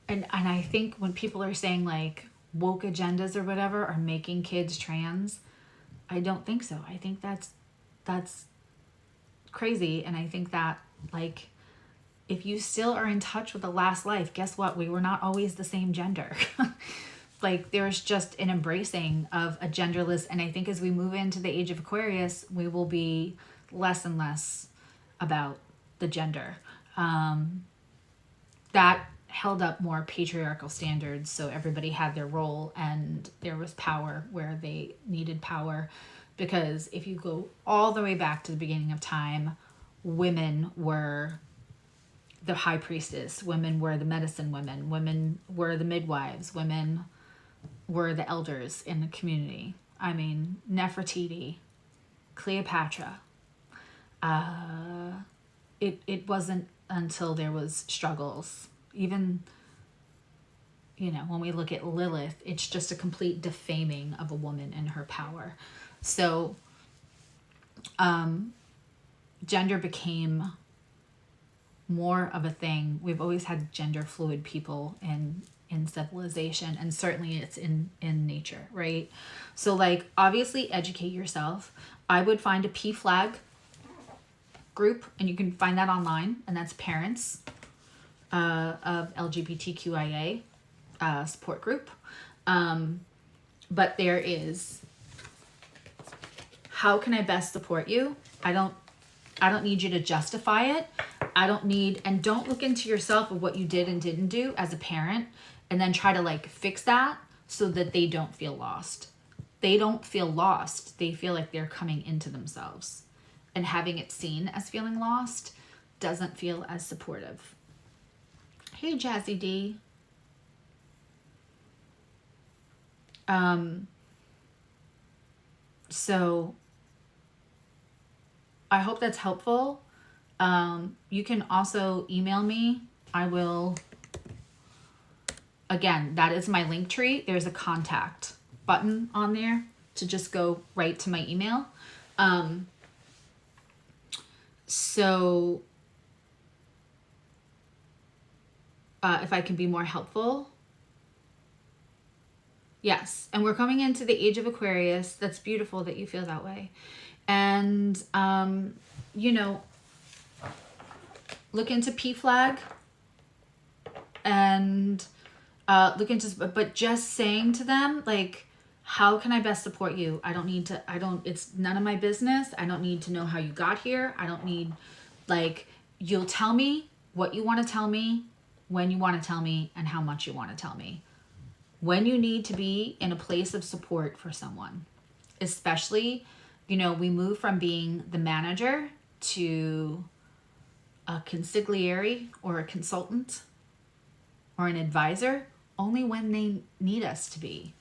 and I think when people are saying like woke agendas or whatever are making kids trans, I don't think so. I think that's crazy. And I think that like, if you still are in touch with the last life, guess what? We were not always the same gender. Like, there's just an embracing of a genderless. And I think as we move into the age of Aquarius, we will be less and less about the gender. That held up more patriarchal standards. So everybody had their role and there was power where they needed power. Because if you go all the way back to the beginning of time, women were the high priestess, women were the medicine women were the midwives, women were the elders in the community. I mean, Nefertiti, Cleopatra. It wasn't until there was struggles. Even, when we look at Lilith, it's just a complete defaming of a woman and her power. So, gender became more of a thing. We've always had gender fluid people in civilization, and certainly it's in nature, right? So like, obviously educate yourself. I would find a P flag group, and you can find that online, and that's parents of LGBTQIA support group. But there is, how can I best support you? I don't need you to justify it. I don't need, and don't look into yourself of what you did and didn't do as a parent and then try to like fix that so that they don't feel lost. They don't feel lost. They feel like they're coming into themselves, and having it seen as feeling lost doesn't feel as supportive. Hey, Jazzy D. So I hope that's helpful. You can also email me. I will, again, that is my link tree. There's a contact button on there to just go right to my email. So if I can be more helpful. Yes, and we're coming into the age of Aquarius. That's beautiful that you feel that way. And, you know, look into PFLAG and look into, but just saying to them, like, how can I best support you? It's none of my business. I don't need to know how you got here. I don't need, like, you'll tell me what you want to tell me, when you want to tell me, and how much you want to tell me. When you need to be in a place of support for someone, especially, you know, we move from being the manager to a consigliere or a consultant or an advisor only when they need us to be.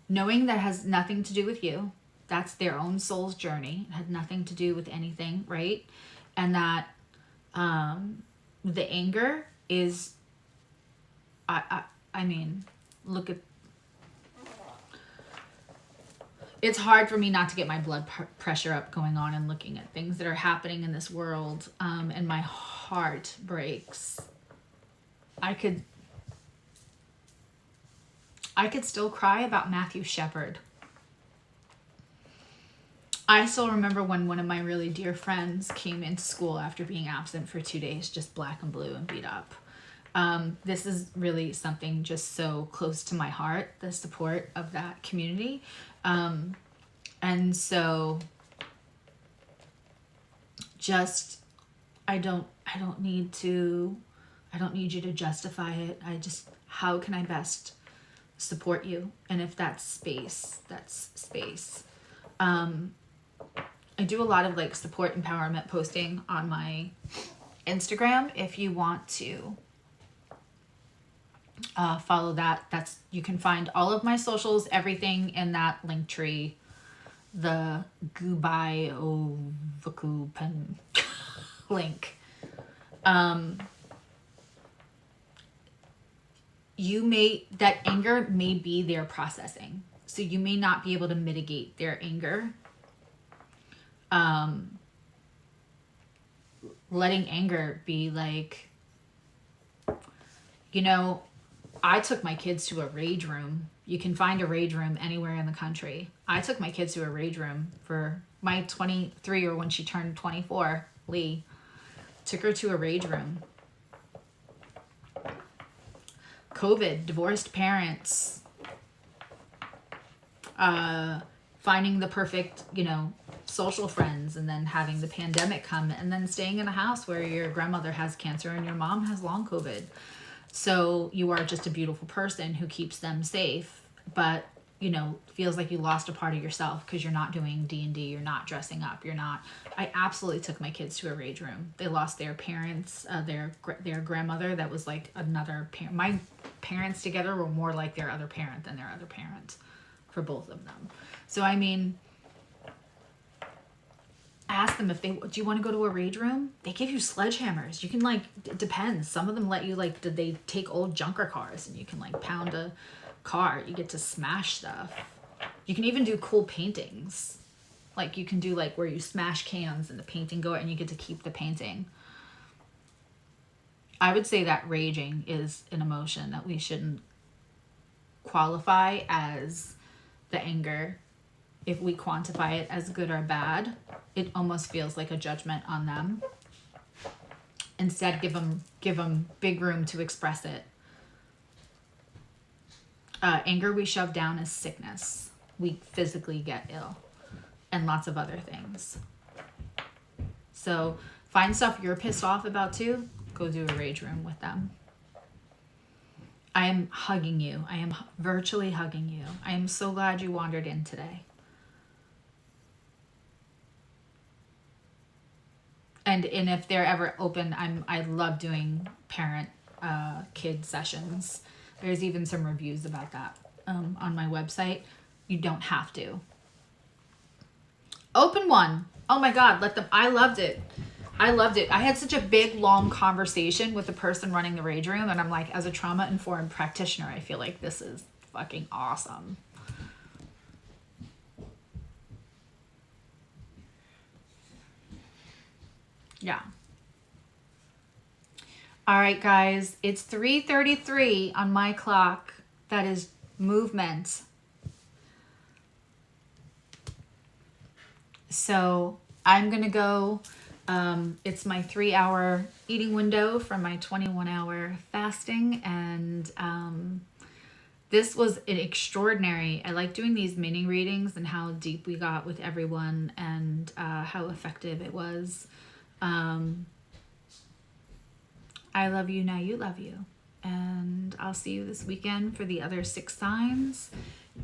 Knowing that has nothing to do with you. That's their own soul's journey. It had nothing to do with anything, right? And that the anger is, I mean, look at, it's hard for me not to get my blood pressure up going on and looking at things that are happening in this world, and my heart breaks. I could still cry about Matthew Shepard. I still remember when one of my really dear friends came into school after being absent for 2 days, just black and blue and beat up. This is really something just so close to my heart, the support of that community. And so just, I don't need you to justify it. How can I best support you? And if that's space, that's space. I do a lot of like support empowerment posting on my Instagram. If you want to follow that, you can find all of my socials, everything in that link tree, the Gubai Ovaku pen link. That anger may be their processing. So you may not be able to mitigate their anger. Letting anger be like, you know, I took my kids to a rage room. You can find a rage room anywhere in the country. I took my kids to a rage room for my 23, or when she turned 24, Lee, took her to a rage room. COVID, divorced parents, finding the perfect, you know, social friends, and then having the pandemic come, and then staying in a house where your grandmother has cancer and your mom has long COVID. So you are just a beautiful person who keeps them safe, but, you know, feels like you lost a part of yourself because you're not doing D&D, you're not dressing up, I absolutely took my kids to a rage room. They lost their parents, their grandmother that was like another parent. My parents together were more like their other parent than their other parent for both of them. So, I mean, ask them if do you want to go to a rage room? They give you sledgehammers. You can like, it depends. Some of them let you like, did they take old junker cars and you can like pound a car. You get to smash stuff. You can even do cool paintings. Like you can do like where you smash cans and the painting go and you get to keep the painting. I would say that raging is an emotion that we shouldn't qualify as the anger if we quantify it as good or bad, it almost feels like a judgment on them. Instead, give them big room to express it. Anger we shove down as sickness. We physically get ill, and lots of other things. So find stuff you're pissed off about too. Go do a rage room with them. I am hugging you. I am virtually hugging you. I am so glad you wandered in today. And if they're ever open, I love doing parent kid sessions. There's even some reviews about that on my website. You don't have to. Open one. Oh my God, let them. I loved it. I loved it. I had such a big, long conversation with the person running the rage room, and I'm like, as a trauma-informed practitioner, I feel like this is fucking awesome. Yeah. All right, guys, it's 3:33 on my clock. That is movement. So I'm going to go. It's my 3-hour eating window from my 21-hour fasting. And this was an extraordinary. I like doing these mini readings and how deep we got with everyone and how effective it was. I love you, now you love you. And I'll see you this weekend for the other 6 signs.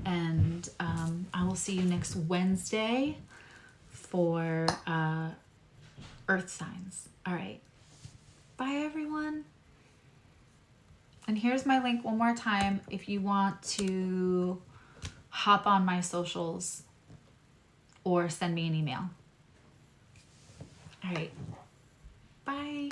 And I will see you next Wednesday for Earth signs. All right. Bye, everyone. And here's my link one more time if you want to hop on my socials or send me an email. All right. Bye.